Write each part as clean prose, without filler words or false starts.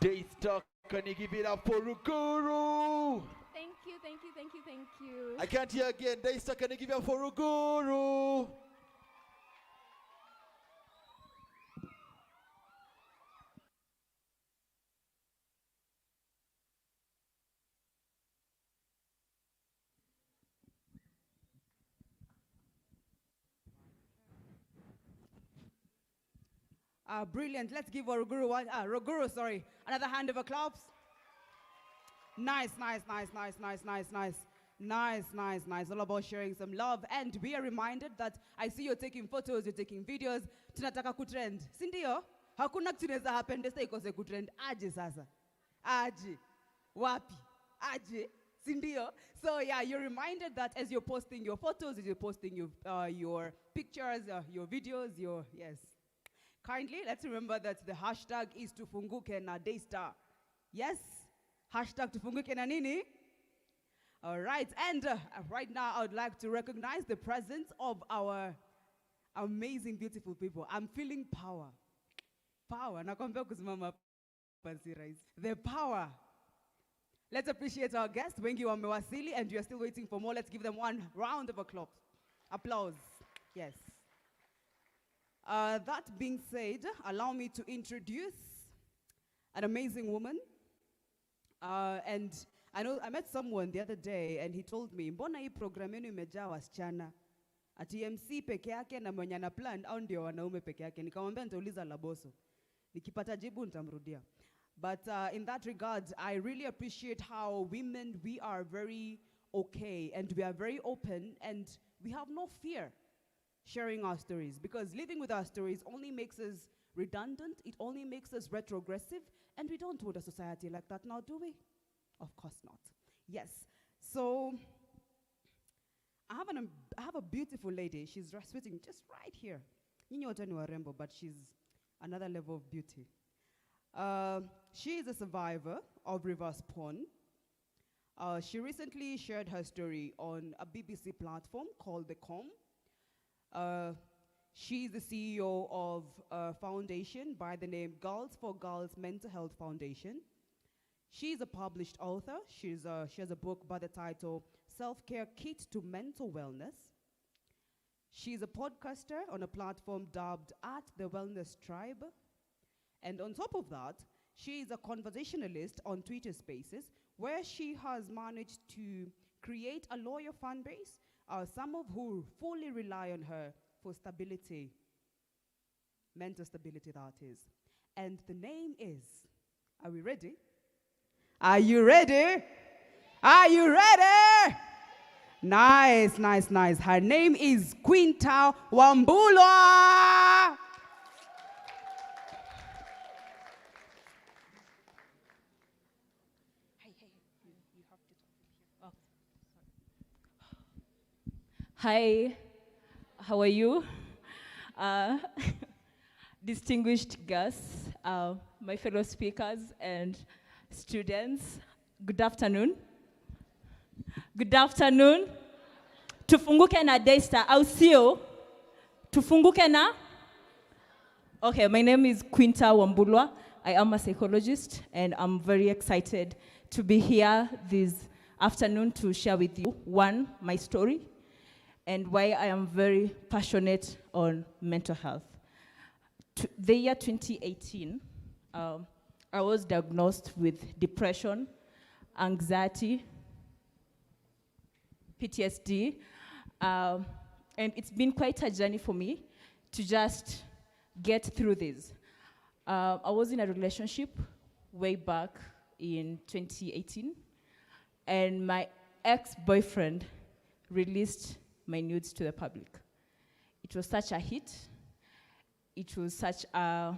Daystar, can you give it up for Ruguru? Thank you, thank you, thank you, thank you. I can't hear again. Daystar, can you give it up for Ruguru? Brilliant. Let's give Roguru, sorry, another hand of applause. Nice, nice, nice, nice, nice, nice, nice. Nice, nice, nice. All about sharing some love. And we are reminded that I see you're taking photos, you're taking videos. Tunataka kutrend. Sindio? Hakuna kitu inaweza happen desta ikose kutrend. Aje sasa. Aje. Wapi. Aje. Sindio? So yeah, you're reminded that as you're posting your photos, as you're posting your pictures, your videos, yes. Kindly, let's remember that the hashtag is TUFUNGUKE na Daystar. Yes? Hashtag TUFUNGUKE na nini? All right, and right now I would like to recognize the presence of our amazing, beautiful people. I'm feeling power. Power. Nakwambia kusimama hapa si rahisi. The power. Let's appreciate our guests. Wengi wamewasili, and we are still waiting for more. Let's give them one round of applause. Yes. That being said, allow me to introduce an amazing woman. And I met someone the other day, and he told me, mbona hii program yenu imejaa wasichana? Ati MC peke yake na mwenye ana plan au ndio wanaume peke yake. Nikamwambia nitauliza Laboso. Nikipata jibu nitamrudia. But in that regard, I really appreciate how women, we are very okay, and we are very open, and we have no fear sharing our stories, because living with our stories only makes us redundant, it only makes us retrogressive, and we don't want a society like that now, do we? Of course not. Yes. So I have a beautiful lady. She's sitting just right here. Nyinyi wote ni warembo, but she's another level of beauty. She is a survivor of reverse porn. She recently shared her story on a BBC platform called The Com. She's the CEO of a foundation by the name Girls for Girls Mental Health Foundation. She's a published author. She has a book by the title Self-Care Kit to Mental Wellness. She's a podcaster on a platform dubbed At the Wellness Tribe. And on top of that, she is a conversationalist on Twitter Spaces, where she has managed to create a loyal fan base, some of who fully rely on her for stability, mental stability that is. And the name is, are we ready? Are you ready? Are you ready? Nice, nice, nice. Her name is Quinta Wambulwa. Hi, how are you? Distinguished guests, my fellow speakers and students, good afternoon. Good afternoon. Tufunguke na Daystar, au sio? Tufunguke na? Okay, my name is Quinta Wambulwa. I am a psychologist, and I'm very excited to be here this afternoon to share with you, one, my story, and why I am very passionate on mental health. The year 2018, I was diagnosed with depression, anxiety, PTSD, and it's been quite a journey for me to just get through this. I was in a relationship way back in 2018, and my ex-boyfriend released my nudes to the public. It was such a hit. It was such a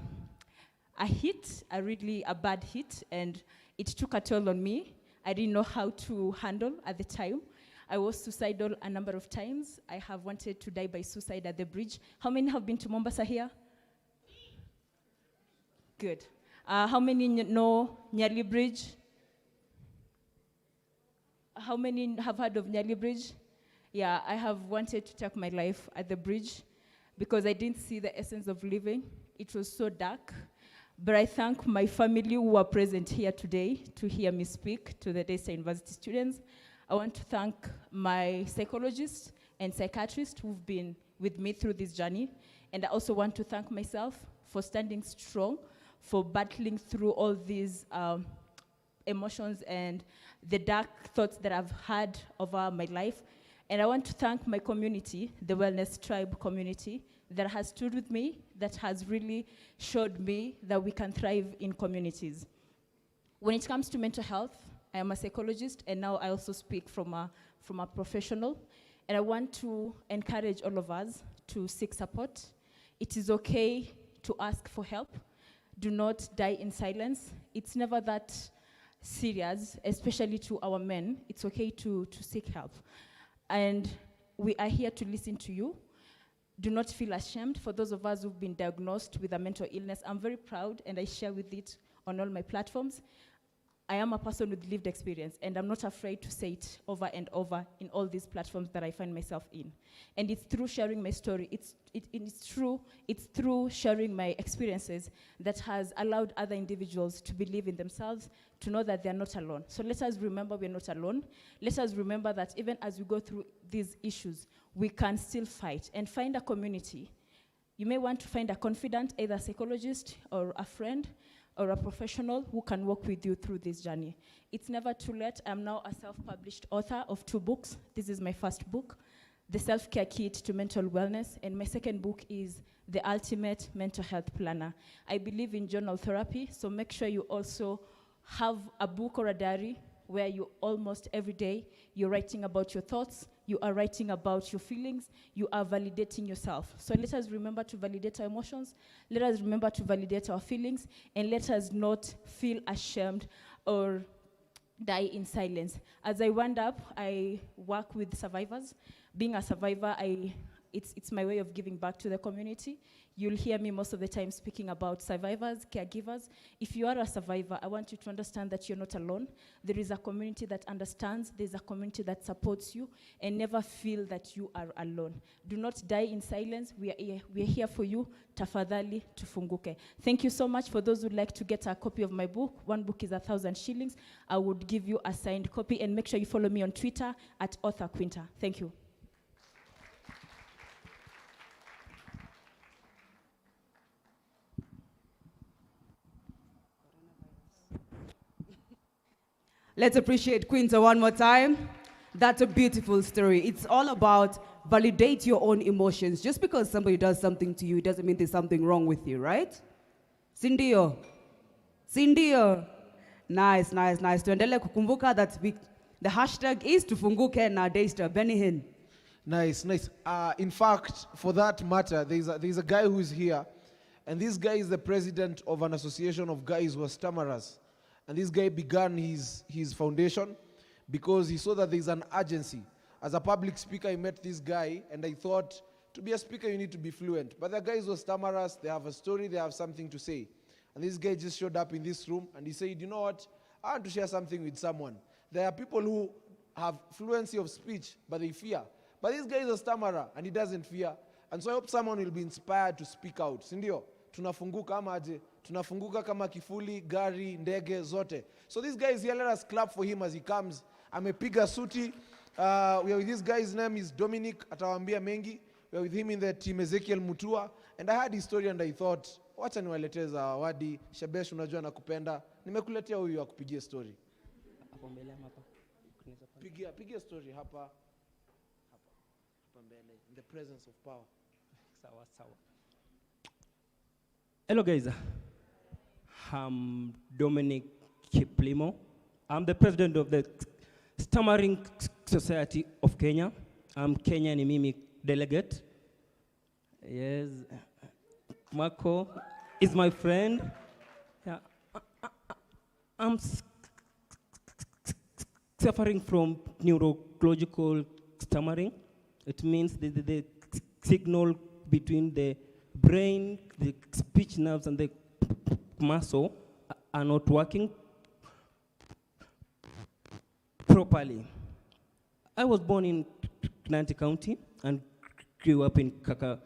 hit, really a bad hit, and it took a toll on me. I didn't know how to handle at the time. I was suicidal a number of times. I have wanted to die by suicide at the bridge. How many have been to Mombasa here? Good. How many know Nyali Bridge? How many have heard of Nyali Bridge? Yeah, I have wanted to take my life at the bridge because I didn't see the essence of living. It was so dark. But I thank my family who are present here today to hear me speak to the Daystar University students. I want to thank my psychologists and psychiatrists who've been with me through this journey. And I also want to thank myself for standing strong, for battling through all these emotions and the dark thoughts that I've had over my life. And I want to thank my community, the Wellness Tribe community, that has stood with me, that has really showed me that we can thrive in communities. When it comes to mental health, I am a psychologist, and now I also speak from a professional. And I want to encourage all of us to seek support. It is okay to ask for help. Do not die in silence. It's never that serious, especially to our men. It's okay to seek help. And we are here to listen to you. Do not feel ashamed. For those of us who've been diagnosed with a mental illness, I'm very proud, and I share with it on all my platforms. I am a person with lived experience, and I'm not afraid to say it over and over in all these platforms that I find myself in. And it's through sharing my story, it's through sharing my experiences that has allowed other individuals to believe in themselves, to know that they're not alone. So let us remember we're not alone. Let us remember that even as we go through these issues, we can still fight and find a community. You may want to find a confidant, either a psychologist or a friend, or a professional who can work with you through this journey. It's never too late. I'm now a self-published author of 2 books. This is my first book, The Self-Care Kit to Mental Wellness, and my second book is The Ultimate Mental Health Planner. I believe in journal therapy, so make sure you also have a book or a diary where you almost every day, you're writing about your thoughts, you are writing about your feelings, you are validating yourself. So let us remember to validate our emotions, let us remember to validate our feelings, and let us not feel ashamed or die in silence. As I wind up, I work with survivors. Being a survivor, it's my way of giving back to the community. You'll hear me most of the time speaking about survivors, caregivers. If you are a survivor, I want you to understand that you're not alone. There is a community that understands, there's a community that supports you, and never feel that you are alone. Do not die in silence. We are here for you. Tafadhali tufunguke. Thank you so much. For those who'd like to get a copy of my book, one book is 1,000 shillings. I would give you a signed copy, and make sure you follow me on Twitter at Author Quinta. Thank you. Let's appreciate Quinta one more time. That's a beautiful story. It's all about validate your own emotions. Just because somebody does something to you doesn't mean there's something wrong with you, right? Sindio. Nice. Tuendele kukumbuka that the hashtag is tufunguke na Daystar. Benihin. Nice. In fact, for that matter, there's a guy who's here, and this guy is the president of an association of guys who are stammerers. And this guy began his foundation because he saw that there's an urgency. As a public speaker, I met this guy, and I thought, to be a speaker, you need to be fluent. But the guys were stammerers, they have a story, they have something to say. And this guy just showed up in this room, and he said, you know what, I want to share something with someone. There are people who have fluency of speech, but they fear. But this guy is a stammerer, and he doesn't fear. And so I hope someone will be inspired to speak out. Sindio, tunafunguka ama aje? Tunafunguka kama kifuli, gari, ndege, zote. So this guy is here, let us clap for him as he comes. Amepiga suti. We are with this guy's name is Dominic, atawambia mengi. We are with him in the team Ezekiel Mutua. And I heard his story and I thought, wacha niwaletee zawadi. Shebesh unajua nakupenda. Nimekuletea huyu akupigie story. Hapo mbele hapa. Pigia story hapa mbele, in the presence of power. Sawa. Hello guys. I'm Dominic Kiplimo. I'm the president of the Stammering Society of Kenya. I'm Kenyan Mimi delegate. Yes. Marco is my friend. Yeah. I'm suffering from neurological stammering. It means the signal between the brain, the speech nerves, and the muscle are not working properly. I was born in Nanti County and grew up in Kakamega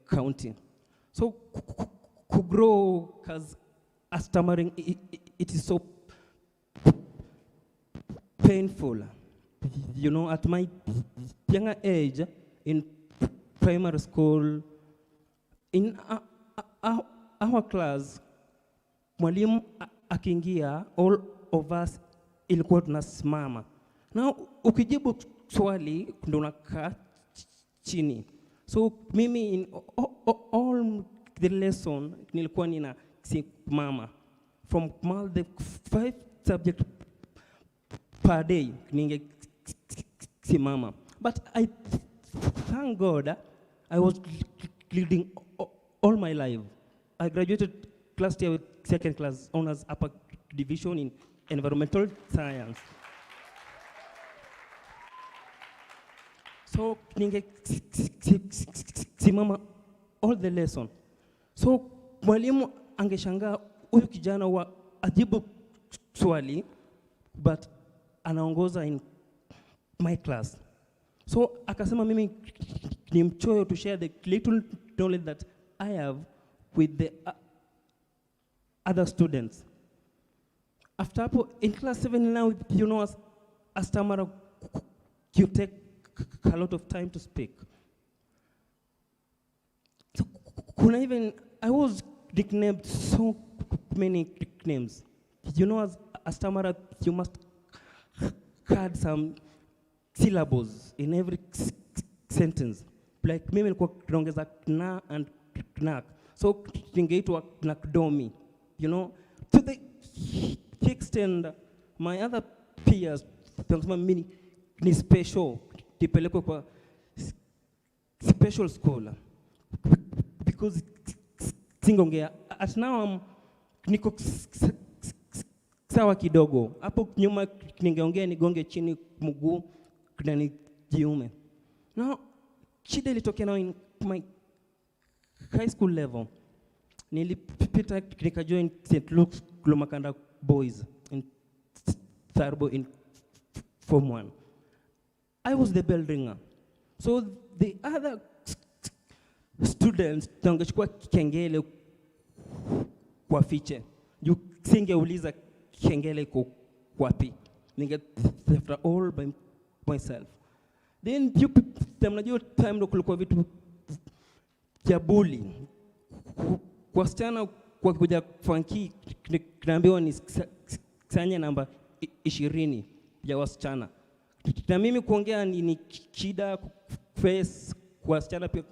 County. So, grow as a stammering, it is so painful. You know, at my younger age, in primary school, in our class, mwalimu akiingia, all of us ilikuwa tunasimama. Na ukijibu swali ndo unakaa chini. So mimi in all the lesson nilikuwa nina simama. From the 5 subject per day ninge simama. But I thank God I was leading all my life. I graduated last year with 2nd class honors upper division in environmental science. So ninge simama all the lesson. So mwalimu angeshangaa huyu kijana wa ajibu swali but anaongoza in my class. So akasema mimi ni mchoyo to share the little knowledge that I have with the other students. After in class 7 now, you know, as a stammerer, you take a lot of time to speak. So, I was nicknamed so many nicknames. You know, as a stammerer, you must add some syllables in every sentence. Like mimi nilikuwa naongeza kna and knak. So ningeitwa knakdomi. You know, to the extent my other peers tunasema mimi ni special, nipelekwe kwa special school because singongea. At now niko sawa kidogo. Hapo nyuma ningeongea nigonge chini mguu na nijiume. Now shida ilitokea now in my high school level. Nilipita nikajoin St. Luke's Makanda Boys in Tarbo in Form 1. I was the bell ringer. So the other students tangechukua kengele kwa fiche. You singeuliza kengele kwa wapi. Ningetafuta all by myself. Then you mnajua time ndo kulikuwa vitu vya bully. Kwa wasichana kwa kuja funky naambiwa ni sanya namba 20 ya wasichana. Na mimi kuongea ni shida face kwa wasichana pia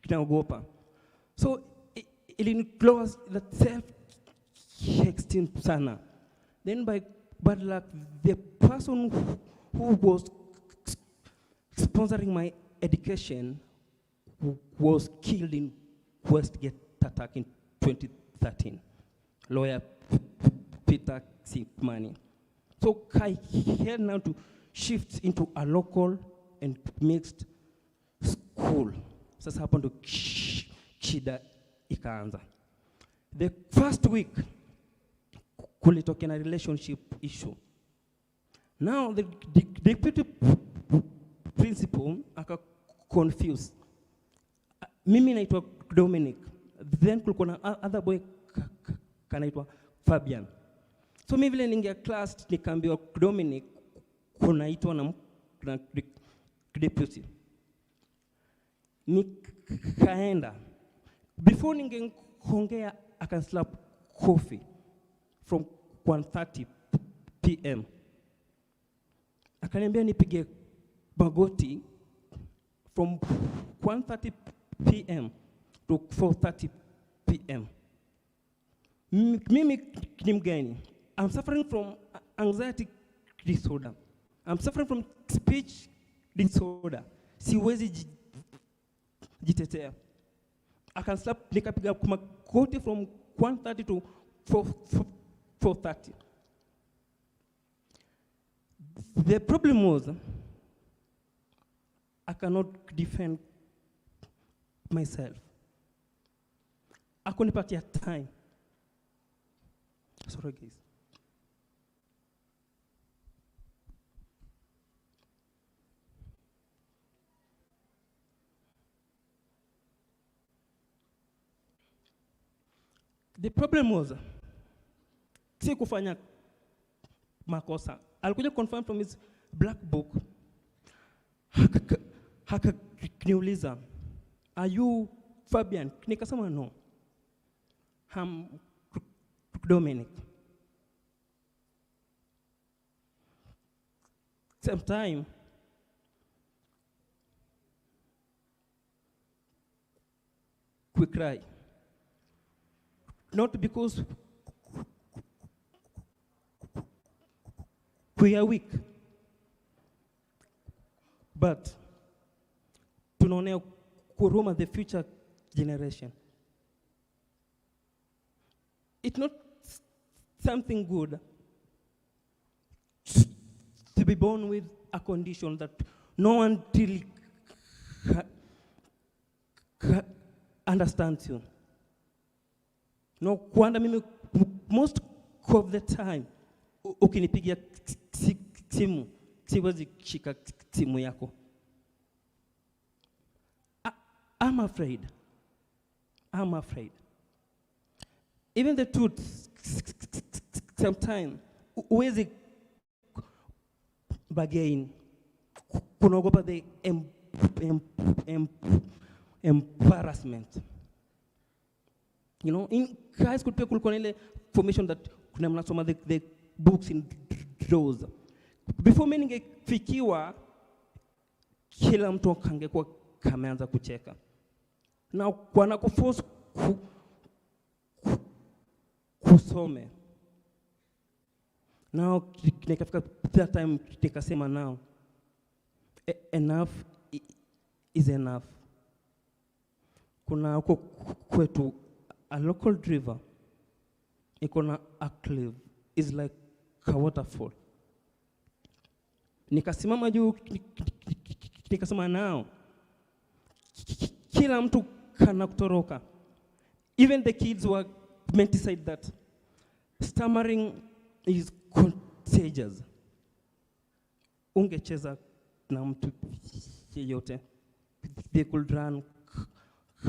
naogopa. So it close that self esteem sana. Then by bad luck, the person who was sponsoring my education was killed in Westgate attack in 2013. Lawyer Peter Simani. So I had now to shift into a local and mixed school. Sasa hapo ndo shida ikaanza. The first week kulitokea na relationship issue. Now the deputy principal aka confused. Mimi naitwa Dominic. Then kulikuwa na other boy kanaitwa Fabian. So mimi vile ningia class nikaambiwa Dominic kunaitwa na deputy. Nikaenda. Before ningeongea I can slap coffee from 1:30 p.m. Akaniambia nipige magoti from 1:30 p.m. to 4:30 p.m. Mimi ni mgeni. I'm suffering from anxiety disorder. I'm suffering from speech disorder. Siwezi jitetea. I can slap nikapiga magoti from 1:30 to 4:30. The problem was I cannot defend myself. Akunipatia time. Sorry guys. The problem was, si kufanya makosa. Alikuja confirm from his black book. Hakaniuliza, are you Fabian? Nikasema no. I'm Dominic. Sometime, we cry. Not because we are weak, but tunaonea kuruma the future generation. It's not something good to be born with a condition that no one really understands you. No, kwanda mimi most of the time ukinipigia simu siwezi shika simu yako. I'm afraid. I'm afraid. Even the truth, sometimes, uwezi bargain, kunaogopa the embarrassment. You know, in high school, people kulikuwa ile formation that kuna mnasoma the books in rows. Before mimi ningefikiwa, kila mtu angekuwa kameanza kucheka. Na kwa kuforce kusome. Now, nikafika that time, nikasema now, enough is enough. Kuna huko kwetu, a local river, ikona a cliff, is like a waterfall. Nikasimama juu, nikasema now, kila mtu kana kutoroka. Even the kids were meant to say that stammering is contagious. Ungecheza na mtu yeyote, they could run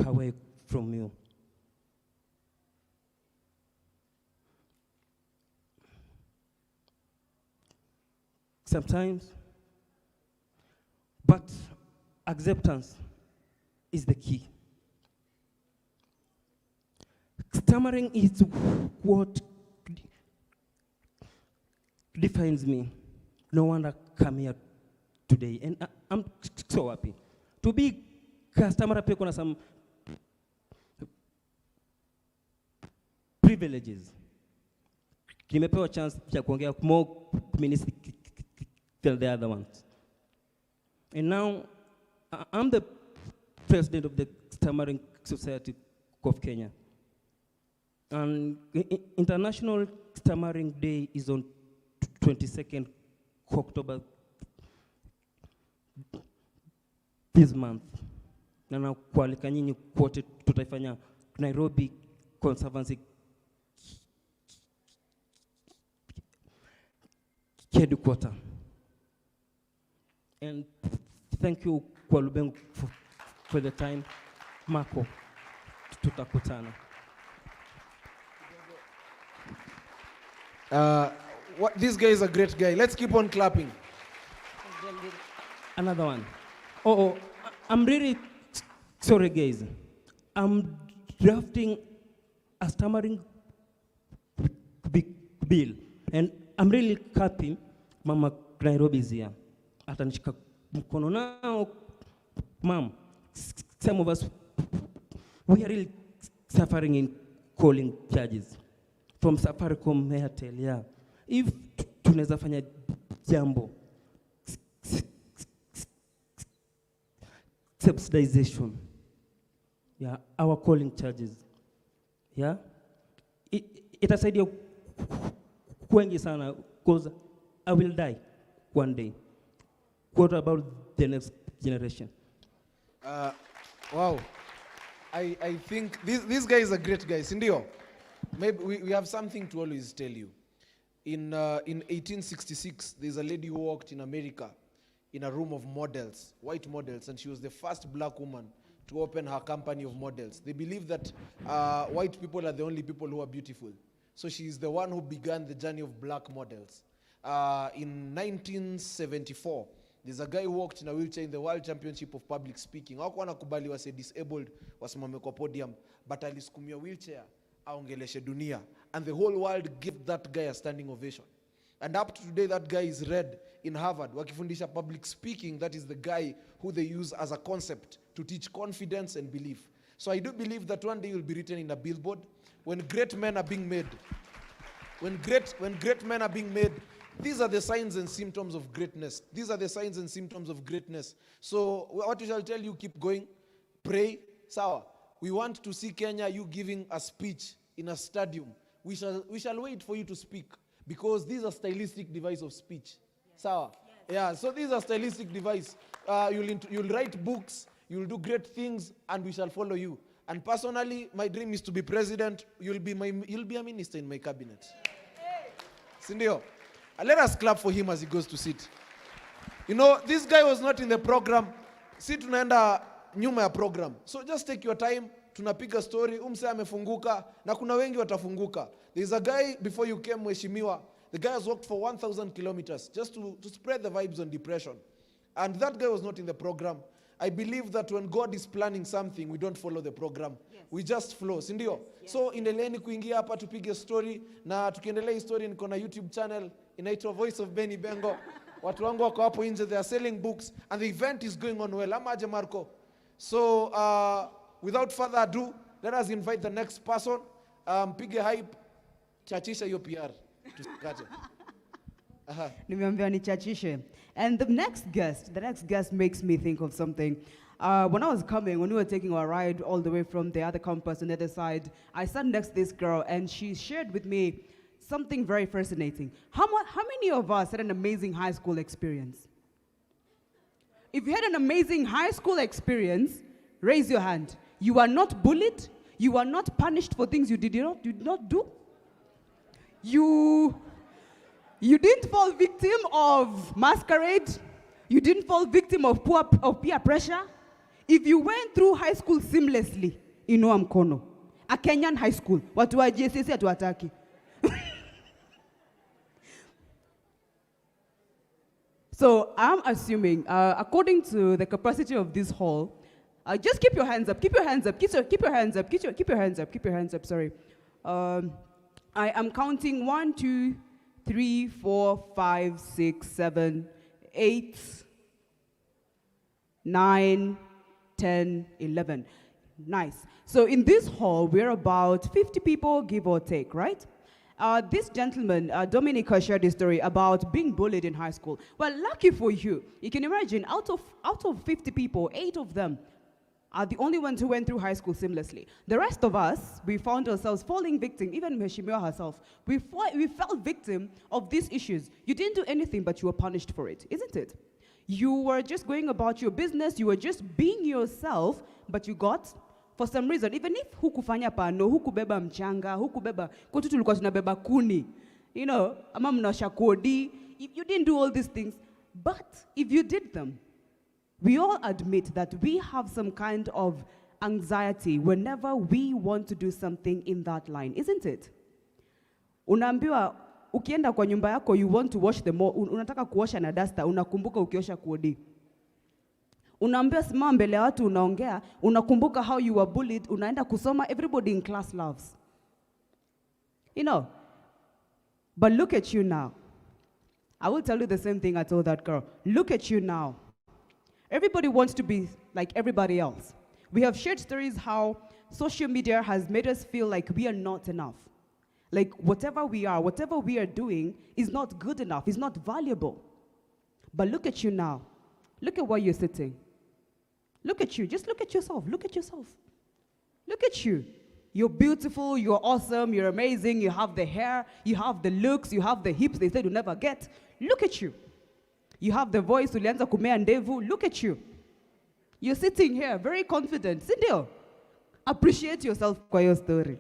away from you. Sometimes, but acceptance is the key. Stammering is what defines me. No wonder I come here today, and I'm so happy. To be a stammerer, pia kuna some privileges. Nimepewa chance ya kuongea more minutes than the other ones. And now, I'm the president of the Stammering Society of Kenya. And International Stammering Day is on 22nd October this month. Na nakualika nyinyi kote tutaifanya Nairobi Conservancy headquarter. And thank you kwa Lubengo for the time. Marco, tutakutana. This guy is a great guy. Let's keep on clapping. Another one. I'm really sorry, guys. I'm drafting a stammering big bill, and I'm really happy Mama Nairobi is here. Atanishika mkono now, Mom. Some of us, we are really suffering in calling charges. From Safaricom, Airtel, yeah. If tunaweza fanya jambo, subsidization, yeah, our calling charges, yeah, itasaidia wengi sana, because I will die one day. What about the next generation? Wow. I think this guy is a great guy. Sindio, maybe we have something to always tell you. In 1866, there's a lady who walked in America in a room of models, white models, and she was the first black woman to open her company of models. They believe that white people are the only people who are beautiful. So she is the one who began the journey of black models. In 1974, there's a guy who walked in a wheelchair in the World Championship of Public Speaking. Hakuwa nakubali wase disabled wasimame kwa podium, but alisukumia wheelchair aongeleshe dunia. And the whole world gave that guy a standing ovation. And up to today, that guy is read in Harvard. Wakifundisha public speaking, that is the guy who they use as a concept to teach confidence and belief. So I do believe that one day you'll be written in a billboard. When great men are being made, when great men are being made, these are the signs and symptoms of greatness. These are the signs and symptoms of greatness. So what we shall tell you, keep going, pray, sawa. We want to see Kenya, you giving a speech in a stadium. We shall wait for you to speak, because these are stylistic device of speech. Yes. Sawa? Yes. Yeah, so these are stylistic device. You'll write books, you'll do great things, and we shall follow you. And personally, my dream is to be president. You'll be a minister in my cabinet. Sindio? Let us clap for him as he goes to sit. You know, this guy was not in the program. Si tunaenda nyuma ya program. So just take your time. Tunapiga story. Umse amefunguka. Na kuna wengi watafunguka. There's a guy, before you came, Mheshimiwa, the guy has walked for 1,000 kilometers just to spread the vibes on depression. And that guy was not in the program. I believe that when God is planning something, we don't follow the program. Yes. We just flow, sindio? Yes. So endeleeni kuingia hapa tupige story, na tukiendelea hii story niko na YouTube channel inaitwa Voice of Benny Bengo. Watu wangu wako hapo nje, they are selling books and the event is going on well. Amaje Marco. So without further ado, let us invite the next person. Pige hype, chachisha hiyo PR. Tusikate. Nimeambiwa nichachishe. And the next guest makes me think of something. When I was coming, when we were taking our ride all the way from the other campus on the other side, I sat next to this girl and she shared with me something very fascinating. How many of us had an amazing high school experience? If you had an amazing high school experience, raise your hand. You are not bullied. You are not punished for things you did not do. You didn't fall victim of masquerade. You didn't fall victim of peer pressure. If you went through high school seamlessly, inua mkono. A Kenyan high school. Watu wa JSS hatuwataki. So I'm assuming, according to the capacity of this hall, just keep your hands up. Keep your hands up. Keep your hands up. Keep your hands up. Keep your hands up. Sorry. I am counting 1, 2, 3, 4, 5, 6, 7, 8, 9, 10, 11. Nice. So in this hall, we're about 50 people, give or take, right? This gentleman, Dominica, shared a story about being bullied in high school. Well, lucky for you, you can imagine out of 50 people, 8 of them are the only ones who went through high school seamlessly. The rest of us, we found ourselves falling victim, even Mheshimiwa herself. We fell victim of these issues. You didn't do anything, but you were punished for it, isn't it? You were just going about your business, you were just being yourself, but you got, for some reason, even if hukufanya pano, hukubeba mchanga, hukubeba, kwetu tulikuwa tunabeba kuni, you know, ama mnaosha kodi, if you didn't do all these things, but if you did them, we all admit that we have some kind of anxiety whenever we want to do something in that line, isn't it? Unaambiwa, ukienda kwa nyumba yako, you want to wash the unataka kuosha na duster, unakumbuka ukiosha kodi. Unaambiwa simama mbele ya watu unaongea, unakumbuka how you were bullied, unaenda kusoma, everybody in class loves. You know, but look at you now. I will tell you the same thing I told that girl. Look at you now. Everybody wants to be like everybody else. We have shared stories how social media has made us feel like we are not enough. Like whatever we are doing is not good enough, is not valuable. But look at you now. Look at where you're sitting. Look at you. Just look at yourself. Look at yourself. Look at you. You're beautiful, you're awesome, you're amazing, you have the hair, you have the looks, you have the hips they said you never get. Look at you. You have the voice, ulianza kumea ndevu. Look at you. You're sitting here very confident. Sindio, appreciate yourself kwa your story.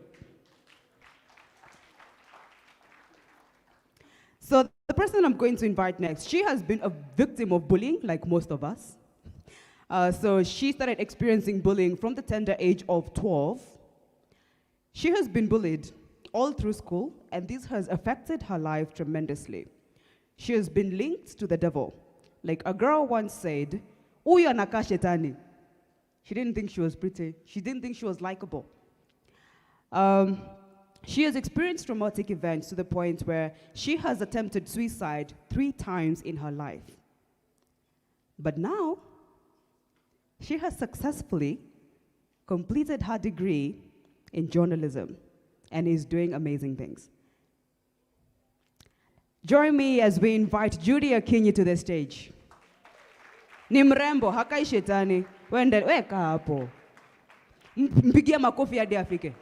So the person I'm going to invite next, she has been a victim of bullying like most of us. So she started experiencing bullying from the tender age of 12. She has been bullied all through school, and this has affected her life tremendously. She has been linked to the devil. Like a girl once said, "Uyo anakaa shetani." She didn't think she was pretty. She didn't think she was likable. She has experienced traumatic events to the point where she has attempted suicide 3 times in her life. But now, she has successfully completed her degree in journalism and is doing amazing things. Join me as we invite Judy Akinyi to the stage. Ni mrembo, hakai shetani. Weka hapo. Mpigie makofi hadi afike.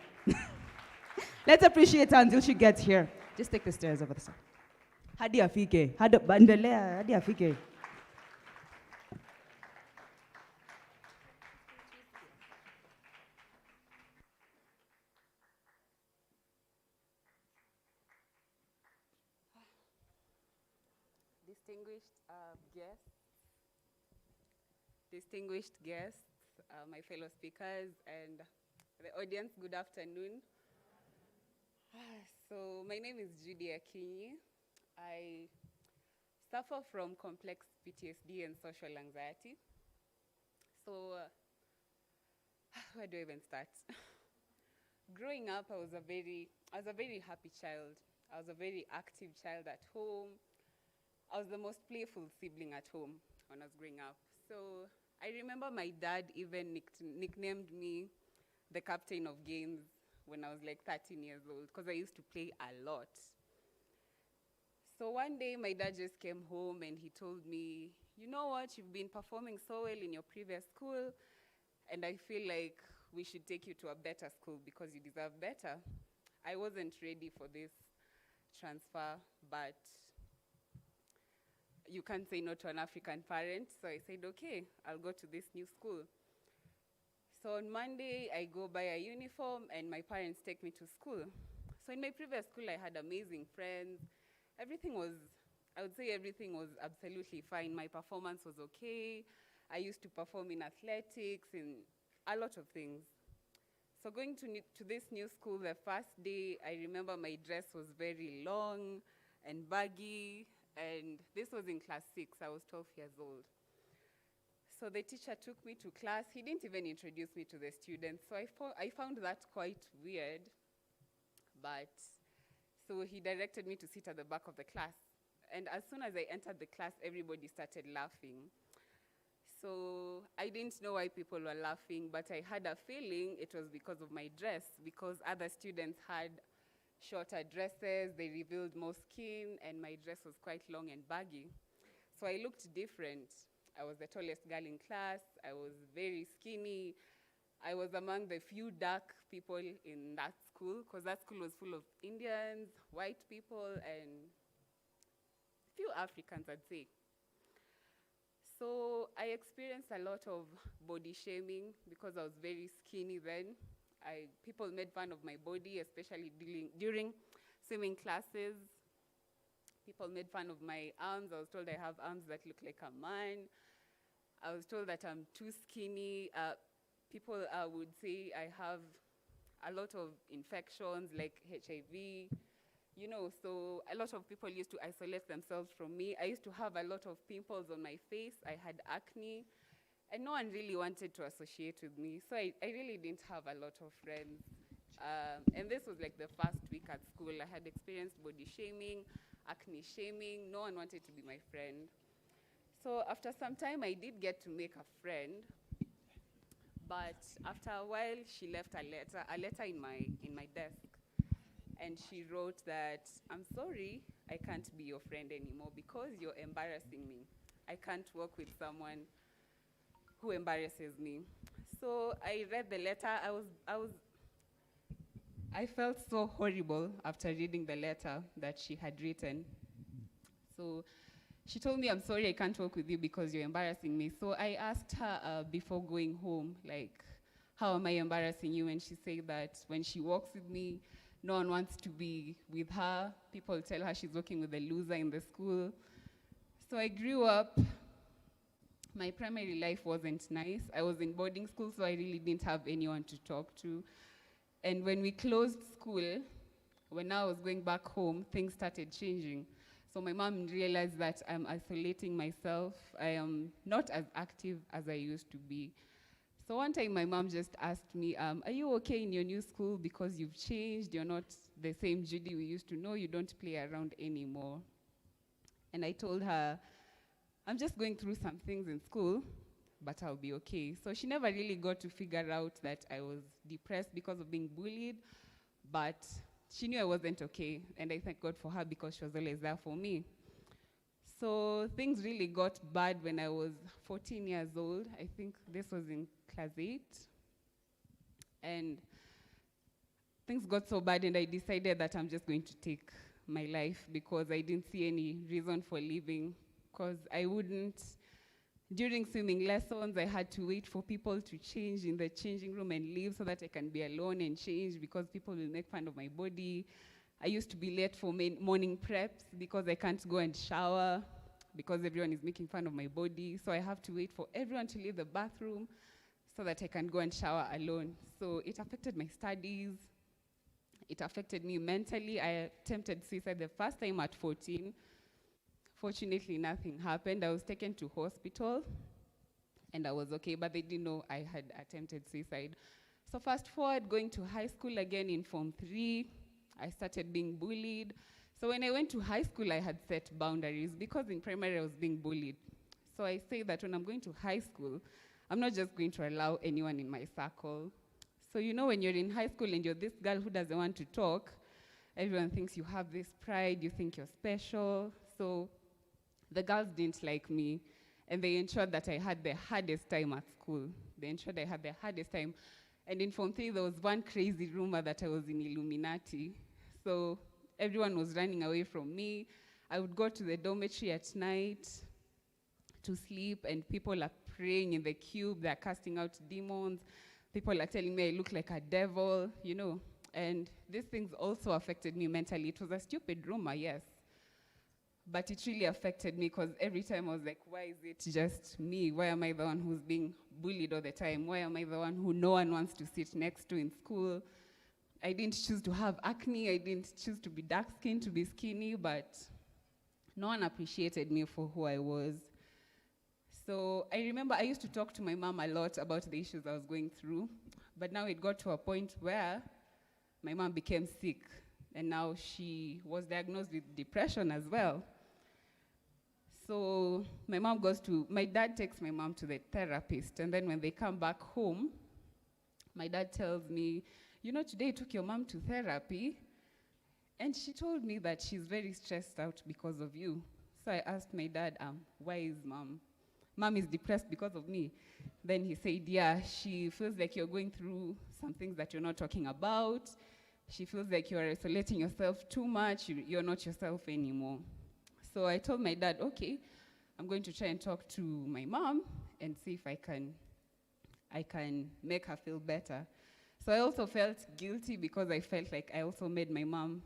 Let's appreciate her until she gets here. Just take the stairs over the side. Hadi afike. Hadi afike. Distinguished guests, my fellow speakers, and the audience, good afternoon. So my name is Judy Akinyi. I suffer from complex PTSD and social anxiety. So where do I even start? Growing up, I was a very happy child. I was a very active child at home. I was the most playful sibling at home when I was growing up. So I remember my dad even nicknamed me the captain of games when I was like 13 years old, because I used to play a lot. So one day my dad just came home and he told me, "You know what, you've been performing so well in your previous school, and I feel like we should take you to a better school because you deserve better." I wasn't ready for this transfer, but you can't say no to an African parent, so I said, okay, I'll go to this new school. So on Monday, I go buy a uniform, and my parents take me to school. So in my previous school, I had amazing friends. I would say everything was absolutely fine. My performance was okay. I used to perform in athletics, in a lot of things. So going to this new school, the first day, I remember my dress was very long and baggy, and this was in class 6. I was 12 years old. So the teacher took me to class. He didn't even introduce me to the students. So I found that quite weird. But so he directed me to sit at the back of the class. And as soon as I entered the class, everybody started laughing. So I didn't know why people were laughing, but I had a feeling it was because of my dress, because other students had shorter dresses, they revealed more skin, and my dress was quite long and baggy. So I looked different. I was the tallest girl in class. I was very skinny. I was among the few dark people in that school, because that school was full of Indians, white people, and few Africans, I'd say. So I experienced a lot of body shaming because I was very skinny then. People made fun of my body, especially during swimming classes. People made fun of my arms. I was told I have arms that look like a man. I was told that I'm too skinny. People would say I have a lot of infections like HIV. You know, so a lot of people used to isolate themselves from me. I used to have a lot of pimples on my face. I had acne. And no one really wanted to associate with me. So I really didn't have a lot of friends. And this was like the first week at school. I had experienced body shaming, acne shaming. No one wanted to be my friend. So after some time, I did get to make a friend. But after a while, she left a letter in my desk. And she wrote that, "I'm sorry, I can't be your friend anymore because you're embarrassing me. I can't work with someone who embarrasses me." So I read the letter. I felt so horrible after reading the letter that she had written. So she told me, "I'm sorry, I can't work with you because you're embarrassing me." So I asked her before going home, like, "How am I embarrassing you?" And she said that when she walks with me, no one wants to be with her. People tell her she's working with a loser in the school. So I grew up My primary life wasn't nice. I was in boarding school, so I really didn't have anyone to talk to. And when we closed school, when I was going back home, things started changing. So my mom realized that I'm isolating myself. I am not as active as I used to be. So one time my mom just asked me, are you okay in your new school because you've changed? You're not the same Judy we used to know. You don't play around anymore. And I told her, I'm just going through some things in school, but I'll be okay. So she never really got to figure out that I was depressed because of being bullied, but she knew I wasn't okay, and I thank God for her because she was always there for me. So things really got bad when I was 14 years old. I think this was in class 8. And things got so bad, and I decided that I'm just going to take my life because I didn't see any reason for living, because I wouldn't. During swimming lessons, I had to wait for people to change in the changing room and leave so that I can be alone and change because people will make fun of my body. I used to be late for morning preps because I can't go and shower because everyone is making fun of my body. So I have to wait for everyone to leave the bathroom so that I can go and shower alone. So it affected my studies. It affected me mentally. I attempted suicide the first time at 14. Fortunately, nothing happened. I was taken to hospital, and I was okay, but they didn't know I had attempted suicide. So fast forward, going to high school again in Form 3, I started being bullied. So when I went to high school, I had set boundaries because in primary I was being bullied. So I say that when I'm going to high school, I'm not just going to allow anyone in my circle. So you know when you're in high school and you're this girl who doesn't want to talk, everyone thinks you have this pride, you think you're special. So the girls didn't like me, and they ensured that I had the hardest time at school. They ensured I had the hardest time. And in Form 3, there was one crazy rumor that I was in Illuminati. So everyone was running away from me. I would go to the dormitory at night to sleep, and people are praying in the cube. They're casting out demons. People are telling me I look like a devil, you know. And these things also affected me mentally. It was a stupid rumor, yes. But it really affected me because every time I was like, why is it just me? Why am I the one who's being bullied all the time? Why am I the one who no one wants to sit next to in school? I didn't choose to have acne. I didn't choose to be dark-skinned, to be skinny, but no one appreciated me for who I was. So I remember I used to talk to my mom a lot about the issues I was going through, but now it got to a point where my mom became sick, and now she was diagnosed with depression as well. So my dad takes my mom to the therapist, and then when they come back home, my dad tells me, you know, today I took your mom to therapy, and she told me that she's very stressed out because of you. So I asked my dad, why is mom? Mom is depressed because of me. Then he said, yeah, she feels like you're going through some things that you're not talking about. She feels like you're isolating yourself too much. You're not yourself anymore. So I told my dad, okay, I'm going to try and talk to my mom and see if I can make her feel better. So I also felt guilty because I felt like I also made my mom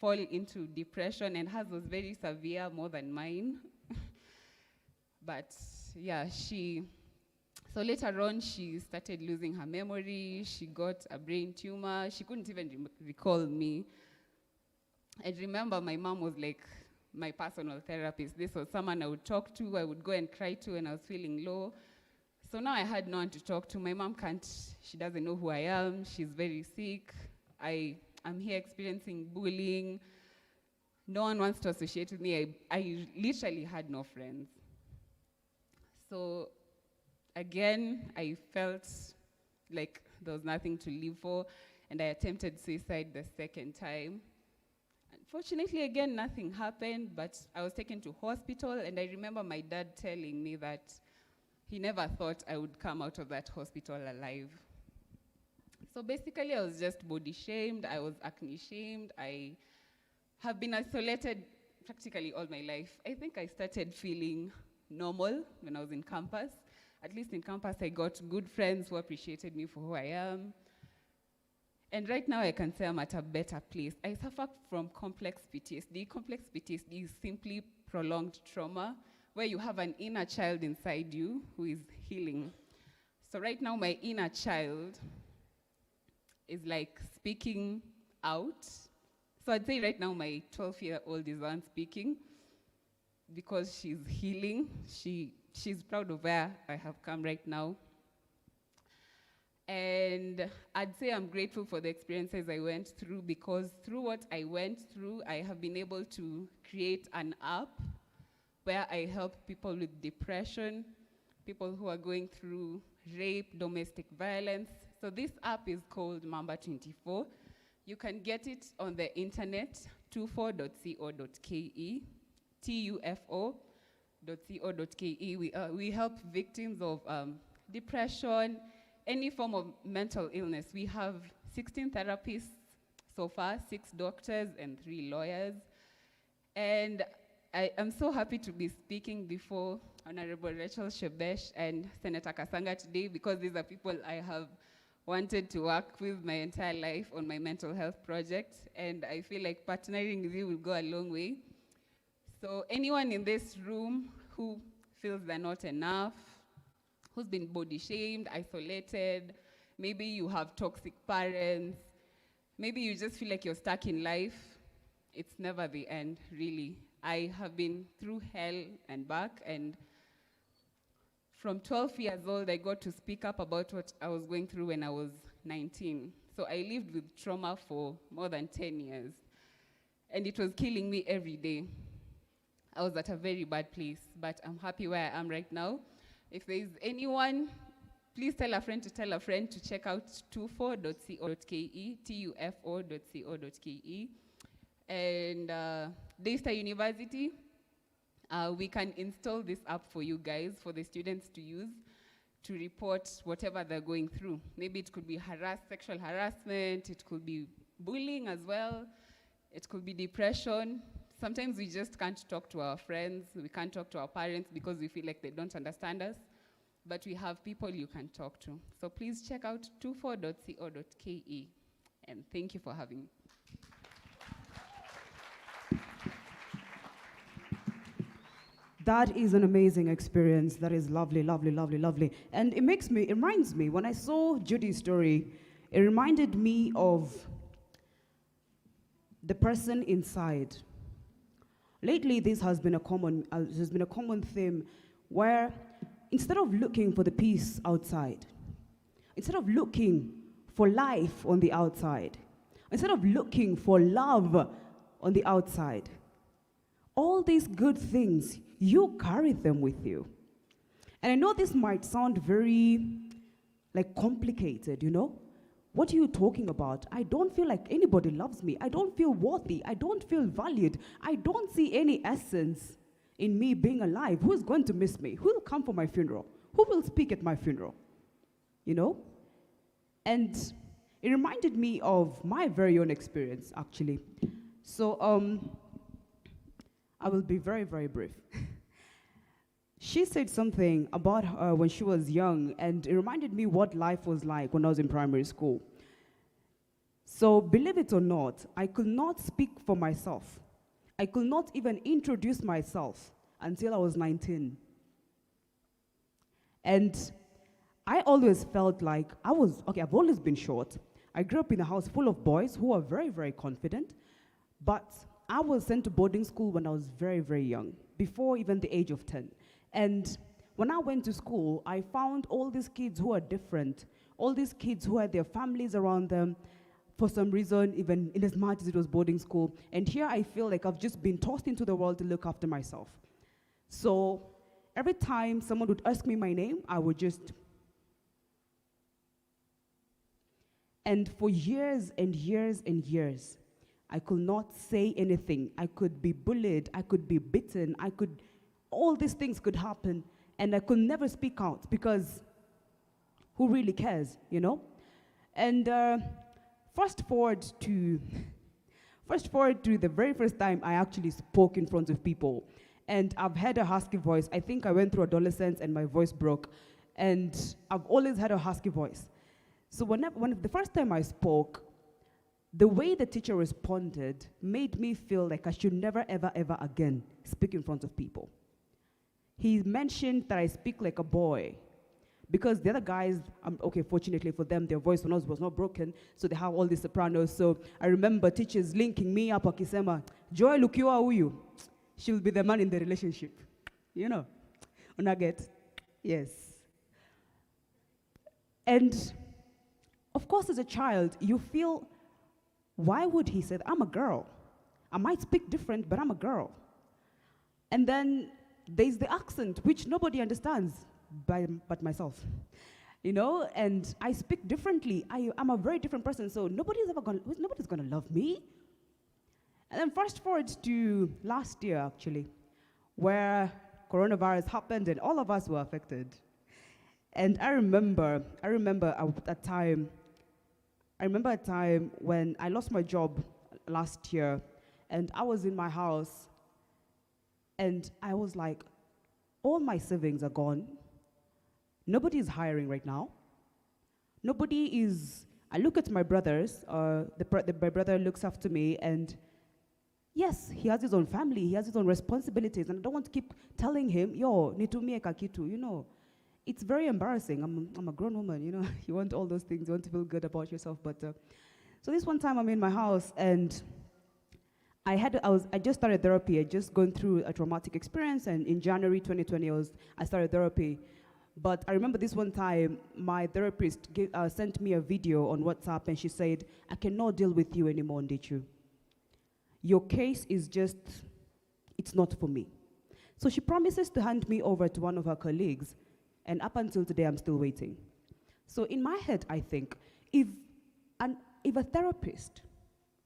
fall into depression, and hers was very severe, more than mine. But yeah, so later on, she started losing her memory. She got a brain tumor. She couldn't even recall me. I remember my mom was like my personal therapist. This was someone I would talk to. I would go and cry to when I was feeling low. So now I had no one to talk to. My mom she doesn't know who I am. She's very sick. I'm here experiencing bullying. No one wants to associate with me. I literally had no friends. So again, I felt like there was nothing to live for, and I attempted suicide the second time. Unfortunately, again, nothing happened, but I was taken to hospital, and I remember my dad telling me that he never thought I would come out of that hospital alive. So basically, I was just body shamed, I was acne shamed, I have been isolated practically all my life. I think I started feeling normal when I was in campus. At least in campus, I got good friends who appreciated me for who I am. And right now, I can say I'm at a better place. I suffer from complex PTSD. Complex PTSD is simply prolonged trauma, where you have an inner child inside you who is healing. So right now, my inner child is like speaking out. So I'd say right now, my 12-year-old is the one speaking because she's healing. She's proud of where I have come right now. And I'd say I'm grateful for the experiences I went through, because through what I went through, I have been able to create an app where I help people with depression, people who are going through rape, domestic violence. So this app is called Mamba 24. You can get it on the internet, tufo.co.ke, tufo.co.ke. We help victims of depression, any form of mental illness. We have 16 therapists so far, 6 doctors and 3 lawyers. And I am so happy to be speaking before Honorable Rachel Shebesh and Senator Kasanga today, because these are people I have wanted to work with my entire life on my mental health project. And I feel like partnering with you will go a long way. So anyone in this room who feels they're not enough, who's been body shamed, isolated, maybe you have toxic parents, maybe you just feel like you're stuck in life, it's never the end, really. I have been through hell and back, and from 12 years old, I got to speak up about what I was going through when I was 19. So I lived with trauma for more than 10 years, and it was killing me every day. I was at a very bad place, but I'm happy where I am right now. If there is anyone, please tell a friend to check out tufo.co.ke, tufo.co.ke. And Daystar University, we can install this app for you guys, for the students to use, to report whatever they're going through. Maybe it could be sexual harassment, it could be bullying as well, it could be depression. Sometimes we just can't talk to our friends, we can't talk to our parents because we feel like they don't understand us, but we have people you can talk to. So please check out tufo.co.ke, and thank you for having me. That is an amazing experience. That is lovely, lovely, lovely, lovely. And it reminds me, when I saw Judy's story, it reminded me of the person inside. Lately, this has been a common theme where instead of looking for the peace outside, instead of looking for life on the outside, instead of looking for love on the outside, all these good things, you carry them with you. And I know this might sound very complicated, you know? What are you talking about? I don't feel like anybody loves me. I don't feel worthy. I don't feel valued. I don't see any essence in me being alive. Who's going to miss me? Who will come for my funeral? Who will speak at my funeral? You know? And it reminded me of my very own experience, actually. So I will be very, very brief. She said something about her when she was young, and it reminded me what life was like when I was in primary school. So, believe it or not, I could not speak for myself. I could not even introduce myself until I was 19. And I always felt like I've always been short. I grew up in a house full of boys who are very, very confident, but I was sent to boarding school when I was very, very young, before even the age of 10. And when I went to school, I found all these kids who are different, all these kids who had their families around them, for some reason, even in as much as it was boarding school. And here I feel like I've just been tossed into the world to look after myself. So every time someone would ask me my name, I would just... And for years and years and years, I could not say anything. I could be bullied, I could be beaten, all these things could happen, and I could never speak out because who really cares, you know? And fast forward to the very first time I actually spoke in front of people. And I've had a husky voice. I think I went through adolescence and my voice broke. And I've always had a husky voice. So when the first time I spoke, the way the teacher responded made me feel like I should never, ever, ever again speak in front of people. he mentioned that I speak like a boy. Because the other guys, okay, fortunately for them, their voice was not broken, so they have all these sopranos. So I remember teachers linking me up, akisema, Joy Lukiwa Uyu, she will be the man in the relationship. You know, unaget? Yes. And of course, as a child, you feel, why would he say that? I'm a girl. I might speak different, but I'm a girl. And then there's the accent, which nobody understands but myself, you know, and I speak differently. I'm a very different person, so nobody's gonna love me. And then fast forward to last year, actually, where coronavirus happened and all of us were affected. And I remember a time when I lost my job last year, and I was in my house, and I was like, all my savings are gone. Nobody is hiring right now. I look at my brothers, my brother looks after me, and yes, he has his own family, he has his own responsibilities, and I don't want to keep telling him, yo, nitumie kakitu, you know. It's very embarrassing. I'm a grown woman, you know. You want all those things, you want to feel good about yourself, but, so this one time I'm in my house, and I just started therapy. I just gone through a traumatic experience, and in January 2020, I started therapy. But I remember this one time, my therapist sent me a video on WhatsApp, and she said, I cannot deal with you anymore, Ndichu. Your case is just, it's not for me. So she promises to hand me over to one of her colleagues, and up until today, I'm still waiting. So in my head, I think, if a therapist,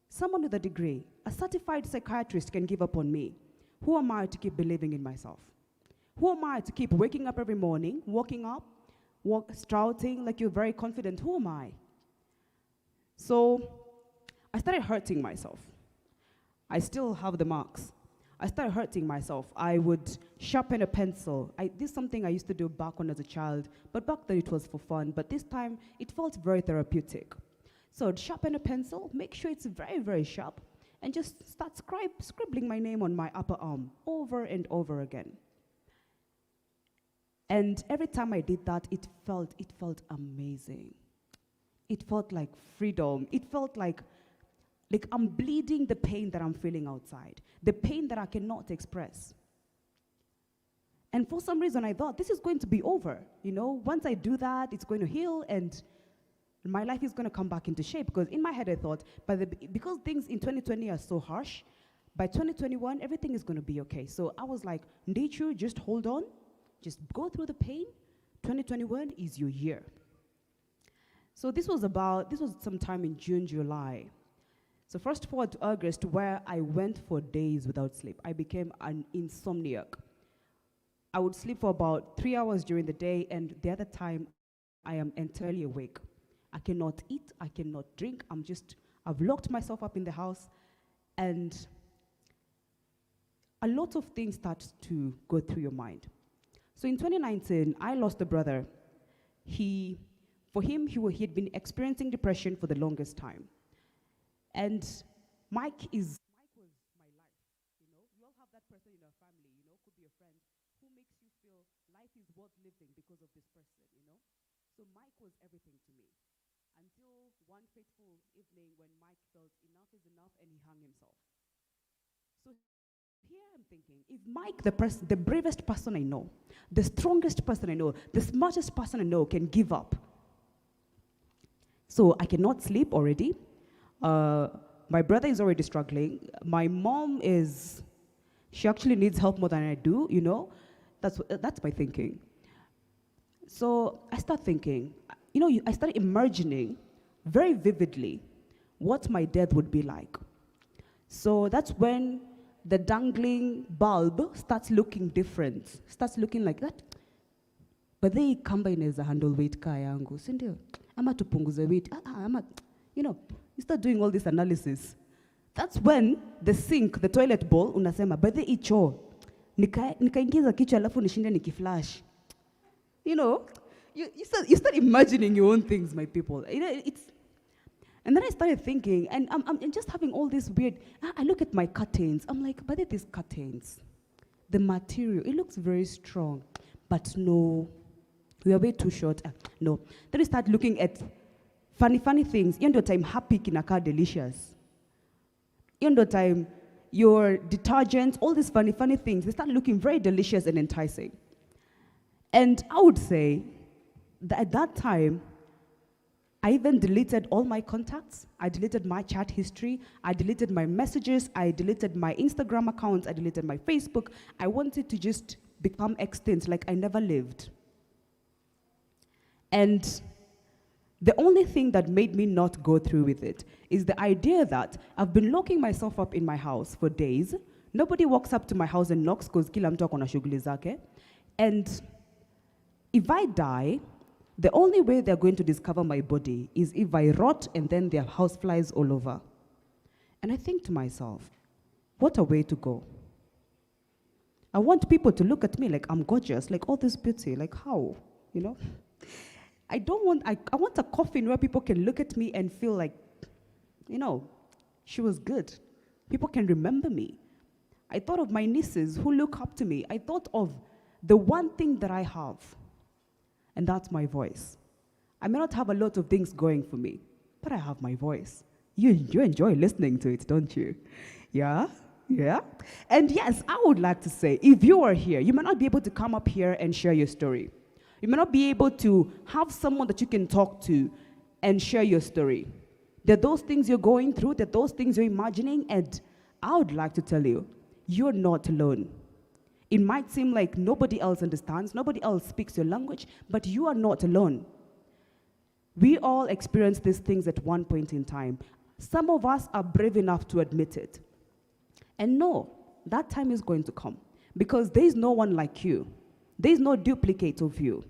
someone with a degree, a certified psychiatrist can give up on me, who am I to keep believing in myself? Who am I to keep waking up every morning, walking up, sprouting like you're very confident? Who am I? So I started hurting myself. I still have the marks. I started hurting myself. I would sharpen a pencil. This is something I used to do back when I was a child, but back then it was for fun, but this time it felt very therapeutic. So I'd sharpen a pencil, make sure it's very, very sharp, and just start scribbling my name on my upper arm over and over again. And every time I did that, it felt amazing. It felt like freedom. It felt like I'm bleeding the pain that I'm feeling outside, the pain that I cannot express. And for some reason, I thought, this is going to be over. You know, once I do that, it's going to heal, and my life is going to come back into shape. Because in my head, I thought, because things in 2020 are so harsh, by 2021, everything is going to be okay. So I was like, Ndichu, just hold on. Just go through the pain. 2021 is your year. So this was sometime in June, July. So fast forward to August, where I went for days without sleep. I became an insomniac. I would sleep for about 3 hours during the day, and the other time, I am entirely awake. I cannot eat, I cannot drink. I've locked myself up in the house, and a lot of things start to go through your mind. So in 2019, I lost a brother. He had been experiencing depression for the longest time. And Mike was my life, you know. You all have that person in our family, you know, could be a friend, who makes you feel life is worth living because of this person, you know. So Mike was everything to me. Until one fateful evening when Mike felt enough is enough and he hung himself. So here I'm thinking, if Mike, the bravest person I know, the strongest person I know, the smartest person I know can give up. So I cannot sleep already. My brother is already struggling. My mom she actually needs help more than I do, you know. That's my thinking. So I start thinking, you know, I started imagining very vividly what my death would be like. So that's when the dangling bulb starts looking different, starts looking like that. But they kamba inaweza handle weight kaa yangu, si ndio? Ama tupunguze weight, you know, you start doing all this analysis. That's when the toilet bowl, unasema, but they icho, nikaingiza kichwa alafu nishinde nikiflash. You know, you start imagining your own things, my people. You know, and then I started thinking, and I'm just having all this weird, I look at my curtains, I'm like, but these curtains, the material, it looks very strong, but no, we are way too short. No. Then we start looking at funny things. You know time happy kinaka delicious. You know time your detergents, all these funny things, they start looking very delicious and enticing. And I would say that at that time, I even deleted all my contacts. I deleted my chat history. I deleted my messages. I deleted my Instagram accounts. I deleted my Facebook. I wanted to just become extinct, like I never lived. And the only thing that made me not go through with it is the idea that I've been locking myself up in my house for days. Nobody walks up to my house and knocks because kila mtu akona shughuli zake. And if I die, the only way they're going to discover my body is if I rot and then there are house flies all over. And I think to myself, what a way to go. I want people to look at me like I'm gorgeous, like all this beauty, like how, you know? I want a coffin where people can look at me and feel like, you know, she was good. People can remember me. I thought of my nieces who look up to me. I thought of the one thing that I have, and that's my voice. I may not have a lot of things going for me, but I have my voice. You enjoy listening to it, don't you? Yeah? Yeah? And yes, I would like to say, if you are here, you might not be able to come up here and share your story. You may not be able to have someone that you can talk to and share your story. There are those things you're going through, there are those things you're imagining, and I would like to tell you, you're not alone. It might seem like nobody else understands, nobody else speaks your language, but you are not alone. We all experience these things at one point in time. Some of us are brave enough to admit it. And no, that time is going to come because there is no one like you. There is no duplicate of you.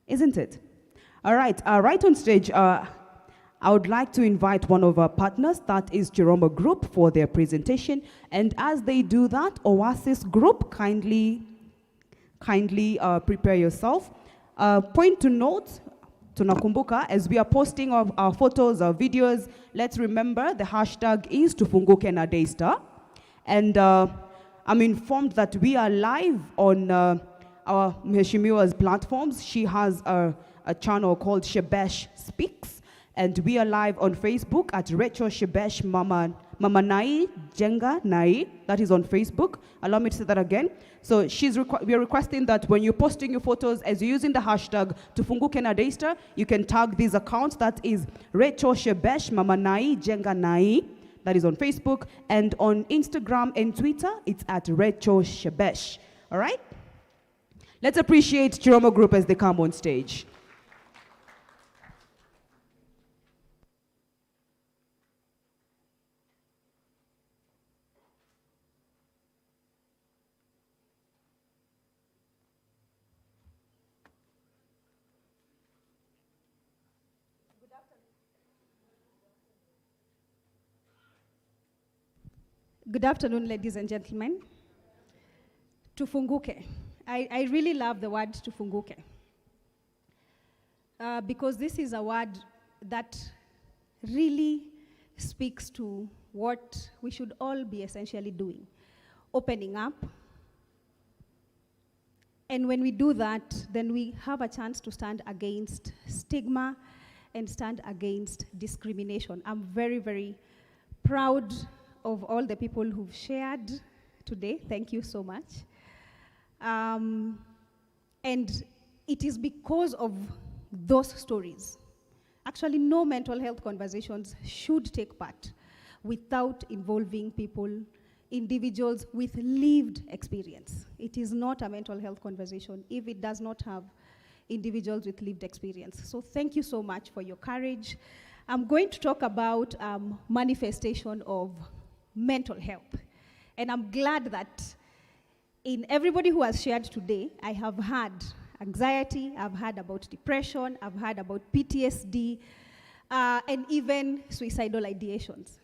Isn't it? All right, right on stage, I would like to invite one of our partners, that is Chiromo Group, for their presentation. And as they do that, Oasis Group, kindly prepare yourself. Point to note, tunakumbuka, as we are posting our photos, our videos, let's remember the hashtag is TUFUNGUKE na Daystar. And I'm informed that we are live on our Mheshimiwa's platforms. She has a channel called Shebesh Speaks. And we are live on Facebook at Recho Shebesh Mama Nai Jenga Nai. That is on Facebook. Allow me to say that again. So we are requesting that when you're posting your photos, as you're using the hashtag TUFUNGUKE na Daystar, you can tag these accounts. That is Recho Shebesh Mama Nai Jenga Nai. That is on Facebook. And on Instagram and Twitter, it's at Recho Shebesh. All right? Let's appreciate Chiromo Group as they come on stage. Good afternoon, ladies and gentlemen. TUFUNGUKE. I really love the word TUFUNGUKE because this is a word that really speaks to what we should all be essentially doing, opening up. And when we do that, then we have a chance to stand against stigma and stand against discrimination. I'm very, very proud of all the people who've shared today. Thank you so much. And it is because of those stories. Actually, no mental health conversations should take part without involving people, individuals with lived experience. It is not a mental health conversation if it does not have individuals with lived experience. So thank you so much for your courage. I'm going to talk about manifestation of mental health. And I'm glad that in everybody who has shared today, I have had anxiety, I've heard about depression, I've heard about PTSD, and even suicidal ideations,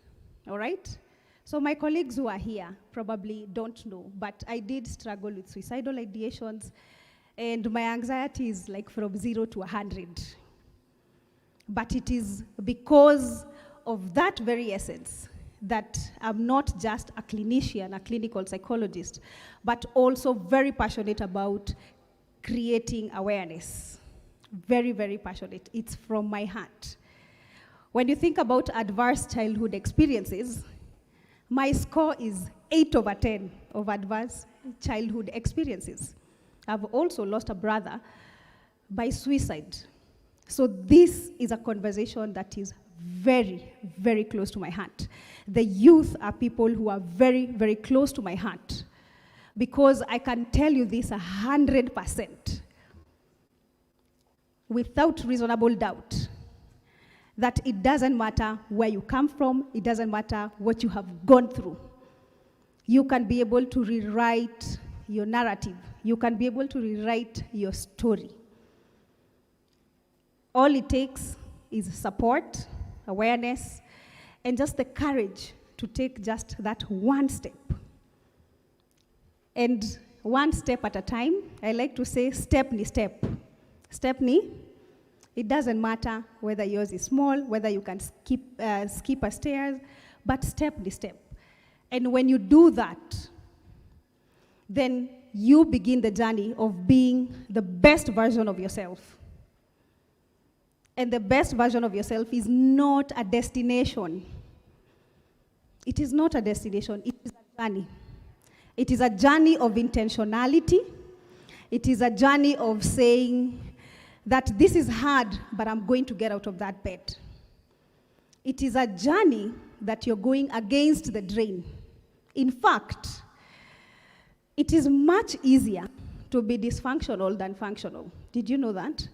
all right? So my colleagues who are here probably don't know, but I did struggle with suicidal ideations, and my anxiety is like from 0 to 100. But it is because of that very essence that I'm not just a clinician, a clinical psychologist, but also very passionate about creating awareness. Very, very passionate. It's from my heart. When you think about adverse childhood experiences, my score is 8 over 10 of adverse childhood experiences. I've also lost a brother by suicide. So this is a conversation that is very, very close to my heart. The youth are people who are very, very close to my heart, because I can tell you this 100%, without reasonable doubt, that it doesn't matter where you come from, it doesn't matter what you have gone through. You can be able to rewrite your narrative. You can be able to rewrite your story. All it takes is support, awareness, and just the courage to take just that one step. And one step at a time. I like to say step ni step. Step ni, it doesn't matter whether yours is small, whether you can skip a stairs, but step ni step. And when you do that, then you begin the journey of being the best version of yourself. And the best version of yourself is not a destination. It is not a destination, it is a journey. It is a journey of intentionality. It is a journey of saying that this is hard, but I'm going to get out of that bed. It is a journey that you're going against the drain. In fact, it is much easier to be dysfunctional than functional. Did you know that?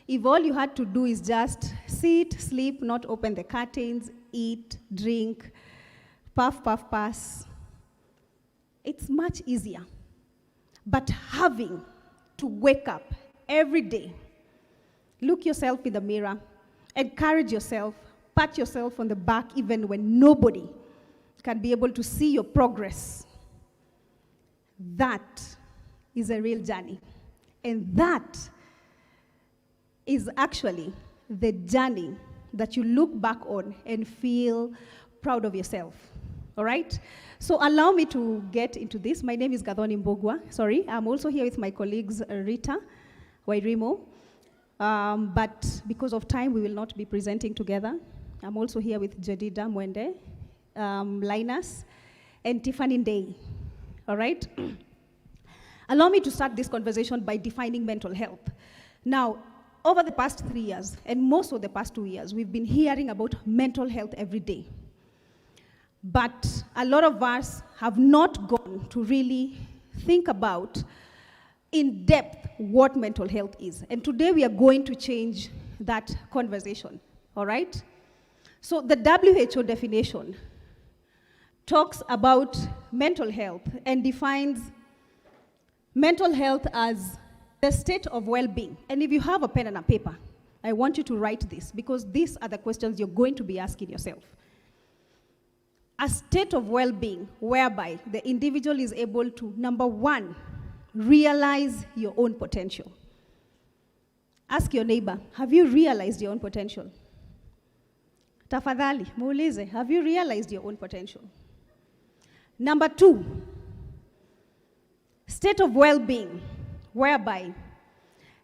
If all you had to do is just sit, sleep, not open the curtains, eat, drink, puff, puff, pass, it's much easier. But having to wake up every day, look yourself in the mirror, encourage yourself, pat yourself on the back even when nobody can be able to see your progress, that is a real journey. And that is actually the journey that you look back on and feel proud of yourself. All right? So allow me to get into this. My name is Gathoni Mbogwa. Sorry, I'm also here with my colleagues Rita Wairimo. But because of time, we will not be presenting together. I'm also here with Jedida Mwende, Linus, and Tiffany Day. All right? Allow me to start this conversation by defining mental health. Now, over the past 3 years, and most of the past 2 years, we've been hearing about mental health every day. But a lot of us have not gone to really think about in depth what mental health is. And today we are going to change that conversation, all right? So the WHO definition talks about mental health and defines mental health as the state of well-being. And if you have a pen and a paper, I want you to write this, because these are the questions you're going to be asking yourself. A state of well-being whereby the individual is able to, number one, realize your own potential. Ask your neighbor, have you realized your own potential? Tafadhali, muulize, have you realized your own potential? Number two, state of well-being whereby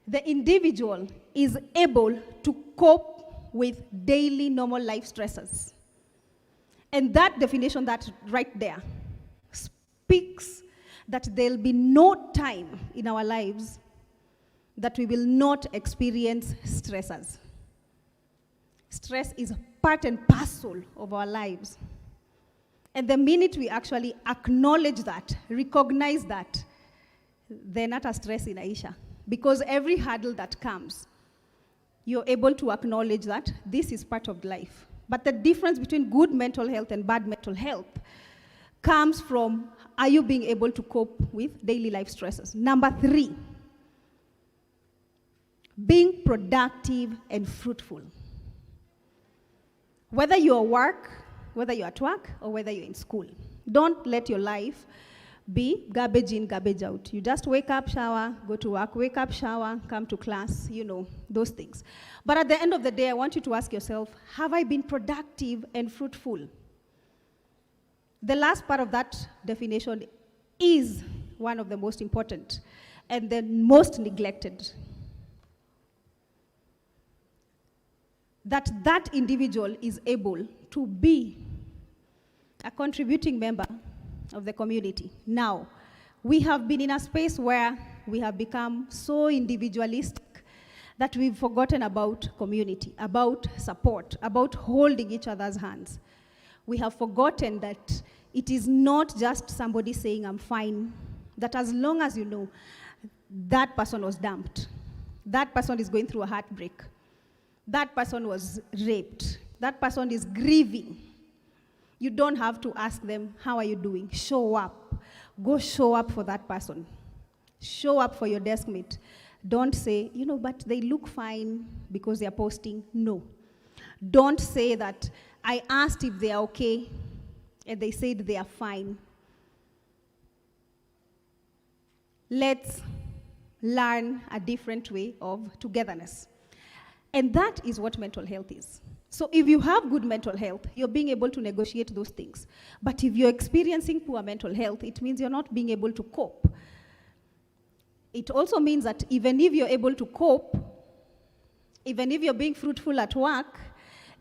the individual is able to cope with daily normal life stresses. And that definition, that right there, speaks that there'll be no time in our lives that we will not experience stressors. Stress is part and parcel of our lives. And the minute we actually acknowledge that, recognize that, then hata stress inaisha. Because every hurdle that comes, you're able to acknowledge that this is part of life. But the difference between good mental health and bad mental health comes from, are you being able to cope with daily life stresses? Number three, being productive and fruitful. Whether you're at work, whether you're at work, or whether you're in school, don't let your life be garbage in, garbage out. You just wake up, shower, go to work, wake up, shower, come to class, you know, those things. But at the end of the day, I want you to ask yourself, have I been productive and fruitful? The last part of that definition is one of the most important and the most neglected. That individual is able to be a contributing member of the community. Now, we have been in a space where we have become so individualistic that we've forgotten about community, about support, about holding each other's hands. We have forgotten that it is not just somebody saying, I'm fine, that as long as you know that person was dumped, that person is going through a heartbreak, that person was raped, that person is grieving, you don't have to ask them, how are you doing? Show up. Go show up for that person. Show up for your desk mate. Don't say, but they look fine because they're posting. No. Don't say that I asked if they are okay and they said they are fine. Let's learn a different way of togetherness. And that is what mental health is. So if you have good mental health, you're being able to negotiate those things. But if you're experiencing poor mental health, it means you're not being able to cope. It also means that even if you're able to cope, even if you're being fruitful at work,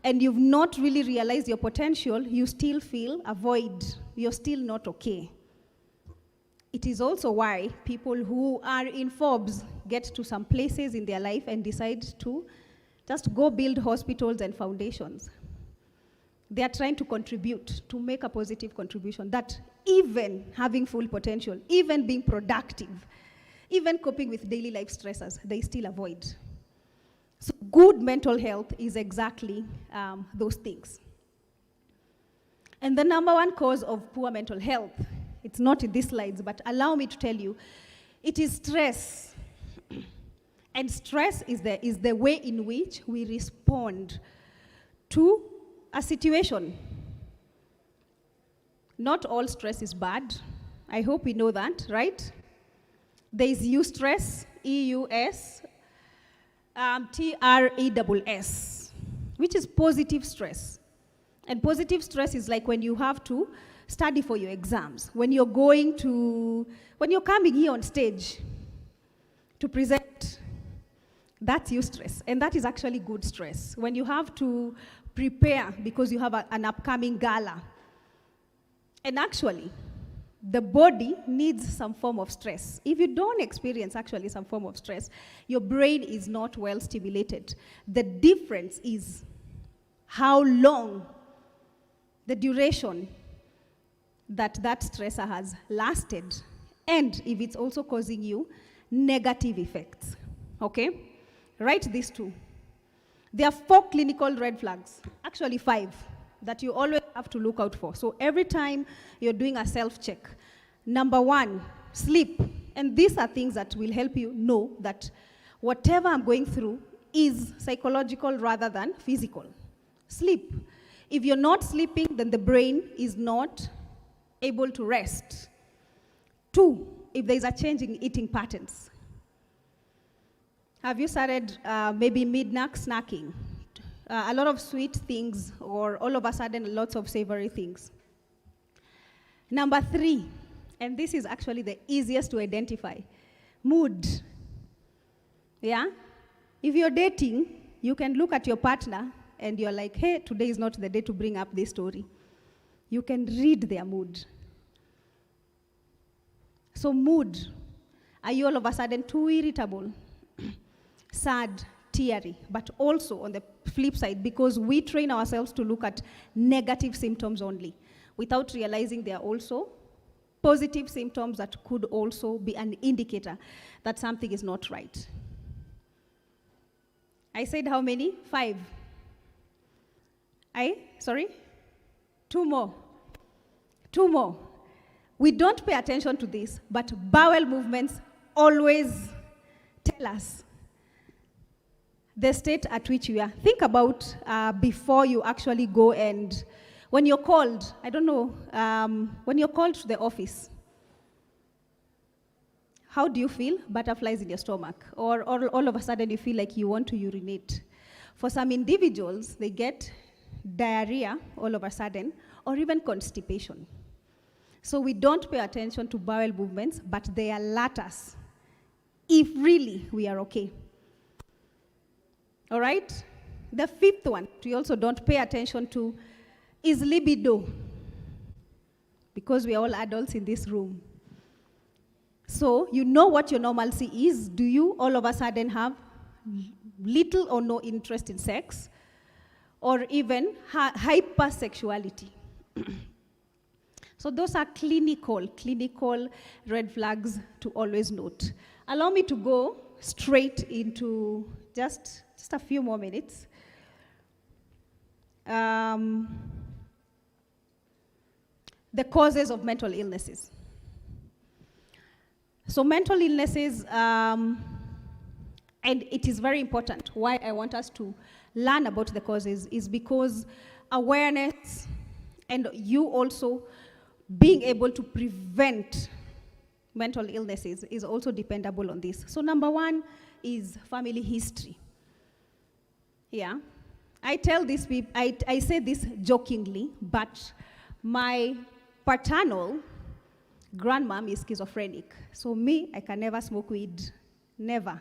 and you've not really realized your potential, you still feel a void. You're still not okay. It is also why people who are in Forbes get to some places in their life and decide to just go build hospitals and foundations. They are trying to contribute, to make a positive contribution, that even having full potential, even being productive, even coping with daily life stressors, they still avoid. So good mental health is exactly those things. And the number one cause of poor mental health, it's not in these slides, but allow me to tell you, it is stress. And stress is the way in which we respond to a situation. Not all stress is bad. I hope we know that, right? There is eustress, E-U-S, T-R-E-S-S, which is positive stress. And positive stress is like when you have to study for your exams, when you're coming here on stage to present. That's eustress, and that is actually good stress. When you have to prepare because you have an upcoming gala. And actually, the body needs some form of stress. If you don't experience actually some form of stress, your brain is not well stimulated. The difference is how long, the duration that stressor has lasted, and if it's also causing you negative effects, okay? Write these two. There are 4 clinical red flags, actually 5, that you always have to look out for. So every time you're doing a self-check, number 1, sleep. And these are things that will help you know that whatever I'm going through is psychological rather than physical. Sleep. If you're not sleeping, then the brain is not able to rest. 2, if there's a change in eating patterns. Have you started maybe midnight snacking? A lot of sweet things, or all of a sudden lots of savory things. Number 3, and this is actually the easiest to identify, mood. Yeah? If you're dating, you can look at your partner and you're like, hey, today is not the day to bring up this story. You can read their mood. So mood, are you all of a sudden too irritable? Sad, teary, but also on the flip side, because we train ourselves to look at negative symptoms only, without realizing there are also positive symptoms that could also be an indicator that something is not right. I said how many? 5. Sorry? 2 more. 2 more. We don't pay attention to this, but bowel movements always tell us the state at which you are. Think about before you actually go, and when you're called, I don't know, when you're called to the office, how do you feel? Butterflies in your stomach, or all of a sudden you feel like you want to urinate. For some individuals, they get diarrhea all of a sudden, or even constipation. So we don't pay attention to bowel movements, but they alert us if really we are okay. All right? The fifth one, we also don't pay attention to, is libido, because we are all adults in this room. So you know what your normalcy is. Do you all of a sudden have little or no interest in sex, or even hypersexuality? So those are clinical red flags to always note. Allow me to go straight into just a few more minutes. The causes of mental illnesses. So mental illnesses, and it is very important. Why I want us to learn about the causes is because awareness and you also being able to prevent mental illnesses is also dependable on this. So number one is family history. Yeah. I tell this people, I say this jokingly, but my paternal grandmom is schizophrenic. So me, I can never smoke weed. Never.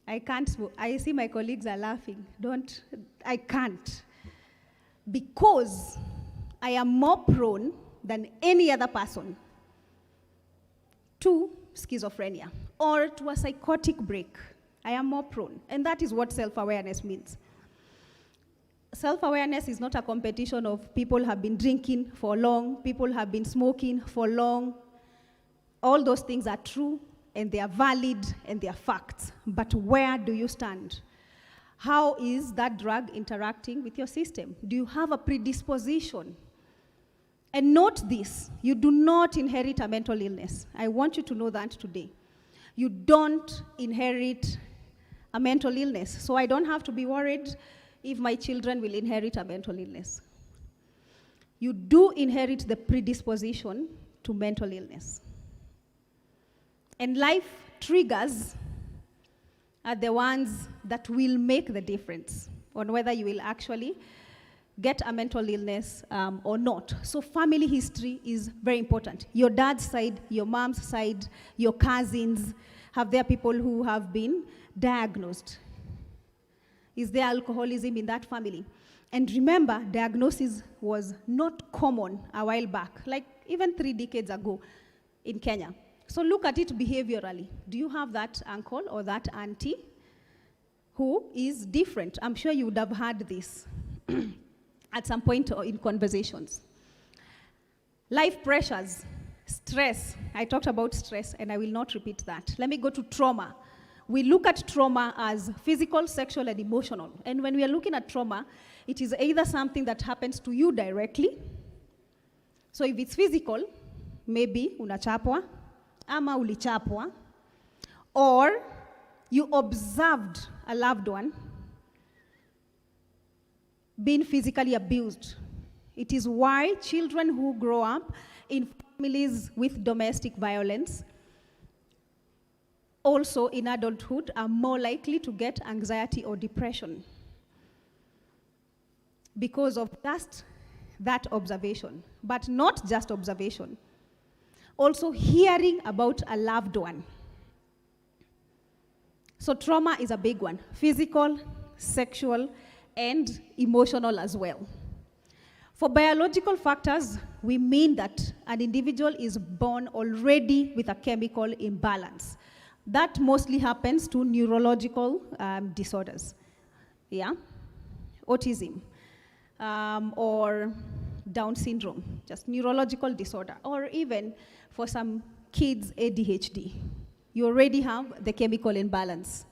I can't smoke. I see my colleagues are laughing. I can't. Because I am more prone than any other person to schizophrenia or to a psychotic break. I am more prone. And that is what self-awareness means. Self-awareness is not a competition of people have been drinking for long, people have been smoking for long. All those things are true and they are valid and they are facts. But where do you stand? How is that drug interacting with your system? Do you have a predisposition? And note this, you do not inherit a mental illness. I want you to know that today. You don't inherit a mental illness. So I don't have to be worried if my children will inherit a mental illness. You do inherit the predisposition to mental illness. And life triggers are the ones that will make the difference on whether you will actually get a mental illness or not. So family history is very important. Your dad's side, your mom's side, your cousins, have there people who have been diagnosed? Is there alcoholism in that family? And remember, diagnosis was not common a while back, like even 3 decades ago in Kenya. So look at it behaviorally. Do you have that uncle or that auntie who is different? I'm sure you would have heard this at some point in conversations. Life pressures, stress. I talked about stress and I will not repeat that. Let me go to trauma. We look at trauma as physical, sexual, and emotional. And when we are looking at trauma, it is either something that happens to you directly. So if it's physical, maybe unachapwa, ama ulichapwa, or you observed a loved one being physically abused. It is why children who grow up in families with domestic violence also in adulthood are more likely to get anxiety or depression because of just that observation. But not just observation, also hearing about a loved one. So trauma is a big one, physical, sexual, and emotional as well. For biological factors, we mean that an individual is born already with a chemical imbalance. That mostly happens to neurological disorders, yeah? Autism, or Down syndrome, just neurological disorder, or even for some kids, ADHD. You already have the chemical imbalance,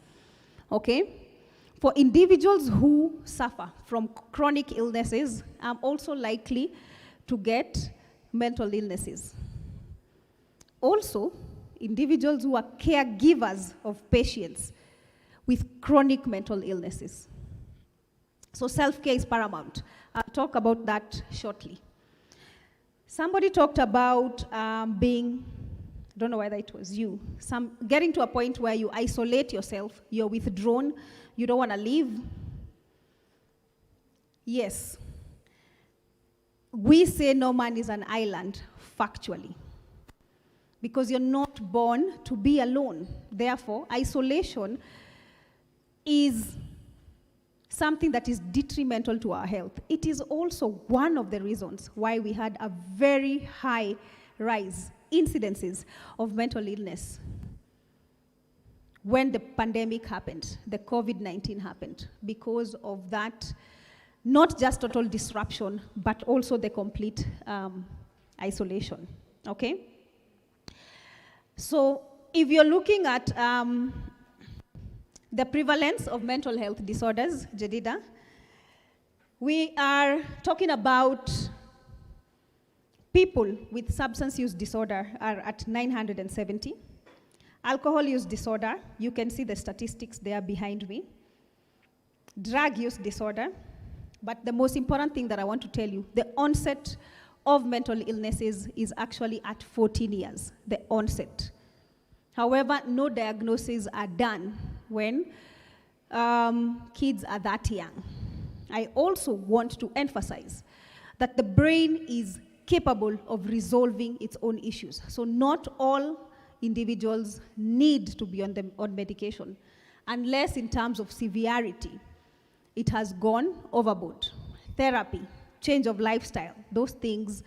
okay? For individuals who suffer from chronic illnesses, I'm also likely to get mental illnesses. Also, individuals who are caregivers of patients with chronic mental illnesses. So self-care is paramount. I'll talk about that shortly. Somebody talked about being, I don't know whether it was you, getting to a point where you isolate yourself, you're withdrawn, you don't want to leave. Yes. we say no man is an island factually, because you're not born to be alone. Therefore, isolation is something that is detrimental to our health. It is also one of the reasons why we had a very high rise incidences of mental illness when the pandemic happened, the COVID-19 happened, because of that, not just total disruption, but also the complete isolation, okay? So if you're looking at the prevalence of mental health disorders, Jedida, we are talking about people with substance use disorder are at 970. Alcohol use disorder, you can see the statistics there behind me. Drug use disorder, but the most important thing that I want to tell you, the onset of mental illnesses is actually at 14 years, the onset. However, no diagnoses are done when kids are that young. I also want to emphasize that the brain is capable of resolving its own issues. So not all individuals need to be on medication, unless in terms of severity, it has gone overboard. Therapy, change of lifestyle, those things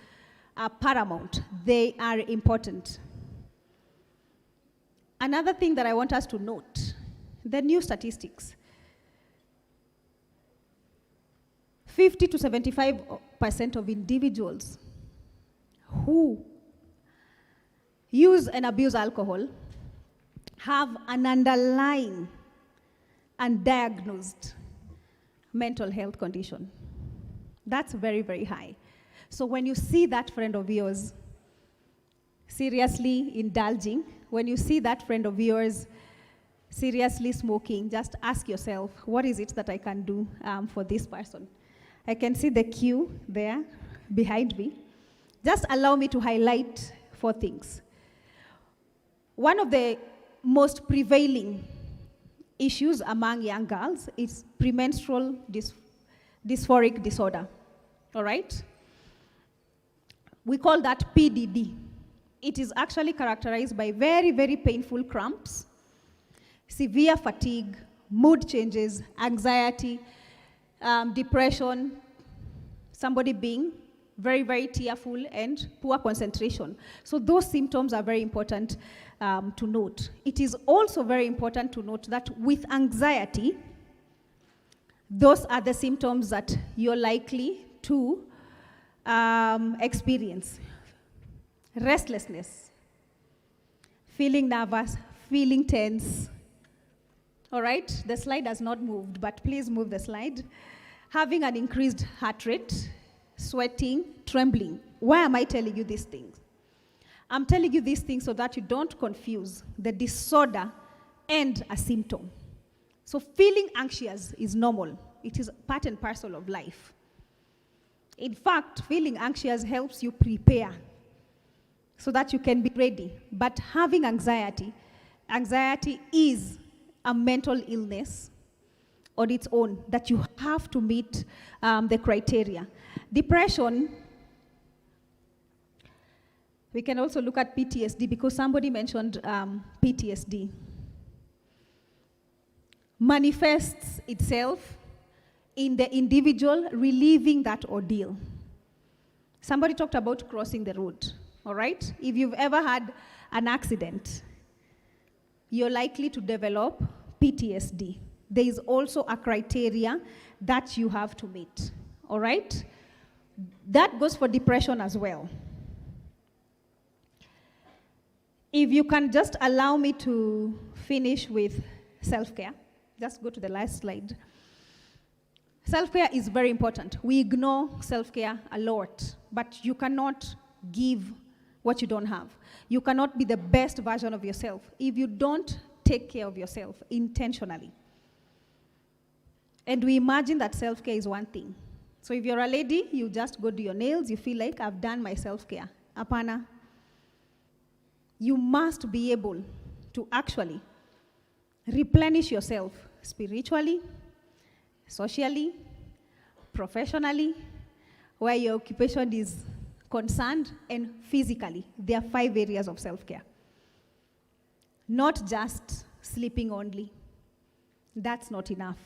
are paramount. They are important. Another thing that I want us to note, the new statistics. 50 to 75% of individuals who use and abuse alcohol have an underlying undiagnosed mental health condition. That's very, very high. So when you see that friend of yours seriously indulging, when you see that friend of yours seriously smoking, just ask yourself, what is it that I can do for this person? I can see the queue there behind me. Just allow me to highlight 4 things. One of the most prevailing issues among young girls is premenstrual dysphoric disorder, all right? We call that PDD. It is actually characterized by very, very painful cramps, severe fatigue, mood changes, anxiety, depression, somebody being very, very tearful, and poor concentration. So those symptoms are very important to note. It is also very important to note that with anxiety, those are the symptoms that you're likely to experience. Restlessness, feeling nervous, feeling tense. All right, the slide has not moved, but please move the slide. Having an increased heart rate, sweating, trembling. Why am I telling you these things? I'm telling you these things so that you don't confuse the disorder and a symptom. So feeling anxious is normal. It is part and parcel of life. In fact, feeling anxious helps you prepare so that you can be ready. But having anxiety is a mental illness on its own that you have to meet the criteria. Depression, we can also look at PTSD because somebody mentioned PTSD. Manifests itself in the individual relieving that ordeal. Somebody talked about crossing the road, all right? If you've ever had an accident, you're likely to develop PTSD. There is also a criteria that you have to meet, all right? That goes for depression as well. If you can just allow me to finish with self-care. Just go to the last slide. Self-care is very important. We ignore self-care a lot, but you cannot give what you don't have. You cannot be the best version of yourself if you don't take care of yourself intentionally. And we imagine that self-care is one thing. So if you're a lady, you just go do your nails, you feel like, I've done my self-care. Apana. You must be able to actually replenish yourself spiritually, socially, professionally, where your occupation is concerned, and physically. There are 5 areas of self-care. Not just sleeping only. That's not enough.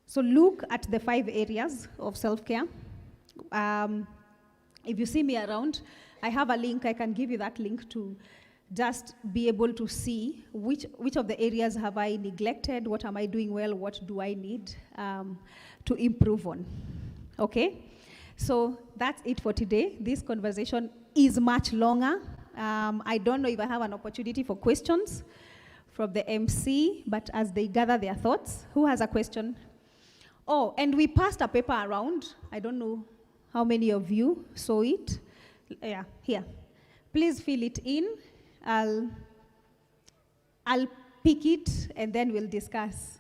So look at the 5 areas of self-care. If you see me around, I have a link. I can give you that link to just be able to see which of the areas have I neglected, what am I doing well, what do I need to improve on. Okay? So that's it for today. This conversation is much longer. I don't know if I have an opportunity for questions from the MC, but as they gather their thoughts, who has a question? Oh, and we passed a paper around. I don't know how many of you saw it. Yeah, here. Please fill it in. I'll pick it, and then we'll discuss.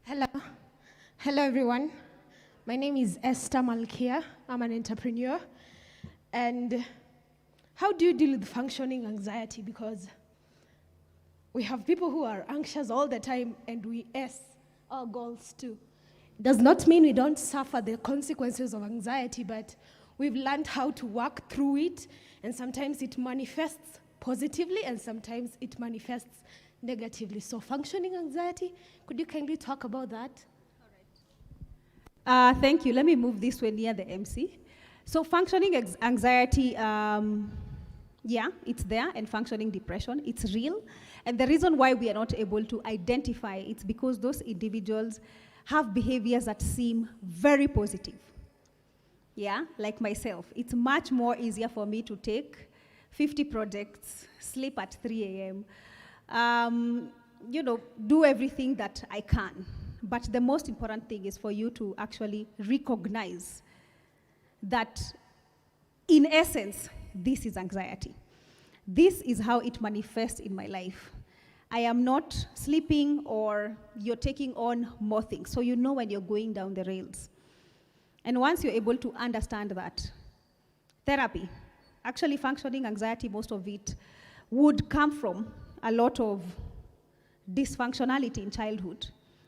Hello. Hello, everyone. My name is Esther Malkia. I'm an entrepreneur. And how do you deal with functioning anxiety? Because we have people who are anxious all the time, and we ace our goals too. It does not mean we don't suffer the consequences of anxiety, but we've learned how to work through it, and sometimes it manifests positively, and sometimes it manifests negatively. So functioning anxiety, could you kindly talk about that? Thank you. Let me move this way near the MC. So functioning anxiety, yeah, it's there, and functioning depression, it's real. And the reason why we are not able to identify it's because those individuals have behaviors that seem very positive. Yeah, like myself. It's much more easier for me to take 50 projects, sleep at 3 a.m., do everything that I can. But the most important thing is for you to actually recognize that, in essence, this is anxiety. This is how it manifests in my life. I am not sleeping, or you're taking on more things. So you know when you're going down the rails. And once you're able to understand that, therapy, actually functioning anxiety, most of it would come from a lot of dysfunctionality in childhood.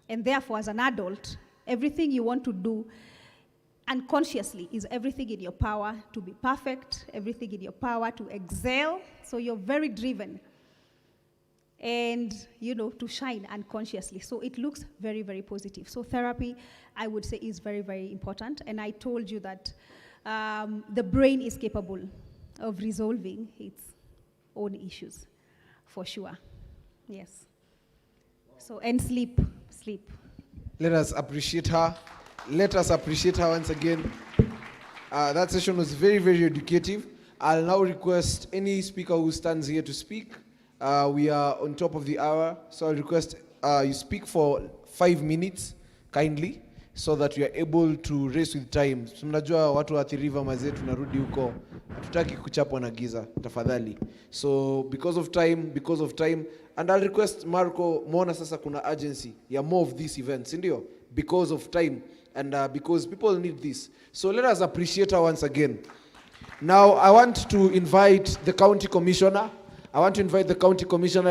And therefore, as an adult, everything you want to do unconsciously is everything in your power to be perfect, everything in your power to excel. So you're very driven and, to shine unconsciously. So it looks very, very positive. So therapy, I would say, is very, very important. And I told you that the brain is capable of resolving its own issues, for sure. Yes. So, and sleep. Let us appreciate her. Let us appreciate her once again. That session was very, very educative. I'll now request any speaker who stands here to speak. We are on top of the hour, so I request you speak for 5 minutes, kindly, so that we are able to race with time. Mnajua watu wa River mazee tunarudi huko. Hatutaki kuchapwa na giza, tafadhali. So because of time, and I'll request Marco, Mona sasa kuna urgency ya more of these events, ndio? Because of time, and because people need this. So let us appreciate her once again. Now I want to invite the county commissioner.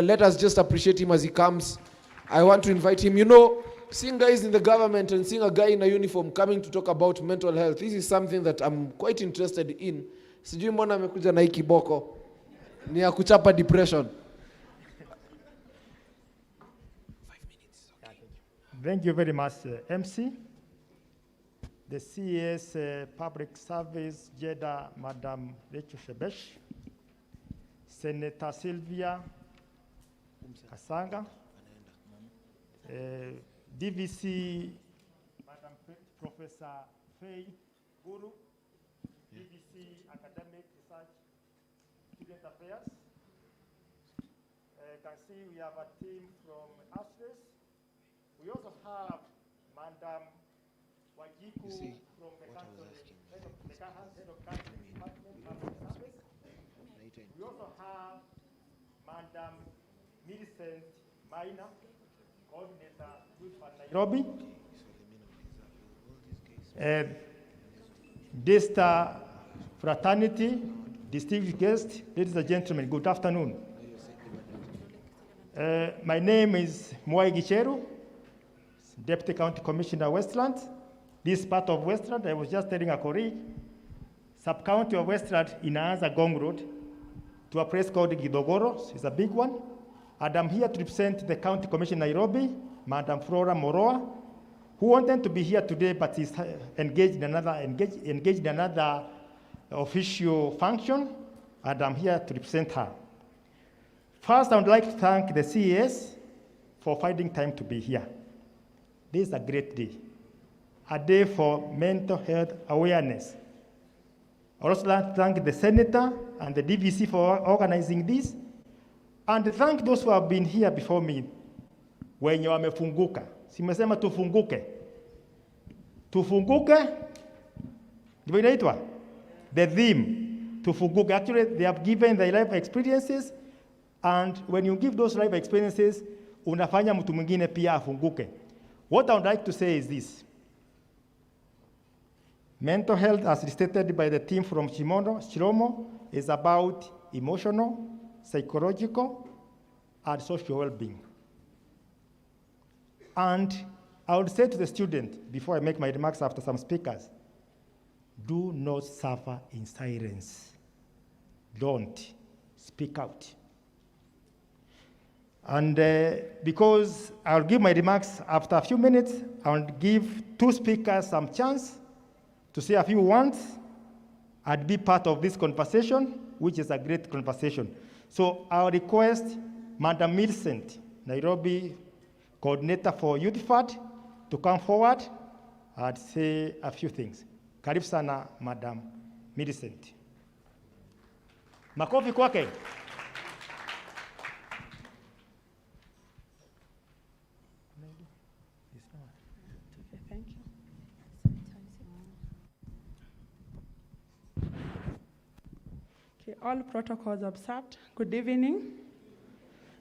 Let us just appreciate him as he comes. I want to invite him. Seeing guys in the government and seeing a guy in a uniform coming to talk about mental health, this is something that I'm quite interested in. Sijui mbona amekuja na hii kiboko. Ni ya kuchapa depression. 5 minutes. Okay. Thank you very much, MC. The CES Public Service, Jeda, Madam Rachel Shebesh, Senator Sylvia Kasanga, DVC, Madam Professor Faye Guru, DVC Academic Research, Student Affairs. You can see we have a team from Ashes. We also have Madam Wajiku from the head of Country Department Public Service. We also have Madam Millicent Maina, coordinator with Nairobi. DESTA fraternity, distinguished guests, ladies and gentlemen, good afternoon. My name is Mwai Gicheru. Deputy County Commissioner Westland. This part of Westland, I was just telling a colleague, sub-county of Westland inaanza Gong Road to a place called Gidogoro. It's a big one. And I'm here to represent the County Commissioner Nairobi, Madam Flora Moroa, who wanted to be here today but is engaged in another official function, and I'm here to represent her. First, I would like to thank the CES for finding time to be here. This is a great day, a day for mental health awareness. I also like to thank the Senator and the DVC for organizing this, and thank those who have been here before me. Wenye wamefunguka. Simesema tufunguke. Tufunguke. Ndivyo inaitwa? The theme, tufunguke. Actually, they have given their life experiences, and when you give those life experiences, unafanya mtu mwingine pia afunguke. What I would like to say is this. Mental health, as stated by the team from Chiromo, is about emotional, psychological, and social well-being. And I would say to the student, before I make my remarks after some speakers, do not suffer in silence. Don't. Speak out. And because I'll give my remarks after a few minutes, I'll give two speakers some chance to say a few words and be part of this conversation, which is a great conversation. So I'll request Madam Millicent, Nairobi Coordinator for Youth Fund, to come forward and say a few things. Karibu sana, Madam Millicent. Makofi kwake. Thank you. Okay, all protocols observed. Good evening.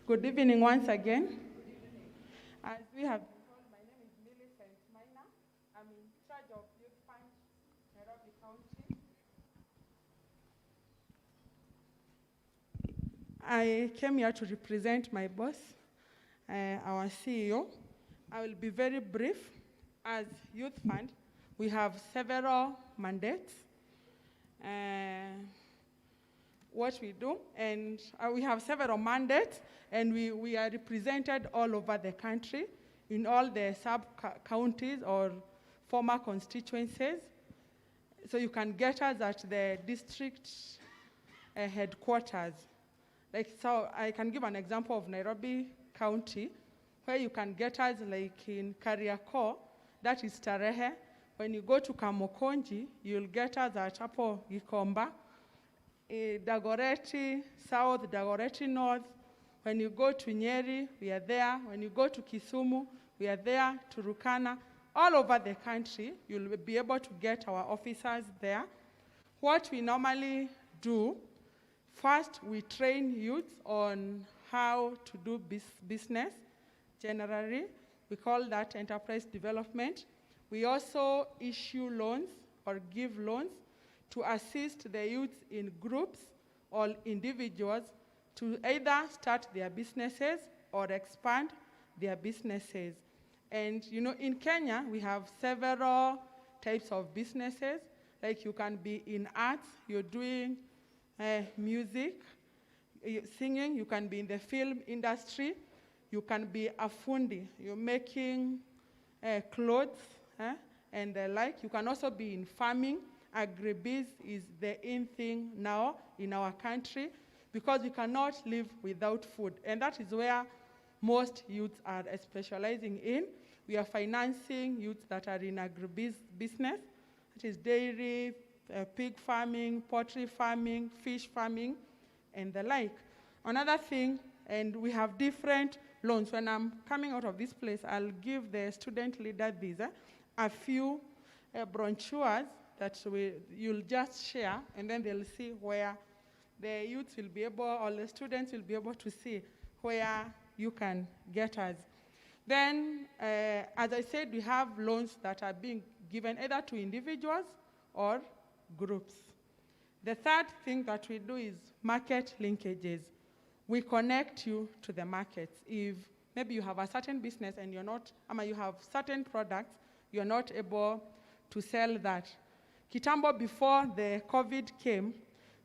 Good evening once again. As we have been told, my name is Millicent Maina. I'm in charge of Youth Fund, Nairobi County. I came here to represent my boss, our CEO. I will be very brief. As Youth Fund, we have several mandates. What we do, and we have several mandates, and we are represented all over the country in all the sub-counties or former constituencies. So you can get us at the district headquarters. Like, so I can give an example of Nairobi County, where you can get us like in Kariakoo, that is Tarehe. When you go to Kamukonji, you'll get us at Apo Gikomba. Dagoretti South, Dagoretti North. When you go to Nyeri, we are there. When you go to Kisumu, we are there. Turukana, all over the country, you'll be able to get our officers there. What we normally do, first we train youth on how to do business generally. We call that enterprise development. We also issue loans or give loans to assist the youth in groups or individuals to either start their businesses or expand their businesses. And you know, in Kenya, we have several types of businesses. Like you can be in arts, you're doing music, singing, you can be in the film industry, you can be a fundi, you're making clothes and the like. You can also be in farming. Agribiz is the in thing now in our country because we cannot live without food. And that is where most youths are specializing in. We are financing youths that are in agribiz business. It is dairy, pig farming, poultry farming, fish farming, and the like. Another thing, and we have different loans. When I'm coming out of this place, I'll give the student leader these, a few brochures that you'll just share, and then they'll see where the youth will be able, or the students will be able to see where you can get us. Then, as I said, we have loans that are being given either to individuals or groups. The third thing that we do is market linkages. We connect you to the markets. If maybe you have a certain business and you're not, you have certain products, you're not able to sell that. Kitambo, before the COVID came,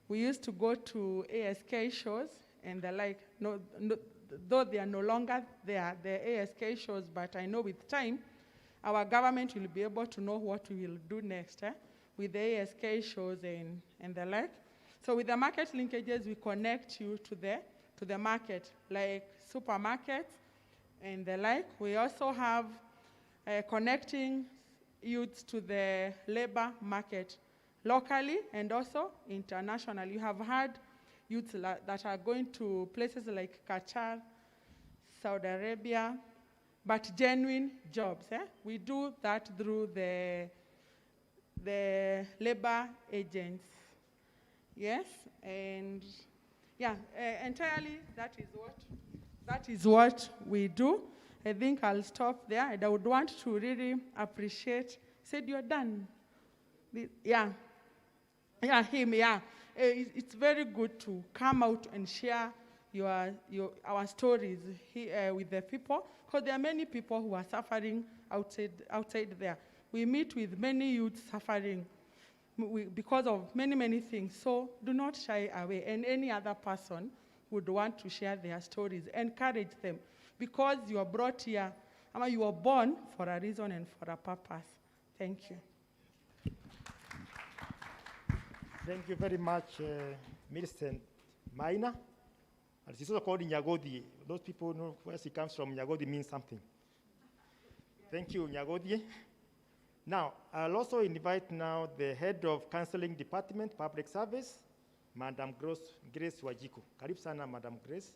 we used to go to ASK shows and the like. Though they are no longer there, the ASK shows, but I know with time, our government will be able to know what we will do next with the ASK shows and the like. So with the market linkages, we connect you to the market, like supermarkets and the like. We also have connecting youths to the labor market locally and also internationally. You have had youths that are going to places like Qatar, Saudi Arabia, but genuine jobs. We do that through the labor agents. Yes, and yeah, entirely that is what we do. I think I'll stop there, and I would want to really appreciate. Said you're done. Yeah, him. Yeah, it's very good to come out and share our stories here with the people, because there are many people who are suffering outside there. We meet with many youths suffering because of many things. So do not shy away. And any other person would want to share their stories, encourage them, because you are brought here, you were born for a reason and for a purpose. Thank you. Thank you very much, Millicent Maina. And she's also called Nyagodi. Those people know where she comes from. Nyagodi means something. Thank you, Nyagodi. Now, I'll also invite now the head of Counseling Department, Public Service, Madam Grace Wajiko. Karibu sana, Madam Grace.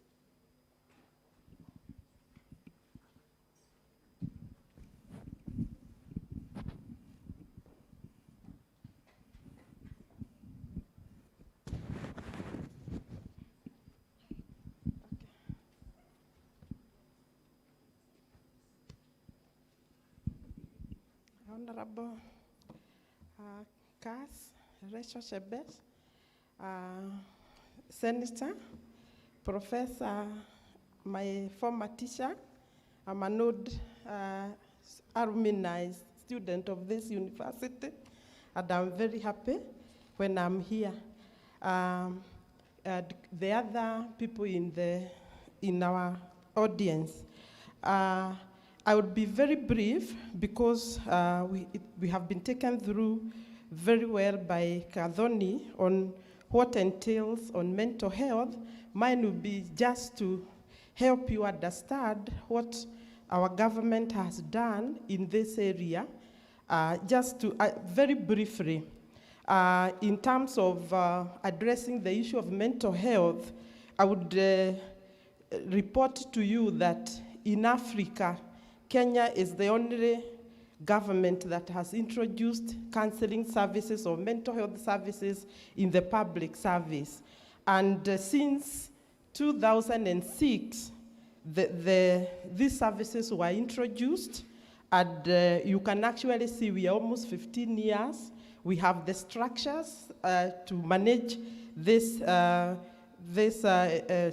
Honorable Cass, Rachel Shebes, Senator, Professor, my former teacher. I'm an old alumni student of this university, and I'm very happy when I'm here. The other people in our audience, I would be very brief because we have been taken through very well by Kadhoni on what entails on mental health. Mine will be just to help you understand what our government has done in this area. Just to, very briefly, in terms of addressing the issue of mental health, I would report to you that in Africa, Kenya is the only government that has introduced counseling services or mental health services in the public service. And since 2006, these services were introduced, and you can actually see we are almost 15 years. We have the structures to manage this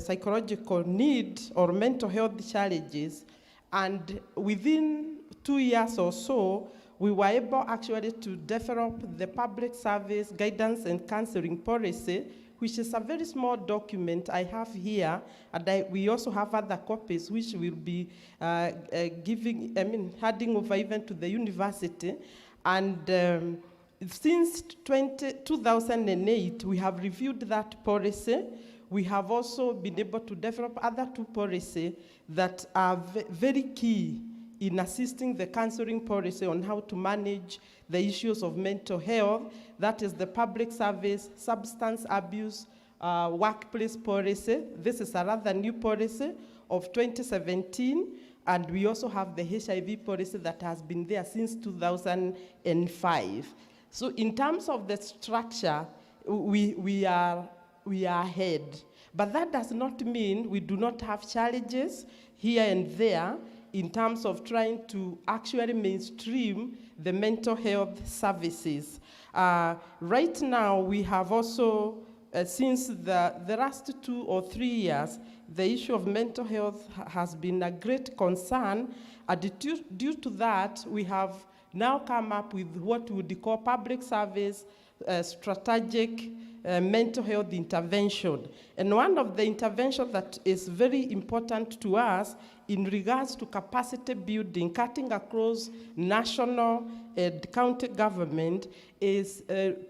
psychological need or mental health challenges. And within 2 years or so, we were able actually to develop the public service guidance and counseling policy, which is a very small document I have here, and we also have other copies which will be handing over even to the university. And since 2008, we have reviewed that policy. We have also been able to develop other two policies that are very key in assisting the counseling policy on how to manage the issues of mental health. That is the public service, substance abuse, workplace policy. This is a rather new policy of 2017. And we also have the HIV policy that has been there since 2005. So in terms of the structure, we are ahead. But that does not mean we do not have challenges here and there in terms of trying to actually mainstream the mental health services. Right now, we have also since the last 2 or 3 years, the issue of mental health has been a great concern, and due to that, we have now come up with what we would call public service strategic mental health intervention. And one of the interventions that is very important to us in regards to capacity building, cutting across national and county government, is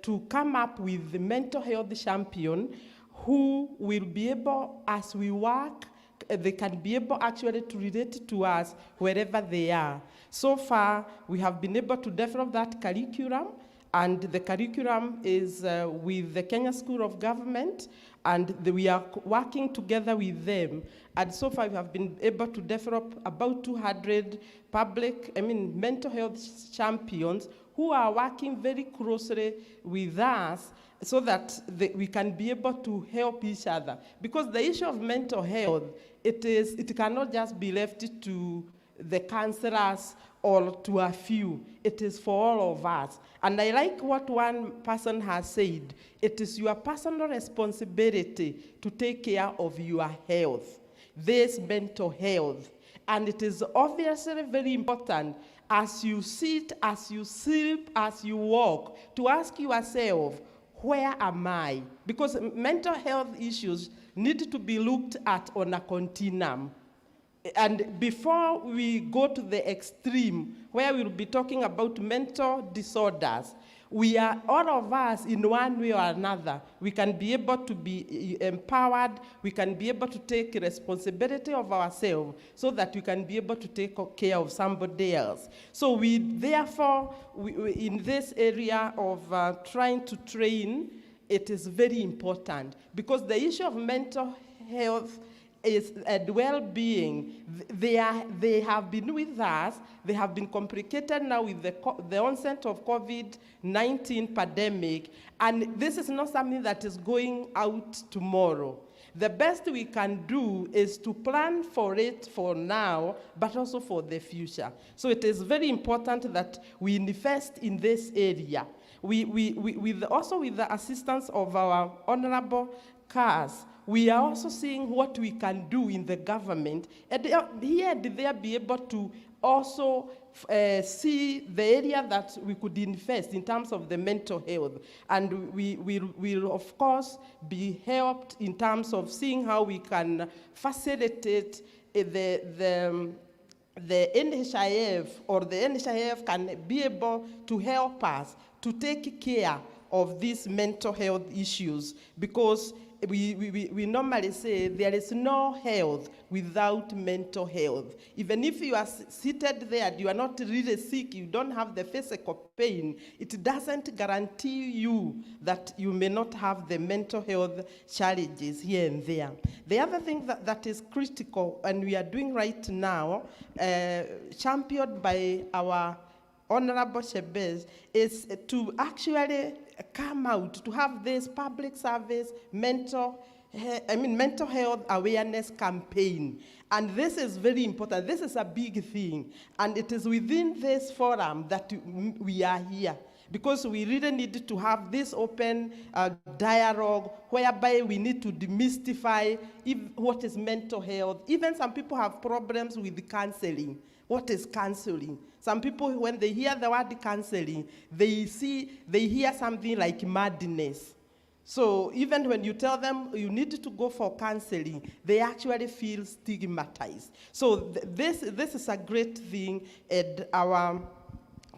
to come up with the mental health champion who will be able, as we work, they can be able actually to relate to us wherever they are. So far, we have been able to develop that curriculum, and the curriculum is with the Kenya School of Government, and we are working together with them. And so far, we have been able to develop about 200 mental health champions who are working very closely with us so that we can be able to help each other. Because the issue of mental health, it cannot just be left to the counselors or to a few. It is for all of us. And I like what one person has said. It is your personal responsibility to take care of your health, this mental health. And it is obviously very important as you sit, as you sleep, as you walk, to ask yourself, where am I? Because mental health issues need to be looked at on a continuum. And before we go to the extreme, where we'll be talking about mental disorders, we are, all of us, in one way or another, we can be able to be empowered, we can be able to take responsibility of ourselves so that we can be able to take care of somebody else. So we, therefore, in this area of trying to train, it is very important because the issue of mental health and well-being, they have been with us. They have been complicated now with the onset of COVID-19 pandemic, and this is not something that is going out tomorrow. The best we can do is to plan for it for now, but also for the future. So it is very important that we invest in this area. Also with the assistance of our honorable CAS, we are also seeing what we can do in the government. And here, they be able to also see the area that we could invest in terms of the mental health. And we will, of course, be helped in terms of seeing how we can facilitate the NHIF, or the NHIF can be able to help us to take care of these mental health issues, because we normally say there is no health without mental health. Even if you are seated there and you are not really sick, you don't have the physical pain, it doesn't guarantee you that you may not have the mental health challenges here and there. The other thing that is critical, and we are doing right now, championed by our Honorable Shebez, is to actually come out, to have this public service mental health awareness campaign. And this is very important. This is a big thing. And it is within this forum that we are here, because we really need to have this open dialogue whereby we need to demystify what is mental health. Even some people have problems with counseling. What is counseling? Some people, when they hear the word counseling, they hear something like madness. So even when you tell them you need to go for counseling, they actually feel stigmatized. So this is a great thing, and our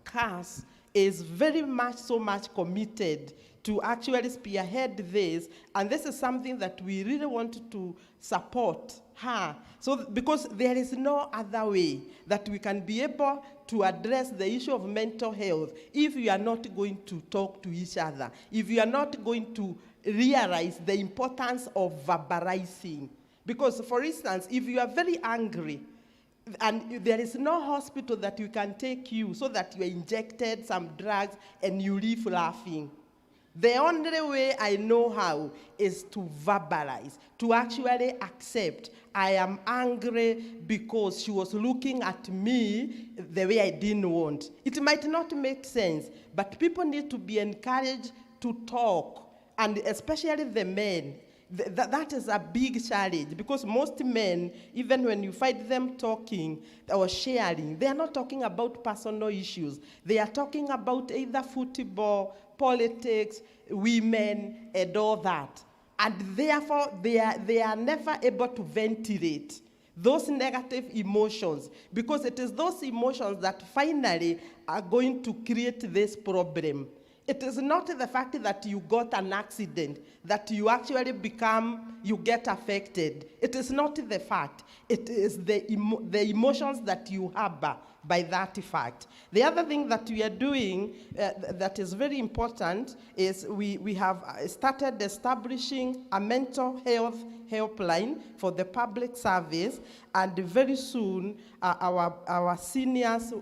CAS is very much, so much committed to actually spearhead this, and this is something that we really want to support her. So, because there is no other way that we can be able to address the issue of mental health if we are not going to talk to each other, if we are not going to realize the importance of verbalizing. Because, for instance, if you are very angry, and there is no hospital that you can take you so that you are injected some drugs and you leave laughing. The only way I know how is to verbalize, to actually accept I am angry because she was looking at me the way I didn't want. It might not make sense, but people need to be encouraged to talk and especially the men. That is a big challenge, because most men, even when you find them talking or sharing, they are not talking about personal issues. They are talking about either football, politics, women, and all that. And therefore, they are never able to ventilate those negative emotions, because it is those emotions that finally are going to create this problem. It is not the fact that you got an accident, that you actually you get affected. It is not the fact. It is the emotions that you harbor by that fact. The other thing that we are doing that is very important is we have started establishing a mental health helpline for the public service, and very soon our seniors,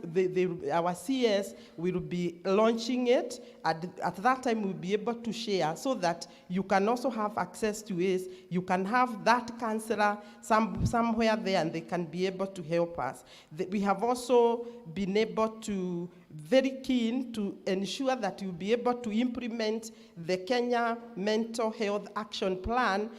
our CS will be launching it. At that time, we'll be able to share so that you can also have access to it. You can have that counselor somewhere there, and they can be able to help us. We have also been able to, very keen to ensure that you'll be able to implement the Kenya Mental Health Action Plan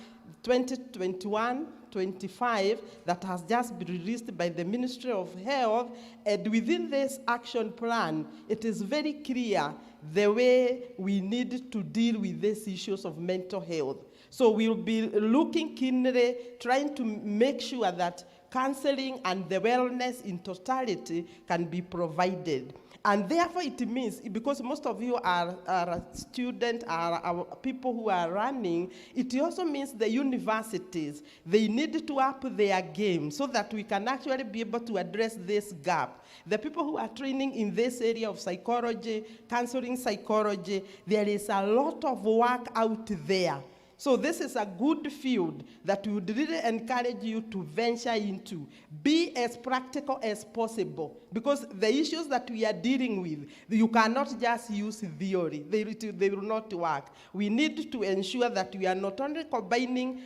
2021-25 that has just been released by the Ministry of Health. And within this action plan, it is very clear the way we need to deal with these issues of mental health. So we'll be looking keenly, trying to make sure that counseling and the wellness in totality can be provided. And therefore it means, because most of you are students, are people who are running, it also means the universities, they need to up their game so that we can actually be able to address this gap. The people who are training in this area of psychology, counseling psychology, there is a lot of work out there. So this is a good field that we would really encourage you to venture into. Be as practical as possible, because the issues that we are dealing with, you cannot just use theory. They will not work. We need to ensure that we are not only combining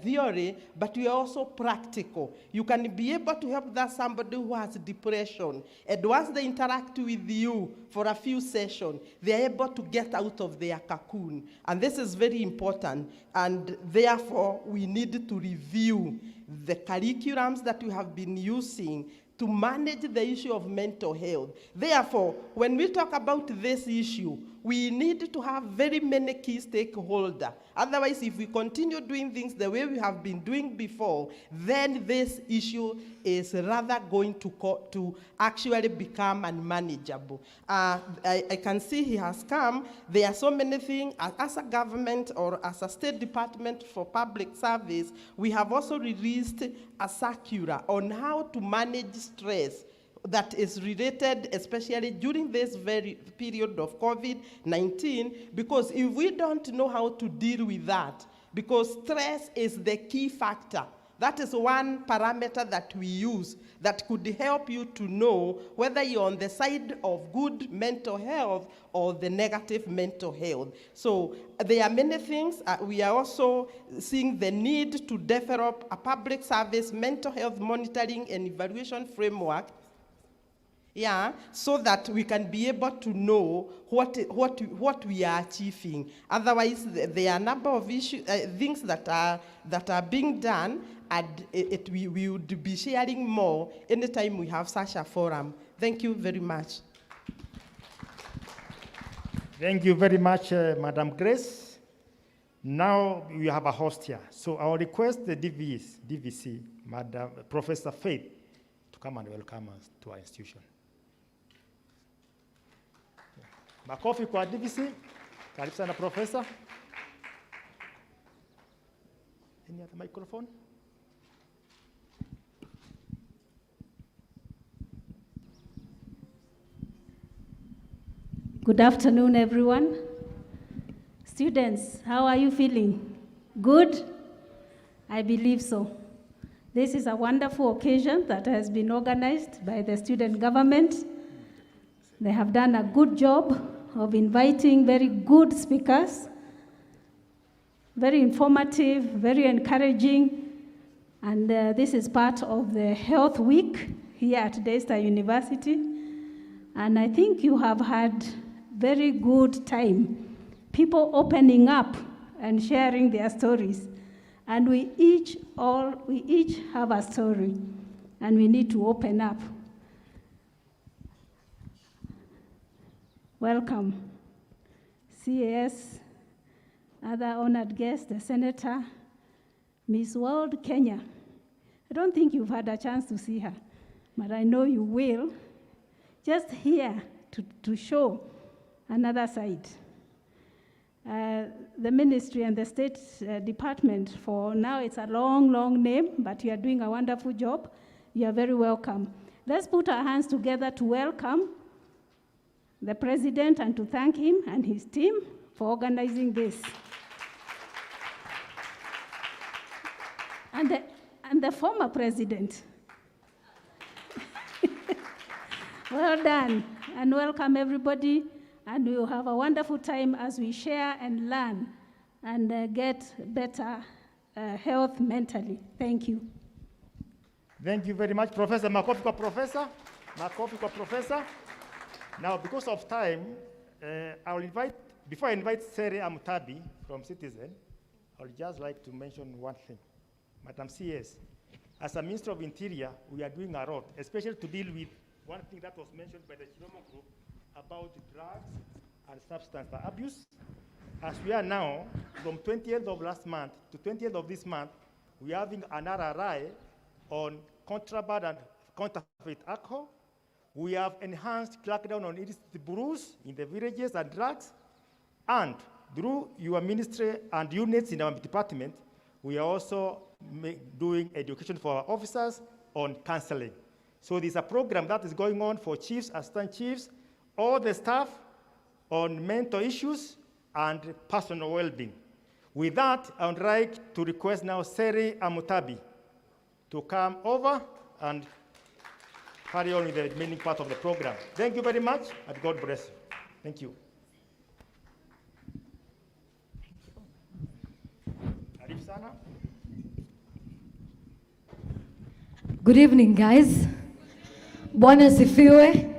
theory, but we are also practical. You can be able to help that somebody who has depression, and once they interact with you for a few sessions, they are able to get out of their cocoon. And this is very important, and therefore we need to review the curriculums that we have been using to manage the issue of mental health. Therefore, when we talk about this issue, we need to have very many key stakeholders. Otherwise, if we continue doing things the way we have been doing before, then this issue is rather going to actually become unmanageable. I can see he has come. There are so many things. As a government or as a State Department for Public Service, we have also released a circular on how to manage stress that is related, especially during this very period of COVID-19, because if we don't know how to deal with that, because stress is the key factor. That is one parameter that we use that could help you to know whether you're on the side of good mental health or the negative mental health. So there are many things. We are also seeing the need to develop a public service mental health monitoring and evaluation framework, so that we can be able to know what we are achieving. Otherwise, there are a number of things that are being done, and we would be sharing more anytime we have such a forum. Thank you very much. Thank you very much, Madam Grace. Now we have a host here. So I'll request the DVC, Madam Professor Faith, to come and welcome us to our institution. Makofi kwa DVC. Karibu sana Professor. Any other microphone? Good afternoon, everyone. Students, how are you feeling? Good? I believe so. This is a wonderful occasion that has been organized by the student government. They have done a good job of inviting very good speakers, very informative, very encouraging, and this is part of the Health Week here at Daystar University, and I think you have had very good time people opening up and sharing their stories. And we each have a story, and we need to open up. Welcome, CAS, other honored guests, the Senator, Miss World Kenya. I don't think you've had a chance to see her, but I know you will. Just here to show another side. The ministry and the State Department, for now it's a long, long name, but you are doing a wonderful job. You are very welcome. Let's put our hands together to welcome the President and to thank him and his team for organizing this. And the former President. Well done, and welcome everybody, and we will have a wonderful time as we share and learn and get better health mentally. Thank you. Thank you very much, Professor. Makofi kwa Professor. Makofi kwa Professor. Now, because of time, before I invite Sere Amutabi from Citizen, I would just like to mention one thing. Madam CS, as a Minister of Interior, we are doing a lot, especially to deal with one thing that was mentioned by the Chiromo Group about drugs and substance abuse. As we are now, from 20th of last month to 20th of this month, we are having an RRI on contraband and counterfeit alcohol. We have enhanced crackdown on illicit brews in the villages and drugs. And through your ministry and units in our department, we are also doing education for our officers on counseling. So there's a program that is going on for chiefs, assistant chiefs, all the staff on mental issues and personal well-being. With that, I would like to request now Seri Amutabi to come over and carry on with the remaining part of the program. Thank you very much, and God bless you. Thank you. Karibu sana. Good evening, guys. Bwana sifiwe.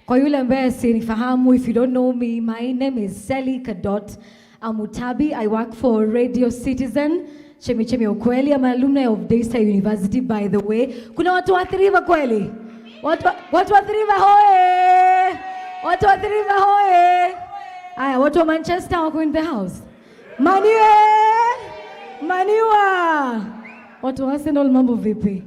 Kwa yule ambaye sinifahamu, if you don't know me, my name is Sally Kadot Amutabi. I work for Radio Citizen, Chemichemi Ukweli. I'm an alumni of Daystar University, by the way. Kuna watu wa Thiriva kweli? Watu wa Thiriva hoye! Watu wa Thiriva hoye! Aya, watu wa Manchester wako in the house. Maniwa! Watu wa Arsenal mambo vipi?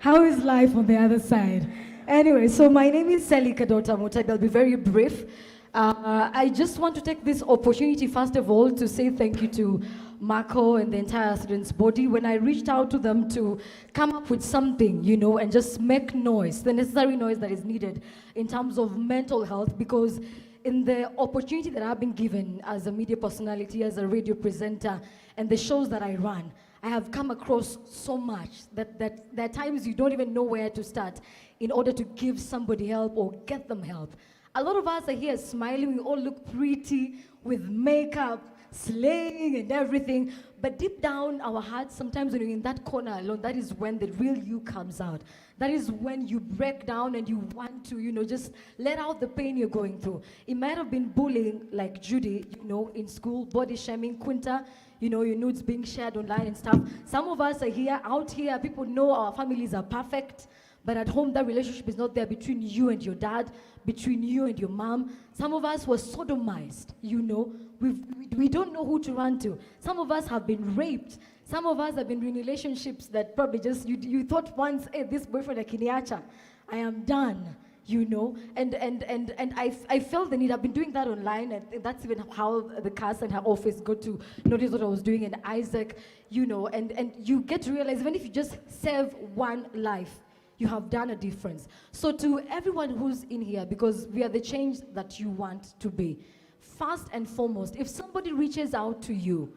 How is life on the other side? Anyway, so my name is Sally Kadota Mutabi. I'll be very brief. I just want to take this opportunity, first of all, to say thank you to Marco and the entire students' body. When I reached out to them to come up with something, you know, and just make noise, the necessary noise that is needed in terms of mental health, because in the opportunity that I've been given as a media personality, as a radio presenter, and the shows that I run, I have come across so much that there are times you don't even know where to start in order to give somebody help or get them help. A lot of us are here smiling, we all look pretty with makeup, slaying and everything, but deep down our hearts, sometimes when you're in that corner alone, that is when the real you comes out. That is when you break down and you want to, you know, just let out the pain you're going through. It might have been bullying like Judy, you know, in school, body shaming, Quinta, you know, your nudes being shared online and stuff. Some of us are here, out here, people know our families are perfect, but at home that relationship is not there between you and your dad, between you and your mom. Some of us were sodomized, you know. We don't know who to run to. Some of us have been raped. Some of us have been in relationships that probably just, you thought once, hey, this boyfriend akiniacha, I am done, you know. And I felt the need. I've been doing that online, and that's even how the cast and her office got to notice what I was doing. And Isaac, you know, and you get to realize, even if you just save one life, you have done a difference. So to everyone who's in here, because we are the change that you want to be, first and foremost, if somebody reaches out to you,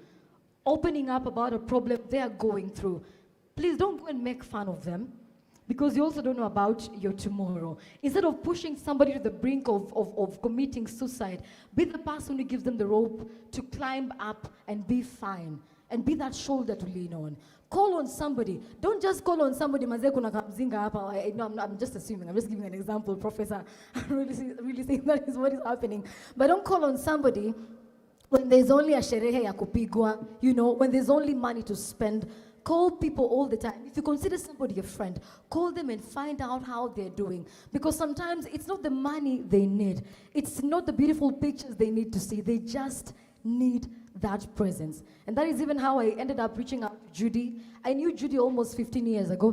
opening up about a problem they are going through, please don't go and make fun of them, because you also don't know about your tomorrow. Instead of pushing somebody to the brink of committing suicide, be the person who gives them the rope to climb up and be fine, and be that shoulder to lean on. Call on somebody. Don't just call on somebody. No, I'm just assuming. I'm just giving an example, Professor. I'm really saying that is what is happening. But don't call on somebody when there's only a sherehe ya kupigwa, you know, when there's only money to spend, call people all the time. If you consider somebody a friend, call them and find out how they're doing. Because sometimes it's not the money they need. It's not the beautiful pictures they need to see. They just need that presence. And that is even how I ended up reaching out to Judy. I knew Judy almost 15 years ago.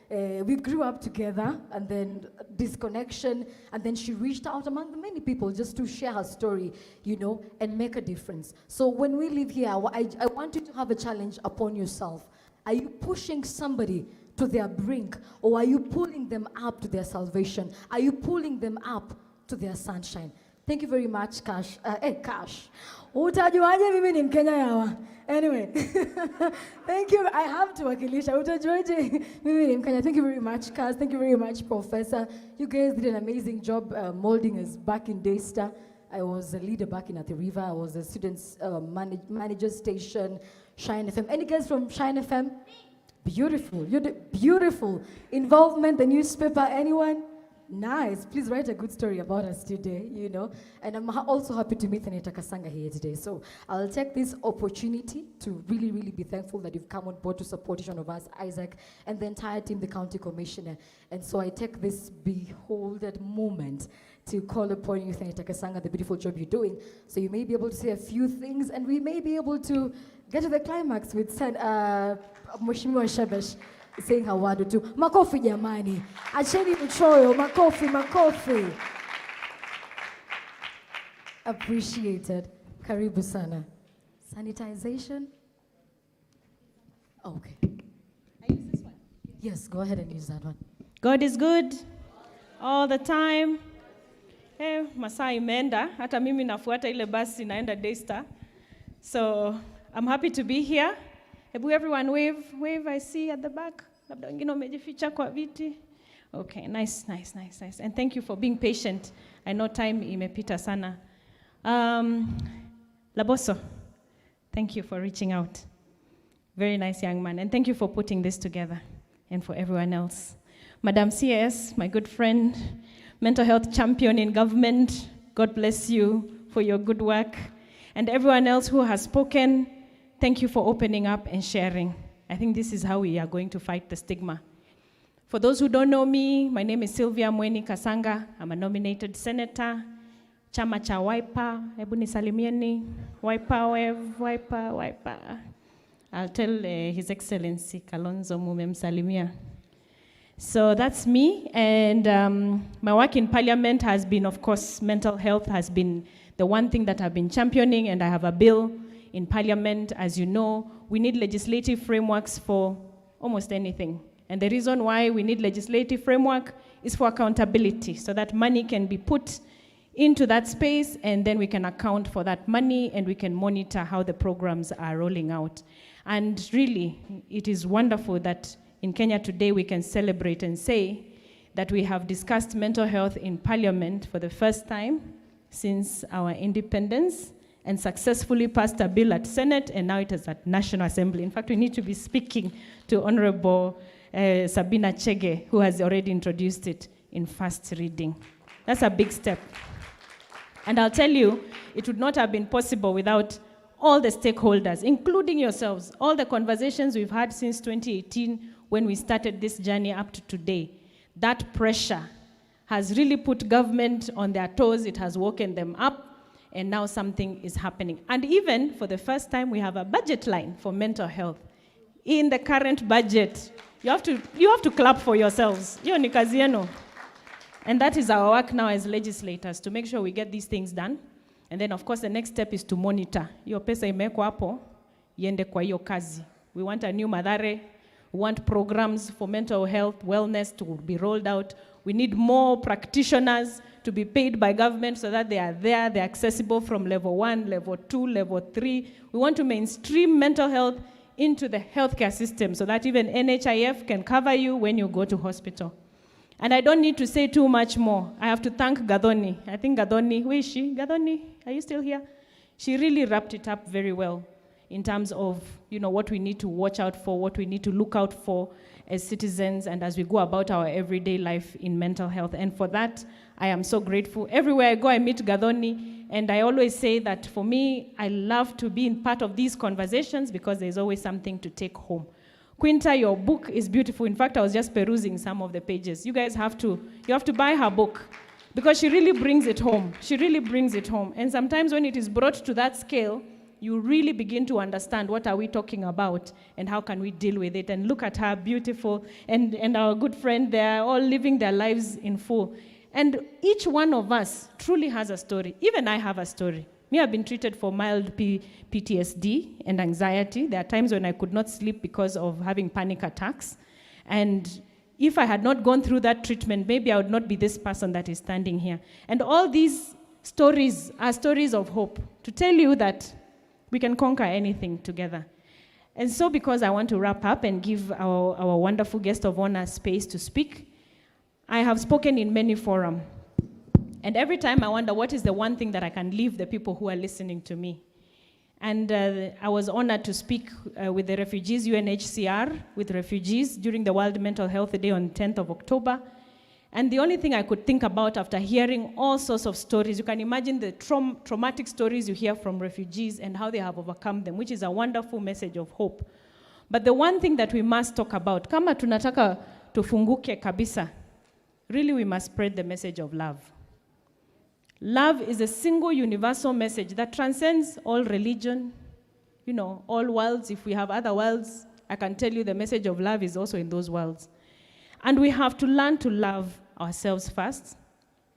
We grew up together, and then this connection, and then she reached out among the many people just to share her story, you know, and make a difference. So when we live here, I want you to have a challenge upon yourself. Are you pushing somebody to their brink, or are you pulling them up to their salvation? Are you pulling them up to their sunshine? Thank you very much, Cash. Cash. Utajuaje mimi ni Mkenya yawa? Anyway, thank you. I have to wakilisha. Utajuaje mimi ni Mkenya? Thank you very much, Cash. Thank you very much, Professor. You guys did an amazing job molding us back in Daystar. I was a leader back in At the River. I was a students manager station, Shine FM. Any guys from Shine FM? Beautiful. You did beautiful. Involvement, the newspaper, anyone? Nice. Please write a good story about us today, you know. And I'm also happy to meet Anita Kasanga here today. So I'll take this opportunity to really, really be thankful that you've come on board to support each one of us, Isaac, and the entire team, the county commissioner. And so I take this beholded moment to call upon you, Anita Kasanga, the beautiful job you're doing. So you may be able to say a few things, and we may be able to get to the climax with Mheshimiwa Shebesh saying Hawadu too. Makofi jamani. Acheni uchoyo. Makofi, makofi. Appreciated. Karibu sana. Sanitization? Okay. I use this one? Yes, go ahead and use that one. God is good all the time. Masaa imeenda. Hata mimi nafuata ile basi naenda Daystar. So I'm happy to be here. Everyone wave, wave, I see at the back. Labda wengine wamejificha kwa viti. Okay, nice. And thank you for being patient. I know time imepita sana. Laboso, thank you for reaching out. Very nice young man. And thank you for putting this together, and for everyone else. Madam CS, my good friend, mental health champion in government, God bless you for your good work. And everyone else who has spoken, thank you for opening up and sharing. I think this is how we are going to fight the stigma. For those who don't know me, my name is Sylvia Mweni Kasanga. I'm a nominated senator. Chama cha Wiper. Hebu nisalimieni. Wiper. I'll tell His Excellency Kalonzo mumemsalimia. So that's me. And my work in Parliament has been, of course, mental health has been the one thing that I've been championing, and I have a bill in Parliament. As you know, we need legislative frameworks for almost anything. And the reason why we need legislative framework is for accountability, so that money can be put into that space, and then we can account for that money, and we can monitor how the programs are rolling out. And really, it is wonderful that in Kenya today we can celebrate and say that we have discussed mental health in Parliament for the first time since our independence, and successfully passed a bill at Senate, and now it is at National Assembly. In fact, we need to be speaking to Honorable Sabina Chege, who has already introduced it in first reading. That's a big step. And I'll tell you, it would not have been possible without all the stakeholders, including yourselves, all the conversations we've had since 2018 when we started this journey up to today. That pressure has really put government on their toes. It has woken them up. And now something is happening. And even for the first time, we have a budget line for mental health. In the current budget, you have to clap for yourselves. Hiyo ni kazi yenu. And that is our work now as legislators, to make sure we get these things done. And then, of course, the next step is to monitor. Hiyo pesa imewekwa hapo, iende kwa hiyo kazi. We want a new Mathare. We want programs for mental health, wellness to be rolled out. We need more practitioners to be paid by government so that they are there, they're accessible from level 1, level 2, level 3. We want to mainstream mental health into the healthcare system so that even NHIF can cover you when you go to hospital. And I don't need to say too much more. I have to thank Gadoni. I think Gadoni, where is she? Gadoni, are you still here? She really wrapped it up very well in terms of, you know, what we need to watch out for, what we need to look out for as citizens and as we go about our everyday life in mental health. And for that, I am so grateful. Everywhere I go, I meet Gadoni, And I always say that for me, I love to be in part of these conversations because there's always something to take home. Quinta, your book is beautiful. In fact, I was just perusing some of the pages. You guys have to buy her book because she really brings it home. She really brings it home. And sometimes when it is brought to that scale, you really begin to understand what are we talking about and how can we deal with it. And look at her, beautiful, and our good friend, they're all living their lives in full. And each one of us truly has a story. Even I have a story. Me, I've been treated for mild PTSD and anxiety. There are times when I could not sleep because of having panic attacks. And if I had not gone through that treatment, maybe I would not be this person that is standing here. And all these stories are stories of hope to tell you that we can conquer anything together. And so because I want to wrap up and give our wonderful guest of honor space to speak, I have spoken in many forums. And every time I wonder what is the one thing that I can leave the people who are listening to me. And I was honored to speak with the refugees, UNHCR, with refugees during the World Mental Health Day on 10th of October. And the only thing I could think about after hearing all sorts of stories, you can imagine the traumatic stories you hear from refugees and how they have overcome them, which is a wonderful message of hope. But the one thing that we must talk about, kama tunataka tufunguke kabisa, really we must spread the message of love. Love is a single universal message that transcends all religion, all worlds. If we have other worlds, I can tell you the message of love is also in those worlds. And we have to learn to love ourselves first,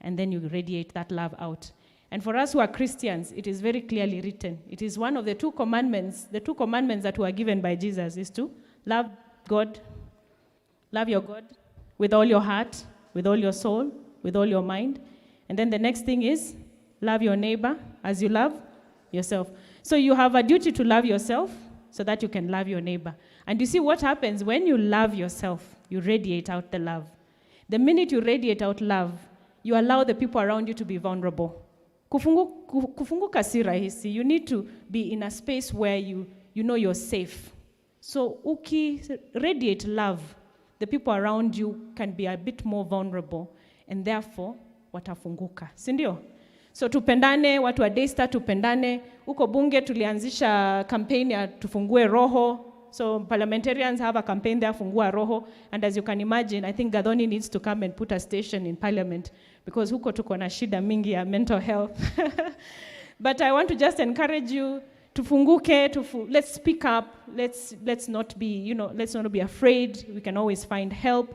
and then you radiate that love out. And for us who are Christians, it is very clearly written. It is one of the two commandments that were given by Jesus is to love God, love your God with all your heart, with all your soul, with all your mind. And then the next thing is love your neighbor as you love yourself. So you have a duty to love yourself so that you can love your neighbor. And you see what happens when you love yourself, you radiate out the love. The minute you radiate out love, you allow the people around you to be vulnerable. Kufunguka si rahisi. You need to be in a space where you know you're safe. So uki radiate love, the people around you can be a bit more vulnerable, and therefore watafunguka. Sindio? So tupendane, watu wa Daystar tupendane. Uko bunge tulianzisha campaign ya tufungue roho. So parliamentarians have a campaign there, Fungua Roho. And as you can imagine, I think Gadoni needs to come and put a station in parliament because huko tuko na shida mingi ya mental health. But I want to just encourage you, tufunguke, let's speak up. Let's not be, let's not be afraid. We can always find help.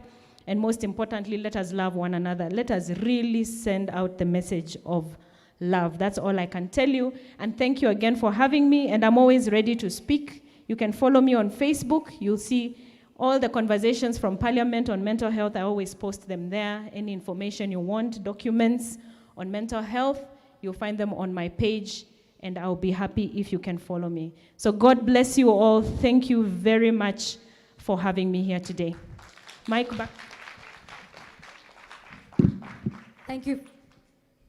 And most importantly, let us love one another. Let us really send out the message of love. That's all I can tell you. And thank you again for having me. And I'm always ready to speak. You can follow me on Facebook. You'll see all the conversations from Parliament on mental health. I always post them there. Any information you want, documents on mental health, you'll find them on my page. And I'll be happy if you can follow me. So God bless you all. Thank you very much for having me here today. Mike, back. Thank you.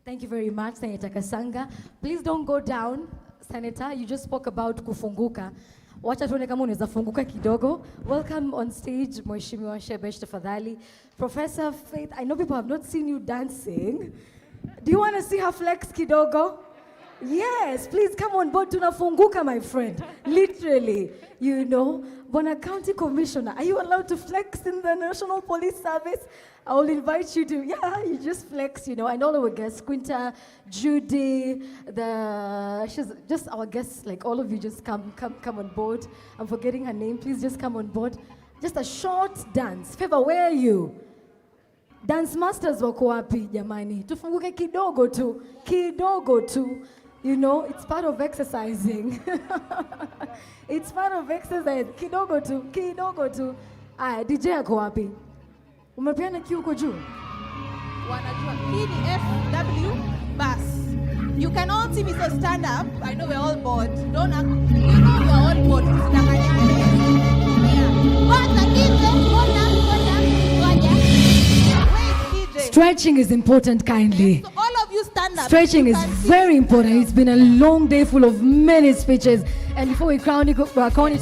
Thank you very much, Senator Kasanga. Please don't go down, Senator. You just spoke about kufunguka. Wacha tuone kama unaweza funguka kidogo. Welcome on stage, Mheshimiwa Shebesh tafadhali. Professor Faith, I know people have not seen you dancing. Do you want to see her flex kidogo? Yes, please come on board. Tunafunguka, my friend. Literally, Bona County Commissioner, are you allowed to flex in the National Police Service? I will invite you to, you just flex, and all our guests, Quinta, Judy, she's just our guests, like all of you just come on board. I'm forgetting her name, please just come on board. Just a short dance. Favor, where are you? Dance masters wako wapi, jamani? Tufunguke kidogo tu. It's part of exercising. It's part of exercise. Kidogo tu. DJ yako wapi? Umepeana kiu uko juu? Wanajua. Hii ni FW bus. You can all see me, so stand up. I know we're all bored. Don't act. We're all bored. Stretching is important, kindly. So all of you stand up. Stretching is very important. It's been a long day full of many speeches. And before we crown it all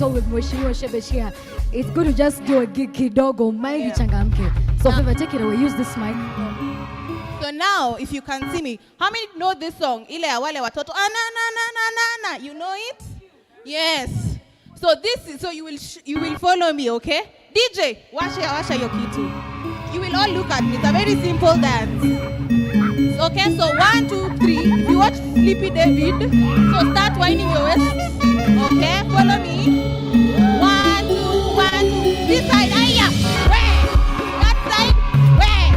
with Mheshimiwa Shebesh here, it's good to just do a gig kidogo, mind changamke. So Favor, take it away. Use this mic. So now, if you can see me, how many know this song? Ile ya wale watoto. Ah, na na na na na na. You know it? Yes. So this is, so you will follow me, okay? DJ, washa your kitu. You will all look at me. It's a very simple dance. Okay, so 1, 2, 3. If you watch Sleepy David, so start winding your waist. Okay, follow me. 1, 2, 1, 2. This side, aya. Where? That side, where?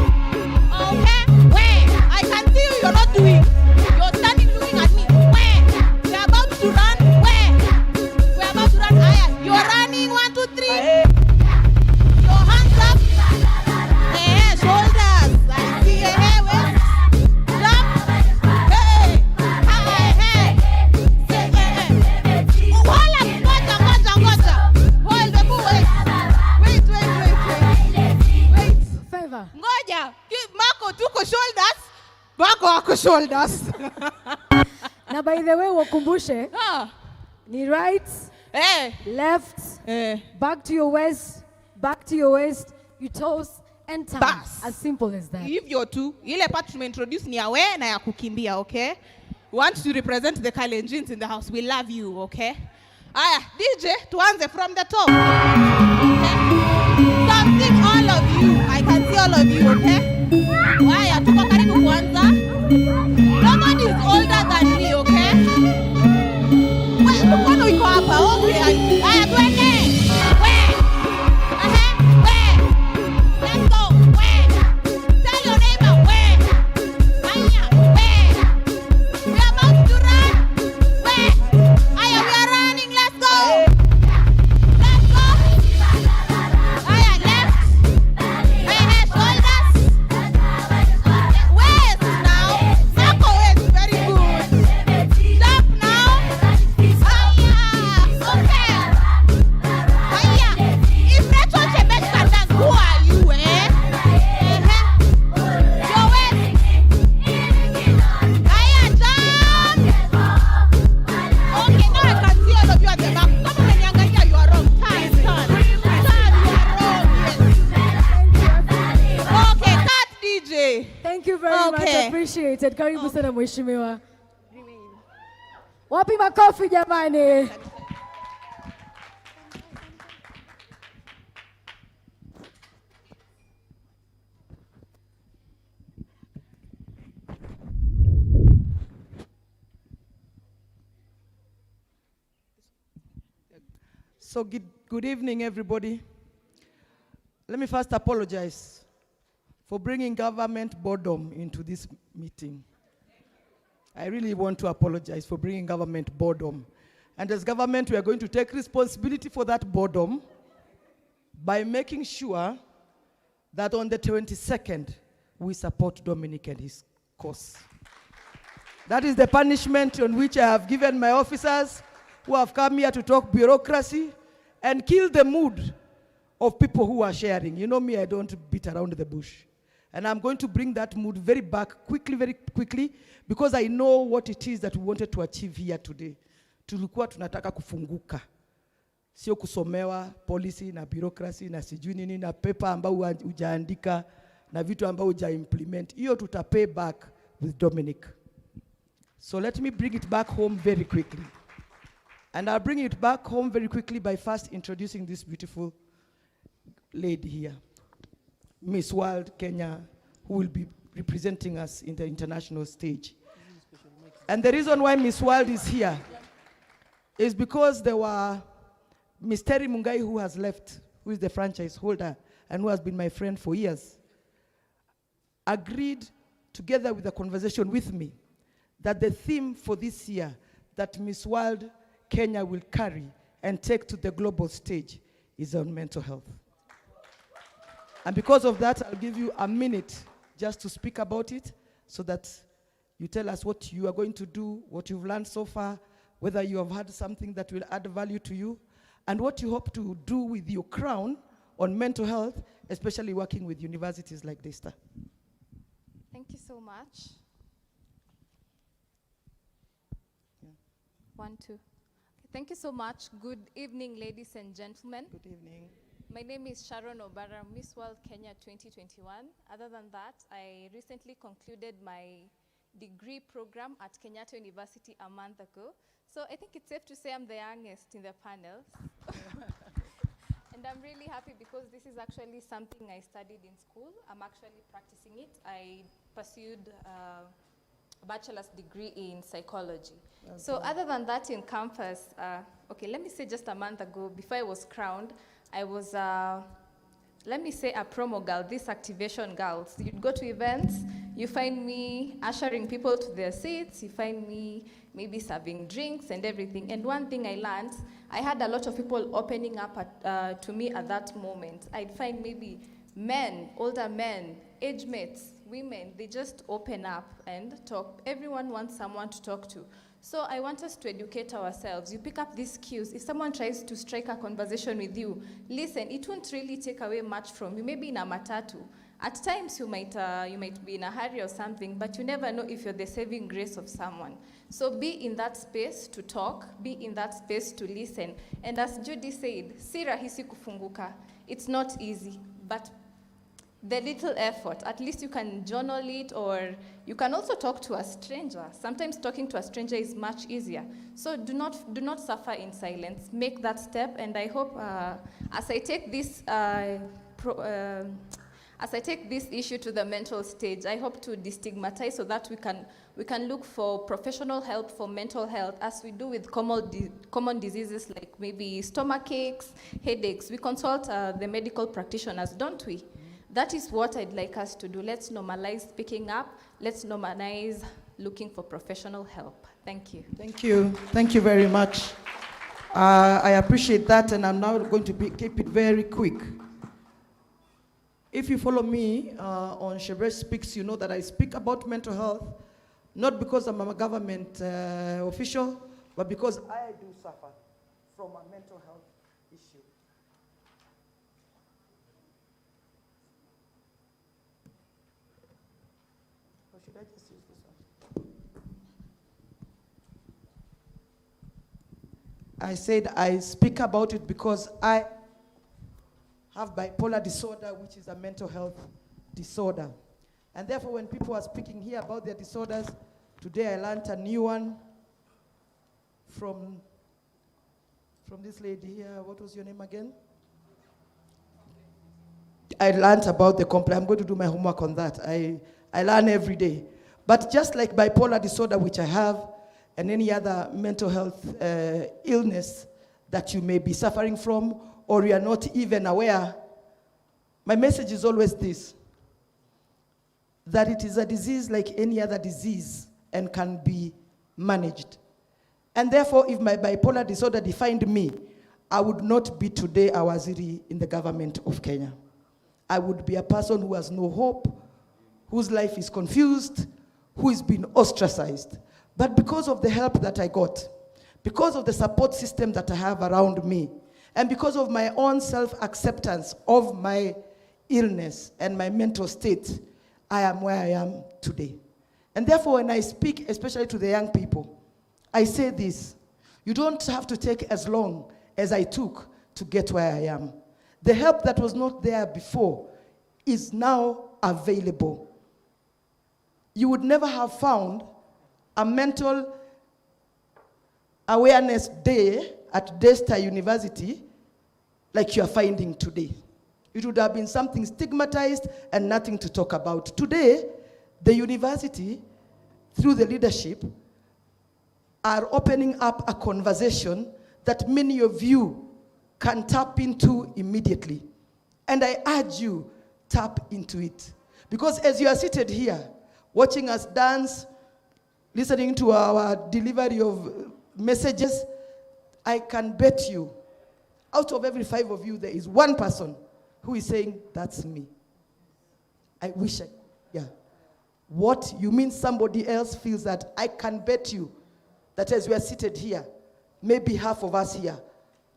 Okay, where? I can see you. You're not doing. You're standing looking at me. Where? We're about to run. Where? We're about to run. Aya, you're running. 1, 2, 3. Your hands up. Hey, shoulders. I see your hair. Waist. Jump. Hey. Hey, hey. Say, hey. Hold up. Ngoja. Hold the book. Wait. Favor. Ngoja. Marco tuko shoulders. Marco wako shoulders. Na by the way, wakumbushe, ni right, left, back to your waist, your toes, and turn. Bas. As simple as that. Hivyo tu. Ile part tumeintroduce ni ya we na ya kukimbia, okay? We want to represent the Kalenjins in the house. We love you, okay? Aya, DJ, tuanze from the top. Okay? Something all of you. I can see all of you, okay? Aya, tuko karibu kwanza. Nobody is older than me, okay? Wewe, mkono iko hapa, okay? Aya, twende. Let's go. Tell your neighbor where. Aya, where. We are about to run. Where? Aya, we are running. Let's go. Aya, left. Hey, shoulders. Waist now. Marco waist, very good. Jump now. Aya, okay. Aya, if Rachel Chebet can dance, who are you, eh? Your waist. Aya, jump. Okay, now I can see all of you at the back. Kama unaniangalia, you are wrong. Turn, you are wrong. Yes. Okay, cut DJ. Thank you very much. Appreciated. Karibu sana mheshimiwa. Wapi makofi jamani? So good evening, everybody. Let me first apologize for bringing government boredom into this meeting. I really want to apologize for bringing government boredom. And as government, we are going to take responsibility for that boredom by making sure that on the 22nd, we support Dominic and his cause. That is the punishment on which I have given my officers who have come here to talk bureaucracy and kill the mood of people who are sharing. You know me, I don't beat around the bush. And I'm going to bring that mood very quickly, because I know what it is that we wanted to achieve here today. Tulikuwa tunataka kufunguka. Sio kusomewa policy na bureaucracy na sijui nini na paper ambao hujaandika na vitu ambao hujaimplement. Hiyo tutapay back with Dominic. So let me bring it back home very quickly. And I'll bring it back home very quickly by first introducing this beautiful lady here, Miss World Kenya, who will be representing us in the international stage. And the reason why Miss World is here is because there were Miss Terry Mungai, who has left, who is the franchise holder and who has been my friend for years, agreed together with a conversation with me that the theme for this year that Miss World Kenya will carry and take to the global stage is on mental health. And because of that, I'll give you a minute just to speak about it so that you tell us what you are going to do, what you've learned so far, whether you have had something that will add value to you, and what you hope to do with your crown on mental health, especially working with universities like Daystar. Thank you so much. Yeah. 1, 2. Thank you so much. Good evening, ladies and gentlemen. Good evening. My name is Sharon Obara, Miss World Kenya 2021. Other than that, I recently concluded my degree program at Kenyatta University a month ago. So I think it's safe to say I'm the youngest in the panel. And I'm really happy because this is actually something I studied in school. I'm actually practicing it. I pursued a bachelor's degree in psychology. Okay. So other than that in campus, okay, let me say just a month ago, before I was crowned, I was, let me say, a promo girl, these activation girls. You'd go to events, you find me ushering people to their seats, you find me maybe serving drinks and everything. And one thing I learned, I had a lot of people opening up to me at that moment. I'd find maybe men, older men, age mates, women, they just open up and talk. Everyone wants someone to talk to. So I want us to educate ourselves. You pick up these cues. If someone tries to strike a conversation with you, listen, it won't really take away much from you. Maybe in a matatu. At times you might be in a hurry or something, but you never know if you're the saving grace of someone. So be in that space to talk, be in that space to listen. And as Judy said, si rahisi kufunguka. It's not easy, but the little effort, at least you can journal it, or you can also talk to a stranger. Sometimes talking to a stranger is much easier. So do not suffer in silence. Make that step, and I hope as I take this issue to the mental stage, I hope to destigmatize so that we can look for professional help for mental health, as we do with common diseases like maybe stomach aches, headaches. We consult the medical practitioners, don't we? That is what I'd like us to do. Let's normalize speaking up. Let's normalize looking for professional help. Thank you. Thank you. Thank you very much. I appreciate that, and I'm now going to keep it very quick. If you follow me on Shebesh Speaks, you know that I speak about mental health, not because I'm a government official, but because I do suffer from a mental health issue. Or should I just use this one? I said I speak about it because I have bipolar disorder, which is a mental health disorder. And therefore, when people are speaking here about their disorders, today I learned a new one from this lady here. What was your name again? I learned about the complaint. I'm going to do my homework on that. I learn every day. But just like bipolar disorder, which I have, and any other mental health illness that you may be suffering from, or you are not even aware, my message is always this: that it is a disease like any other disease and can be managed. And therefore, if my bipolar disorder defined me, I would not be today a waziri in the government of Kenya. I would be a person who has no hope, whose life is confused, who is being ostracized. But because of the help that I got, because of the support system that I have around me, and because of my own self-acceptance of my illness and my mental state, I am where I am today. And therefore, when I speak, especially to the young people, I say this: you don't have to take as long as I took to get where I am. The help that was not there before is now available. You would never have found a mental awareness day at Daystar University like you are finding today. It would have been something stigmatized and nothing to talk about. Today, the university, through the leadership, are opening up a conversation that many of you can tap into immediately. And I urge you, tap into it. Because as you are seated here, watching us dance, listening to our delivery of messages, I can bet you, out of every 5 of you, there is one person who is saying, that's me. I wish yeah. What you mean somebody else feels that? I can bet you that as we are seated here, maybe half of us here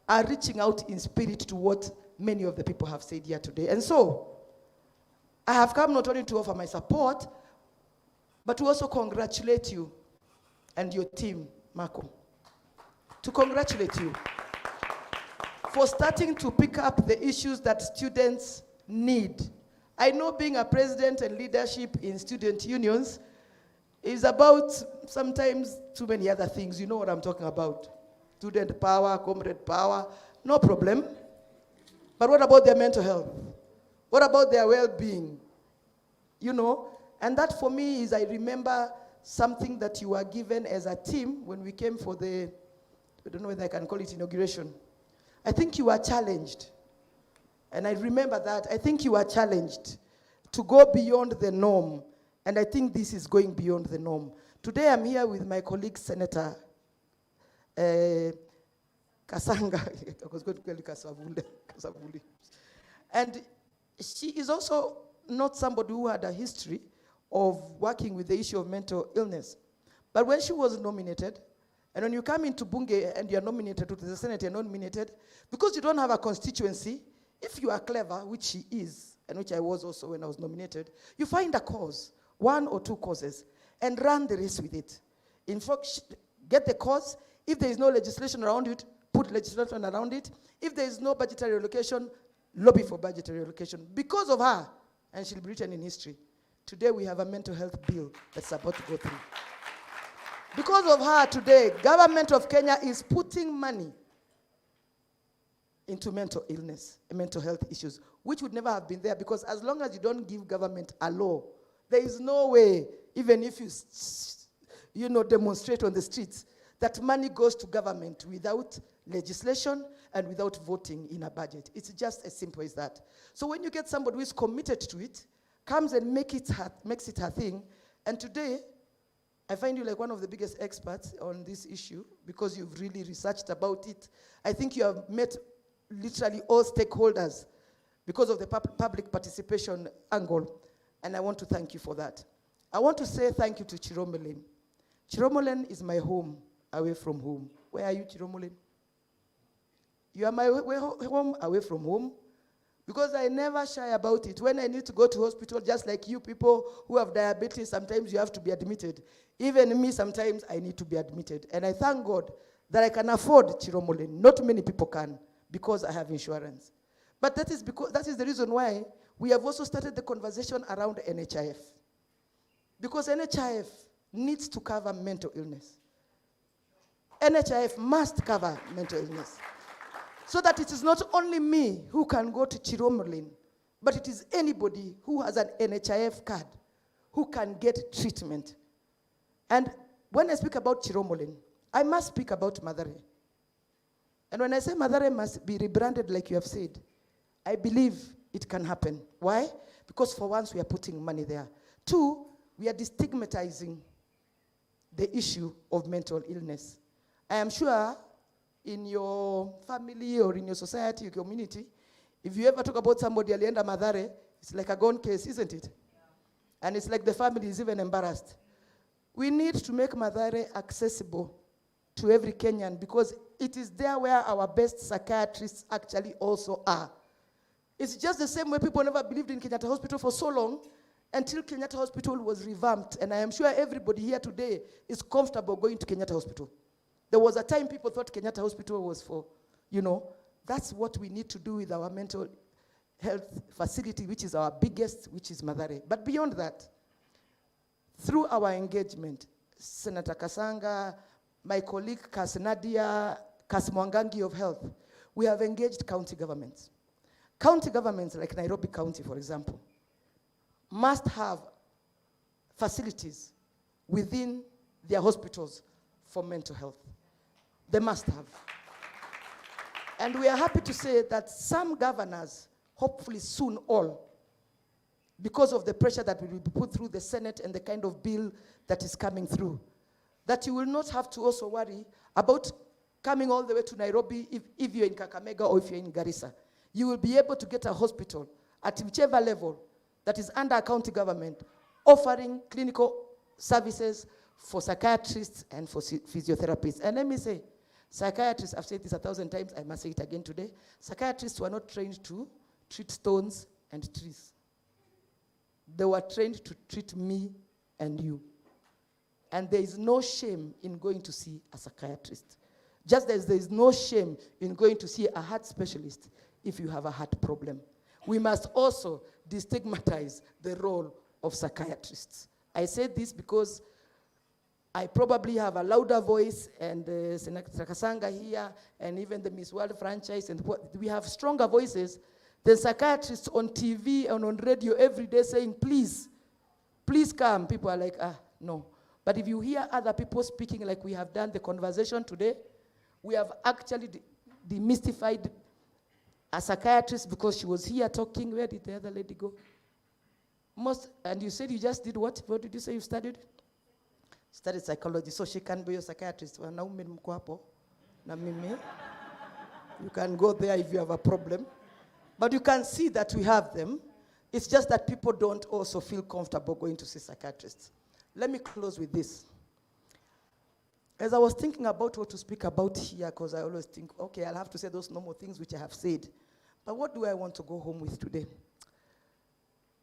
are reaching out in spirit to what many of the people have said here today. And so, I have come not only to offer my support, but to also congratulate you and your team, Marco. To congratulate you. for starting to pick up the issues that students need. I know being a president and leadership in student unions is about sometimes too many other things. You know what I'm talking about. Student power, comrade power, no problem. But what about their mental health? What about their well-being? You know, and that for me is, I remember something that you were given as a team when we came for the, I don't know whether I can call it inauguration. I think you were challenged. And I remember that. I think you were challenged to go beyond the norm. And I think this is going beyond the norm. Today I'm here with my colleague, Senator Kasanga. I was going to call you Kasavule. And she is also not somebody who had a history of working with the issue of mental illness. But when she was nominated, and when you come into Bunge and you're nominated to the Senate, you're nominated, because you don't have a constituency, if you are clever, which she is, and which I was also when I was nominated, you find a cause, one or two causes, and run the race with it. In fact, get the cause. If there is no legislation around it, put legislation around it. If there is no budgetary allocation, lobby for budgetary allocation. Because of her, and she'll be written in history, today we have a mental health bill that's about to go through. Because of her today, government of Kenya is putting money into mental illness and mental health issues, which would never have been there, because as long as you don't give government a law, there is no way, even if you demonstrate on the streets, that money goes to government without legislation and without voting in a budget. It's just as simple as that. So when you get somebody who is committed to it, comes and makes it her thing, and today, I find you like one of the biggest experts on this issue because you've really researched about it. I think you have met literally all stakeholders because of the public participation angle, and I want to thank you for that. I want to say thank you to Chiromolen. Chiromolen is my home, away from home. Where are you, Chiromolen? You are my home, away from home, because I never shy about it. When I need to go to hospital, just like you people who have diabetes, sometimes you have to be admitted. Even me, sometimes I need to be admitted. And I thank God that I can afford Chiromolen. Not many people can, because I have insurance. But that is the reason why we have also started the conversation around NHIF. Because NHIF needs to cover mental illness. NHIF must cover mental illness. So that it is not only me who can go to Chiromolen, but it is anybody who has an NHIF card who can get treatment. And when I speak about Chiromolen, I must speak about Mathare. And when I say Mathare must be rebranded like you have said, I believe it can happen. Why? Because for once we are putting money there. Two, we are destigmatizing the issue of mental illness. I am sure in your family or in your society, your community, if you ever talk about somebody alienda Mathare, it's like a gone case, isn't it? Yeah. And it's like the family is even embarrassed. We need to make Mathare accessible to every Kenyan, because it is there where our best psychiatrists actually also are. It's just the same way people never believed in Kenyatta Hospital for so long until Kenyatta Hospital was revamped. And I am sure everybody here today is comfortable going to Kenyatta Hospital. There was a time people thought Kenyatta Hospital was for, that's what we need to do with our mental health facility, which is our biggest, which is Mathare. But beyond that, through our engagement, Senator Kasanga, my colleague Kas Nadia, Kas Mwangangi of Health, we have engaged county governments. County governments like Nairobi County, for example, must have facilities within their hospitals for mental health. They must have. And we are happy to say that some governors, hopefully soon all, because of the pressure that will be put through the Senate and the kind of bill that is coming through, that you will not have to also worry about coming all the way to Nairobi if you're in Kakamega or if you're in Garissa. You will be able to get a hospital at whichever level that is under a county government, offering clinical services for psychiatrists and for physiotherapists. And let me say, psychiatrists, I've said this 1,000 times, I must say it again today, psychiatrists were not trained to treat stones and trees. They were trained to treat me and you. And there is no shame in going to see a psychiatrist. Just as there is no shame in going to see a heart specialist if you have a heart problem. We must also destigmatize the role of psychiatrists. I say this because I probably have a louder voice, and Senator Kasanga here, and even the Miss World franchise, and we have stronger voices than psychiatrists on TV and on radio every day saying, please, please come. People are like, no. But if you hear other people speaking like we have done the conversation today, we have actually demystified a psychiatrist because she was here talking. Where did the other lady go? And you said you just did what? What did you say you studied? Studied psychology, so she can be your psychiatrist. Wanaume mko hapo na mimi. You can go there if you have a problem. But you can see that we have them. It's just that people don't also feel comfortable going to see psychiatrists. Let me close with this. As I was thinking about what to speak about here, because I always think, okay, I'll have to say those normal things which I have said. But what do I want to go home with today?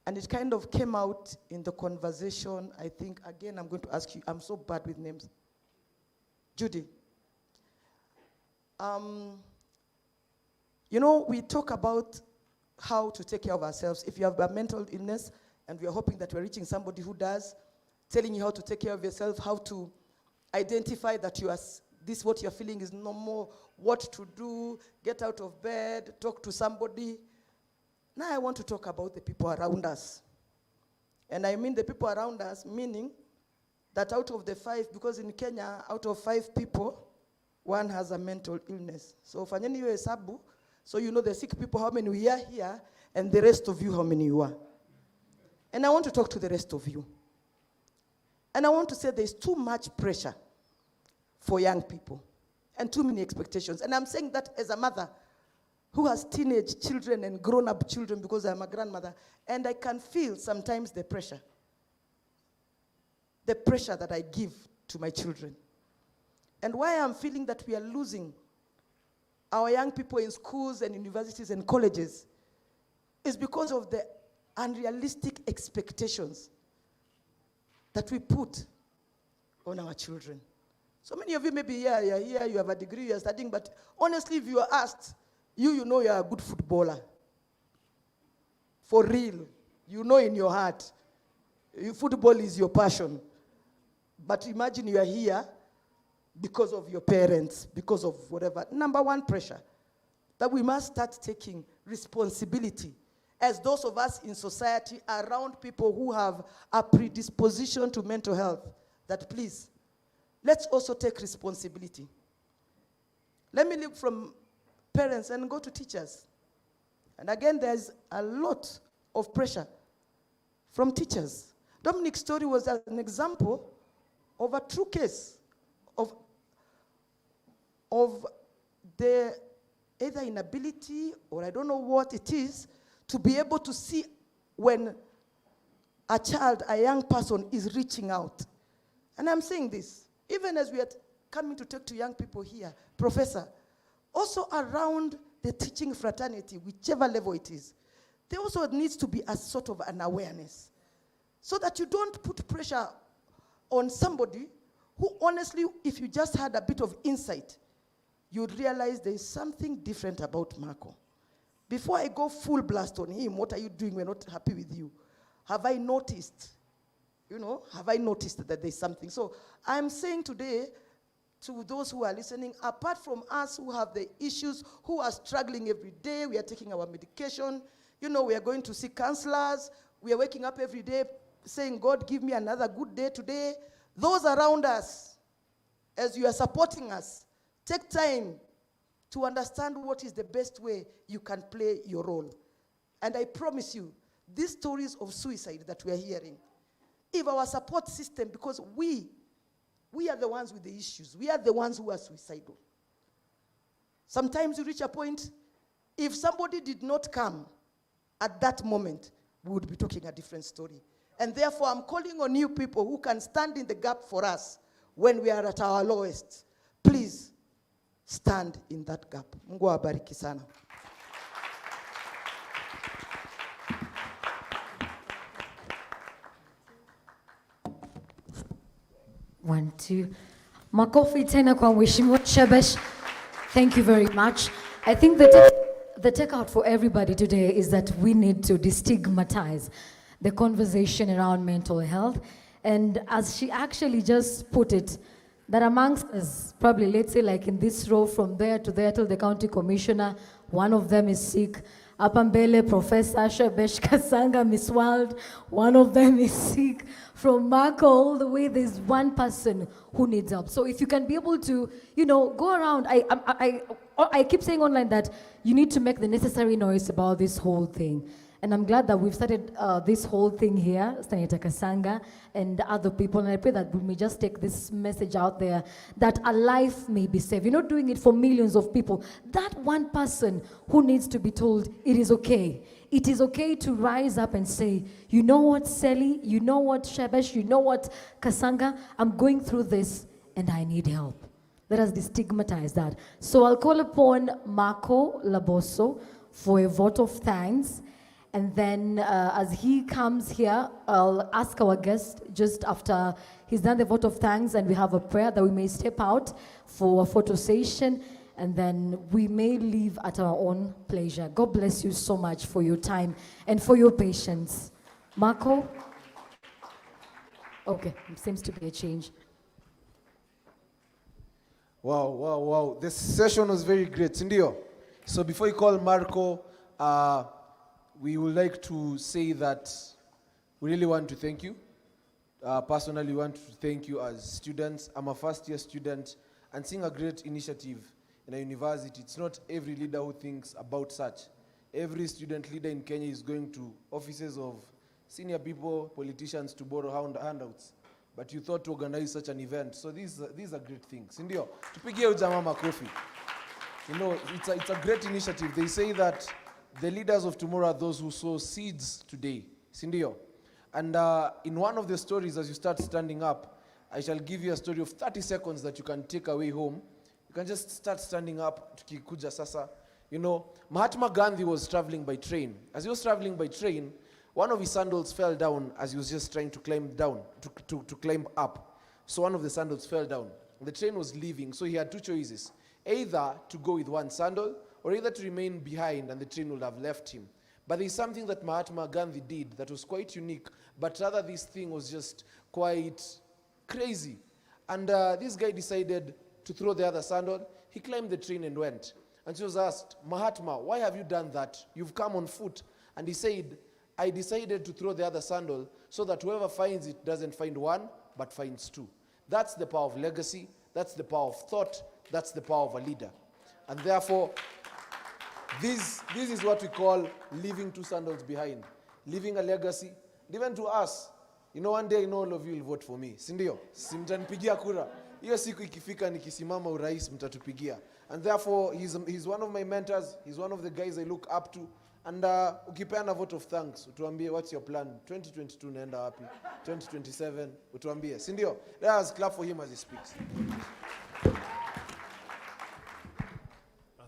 And it kind of came out in the conversation. I think, again, I'm going to ask you, I'm so bad with names. Judy. You know, we talk about how to take care of ourselves. If you have a mental illness, and we are hoping that we're reaching somebody who does, telling you how to take care of yourself, how to identify that you are, this what you're feeling is normal, what to do, get out of bed, talk to somebody. Now I want to talk about the people around us. And I mean the people around us, meaning that out of the 5, because in Kenya, out of 5 people, 1 has a mental illness. So fanyeni hiyo hesabu, so you know the sick people, how many we are here, and the rest of you, how many you are. And I want to talk to the rest of you. And I want to say there's too much pressure for young people and too many expectations. And I'm saying that as a mother who has teenage children and grown-up children because I'm a grandmother, and I can feel sometimes the pressure that I give to my children. And why I'm feeling that we are losing our young people in schools and universities and colleges is because of the unrealistic expectations that we put on our children. So many of you may be here, you're here, you have a degree, you're studying, but honestly, if you are asked, you know you're a good footballer. For real. You know in your heart. Football is your passion. But imagine you are here because of your parents, because of whatever. Number 1, pressure. That we must start taking responsibility as those of us in society around people who have a predisposition to mental health, that please, let's also take responsibility. Let me leave from parents and go to teachers. And again, there's a lot of pressure from teachers. Dominic's story was an example of a true case of the either inability or I don't know what it is to be able to see when a child, a young person is reaching out. And I'm saying this, even as we are coming to talk to young people here, Professor, also around the teaching fraternity, whichever level it is, there also needs to be a sort of an awareness so that you don't put pressure on somebody who honestly, if you just had a bit of insight, you'd realize there is something different about Marco. Before I go full blast on him, what are you doing? We're not happy with you. Have I noticed? Have I noticed that there's something? So I'm saying today to those who are listening, apart from us who have the issues, who are struggling every day, we are taking our medication, we are going to see counselors, we are waking up every day saying, God, give me another good day today. Those around us, as you are supporting us, take time to understand what is the best way you can play your role. And I promise you, these stories of suicide that we are hearing, if our support system, because we are the ones with the issues, we are the ones who are suicidal. Sometimes you reach a point, if somebody did not come at that moment, we would be talking a different story. And therefore, I'm calling on you people who can stand in the gap for us when we are at our lowest. Please, stand in that gap. Mungu awabariki sana. One, two. Makofi tena kwa Mheshimiwa Shebesh. Thank you very much. I think the takeout for everybody today is that we need to destigmatize the conversation around mental health. And as she actually just put it, that amongst us, probably let's say like in this row from there to there till the county commissioner, one of them is sick. Apambele, Professor Shebesh Kasanga, Miss World, one of them is sick. From Marco all the way, there's one person who needs help. So if you can be able to, go around, I keep saying online that you need to make the necessary noise about this whole thing. And I'm glad that we've started this whole thing here, Senator Kasanga and other people, and I pray that we may just take this message out there that a life may be saved. You're not doing it for millions of people. That one person who needs to be told it is okay. It is okay to rise up and say, you know what, Seli, you know what, Shebesh, you know what, Kasanga, I'm going through this and I need help. Let us destigmatize that. So I'll call upon Marco Laboso for a vote of thanks. And then as he comes here, I'll ask our guest just after he's done the vote of thanks and we have a prayer that we may step out for a photo session and then we may leave at our own pleasure. God bless you so much for your time and for your patience. Marco? Okay, seems to be a change. Wow. This session was very great. Sindio? So before you call Marco, we would like to say that we really want to thank you. Personally, we want to thank you as students. I'm a first-year student, and seeing a great initiative in a university, it's not every leader who thinks about such. Every student leader in Kenya is going to offices of senior people, politicians to borrow handouts. But you thought to organize such an event. So these are great things. Ndio, tupigie ujamaa makofi. It's a great initiative. They say that the leaders of tomorrow are those who sow seeds today. Sindio. And in one of the stories, as you start standing up, I shall give you a story of 30 seconds that you can take away home. You can just start standing up. Tukikuja sasa. Mahatma Gandhi was traveling by train. As he was traveling by train, one of his sandals fell down as he was just trying to climb down, to climb up. So one of the sandals fell down. The train was leaving, so he had two choices. Either to go with one sandal, or either to remain behind and the train would have left him. But there's something that Mahatma Gandhi did that was quite unique, but rather this thing was just quite crazy. And this guy decided to throw the other sandal. He climbed the train and went. And she was asked, Mahatma, why have you done that? You've come on foot. And he said, I decided to throw the other sandal so that whoever finds it doesn't find one, but finds two. That's the power of legacy. That's the power of thought. That's the power of a leader. And therefore, this is what we call leaving two sandals behind. Leaving a legacy. Even to us, one day all of you will vote for me. Sindio? Simtanipigia kura. Hiyo siku ikifika nikisimama urais mtatupigia. And therefore, he's one of my mentors. He's one of the guys I look up to. And ukipeana vote of thanks, utuambie what's your plan? 2022 naenda wapi? 2027, utuambie. Sindio? Let us clap for him as he speaks.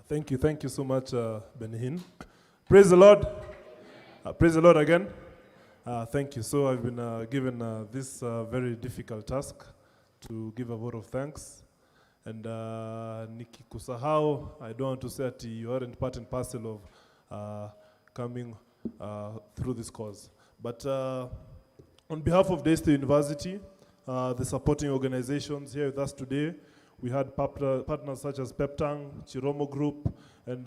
Thank you so much, Benihin. Praise the Lord. Praise the Lord again. Thank you. So I've been given this very difficult task to give a vote of thanks. And nikikusahau, I don't want to say that you aren't part and parcel of coming through this cause. But on behalf of Daystar University, the supporting organizations here with us today, we had partners such as Peptang, Chiromo Group, and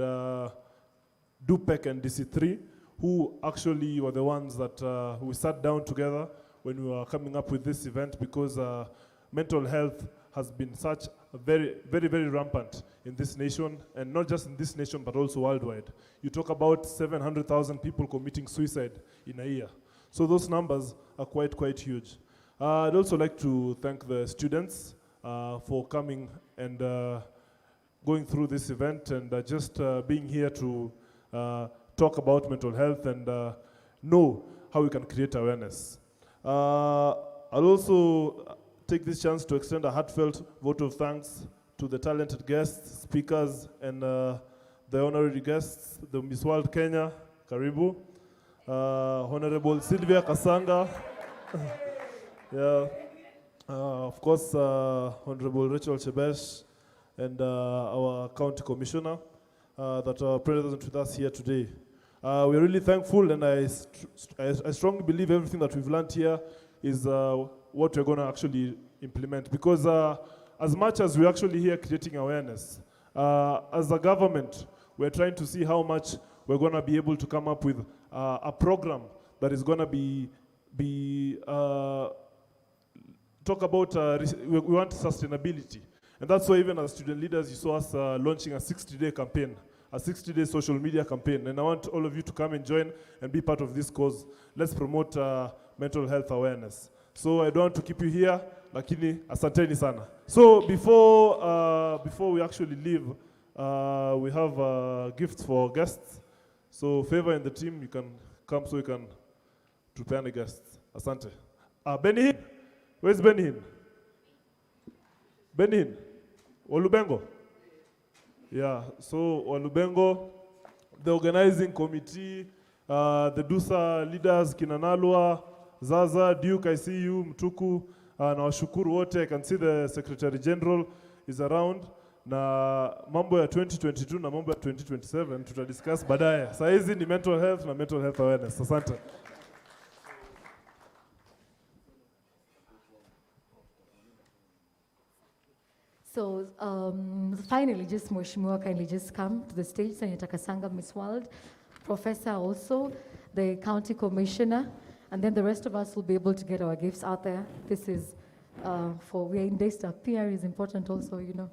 DUPEC and DC3, who actually were the ones that we sat down together when we were coming up with this event, because mental health has been such a very, very, very rampant in this nation, and not just in this nation, but also worldwide. You talk about 700,000 people committing suicide in a year. So those numbers are quite huge. I'd also like to thank the students for coming and going through this event and just being here to talk about mental health and know how we can create awareness. I'll also take this chance to extend a heartfelt vote of thanks to the talented guests, speakers, and the honorary guests, the Miss World Kenya, Karibu, Honorable Sylvia Kasanga, yeah, of course, Honorable Rachel Shebesh, and our county commissioner that are present with us here today. We're really thankful, and I strongly believe everything that we've learned here is what we're going to actually implement. Because as much as we're actually here creating awareness, as a government, we're trying to see how much we're going to be able to come up with a program that is going to talk about, we want sustainability. And that's why even as student leaders, you saw us launching a 60-day campaign, a 60-day social media campaign. And I want all of you to come and join and be part of this cause. Let's promote mental health awareness. So I don't want to keep you here, lakini asanteni sana. So before we actually leave, we have gifts for guests. So Favor and the team, you can come so you can prepare the guests. Asante. Benny, where's Benny? Benny, Walubengo? Yeah, so Walubengo, the organizing committee, the DUSA leaders, Kinanalwa, Zaza, Duke, I see you, Mtuku, na washukuru wote. I can see the Secretary General is around. Na mambo ya 2022 na mambo ya 2027 tutadiscuss baadaye. Saa hizi ni mental health na mental health awareness. Asante. So finally, just Mheshimiwa kindly just come to the stage. Senator Kasanga, Miss World, Professor also, the County Commissioner, and then the rest of us will be able to get our gifts out there. This is we are in Daystar. PR is important also, you know.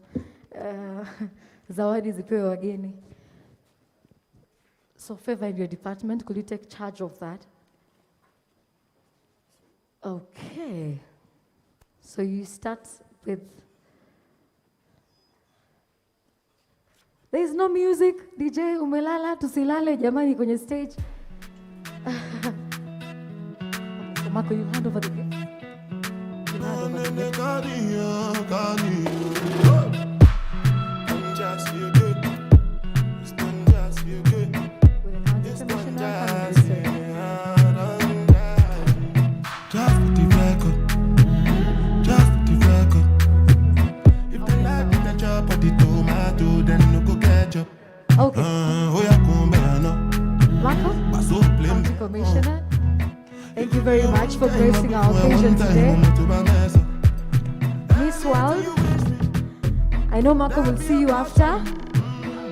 Zawadi zipewe wageni. So Favor, in your department, could you take charge of that? Okay. So you start with... There is no music. DJ, umelala, tusilale, jamani kwenye stage. So Marco, you hand over the gift. You hand over the gift. Just feel good. It's done, just feel good. It's done, just feel good. Just for the record. Just for the record. If they like the chop or the tomato, then no go ketchup. Okay. Marco, County Commissioner, thank you very much for gracing our occasion today. Miss World, I know Marco will see you after.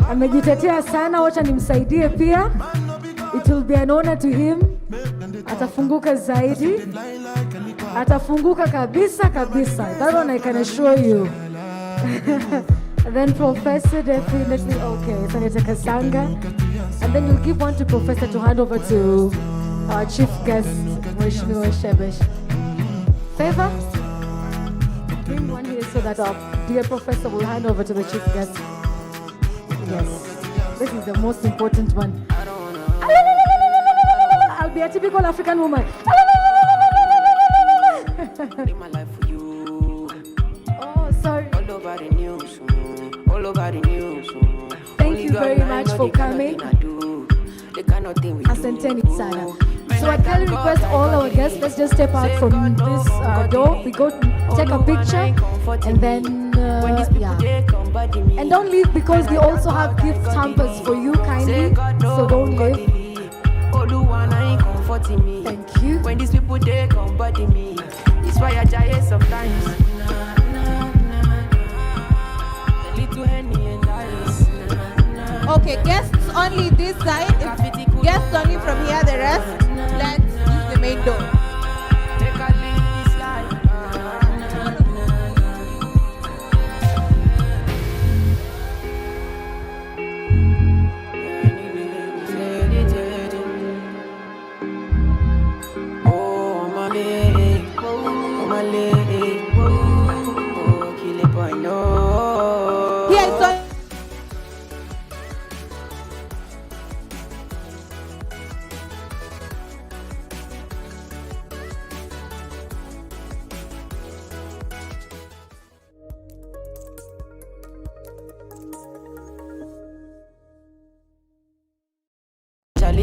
Amejitetea sana, wacha nimsaidie pia. It will be an honor to him. Atafunguka zaidi. Atafunguka kabisa kabisa. That one I can assure you. And then Professor definitely, okay, Senator Kasanga. And then you'll give one to Professor to hand over to our chief guest, Mheshimiwa Shebesh. Favor? Bring one here so that our dear Professor will hand over to the chief guest. Yes, this is the most important one. I'll be a typical African woman. My life for you. Oh, sorry. All over the news. All over the news. Thank you very much for coming. Asanteni sana. So I kindly request all our guests, let's just step out from this door. We go take a picture and then, yeah. And don't leave because we also have gift hampers for you kindly. So don't leave. Thank you. When these people they come body me, it's why I die sometimes. Okay, guests only this side. Guests only from here, the rest, let's use the main door.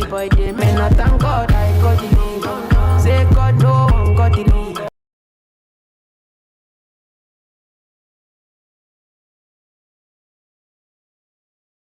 Boy, they may not thank God, I got the name. Say God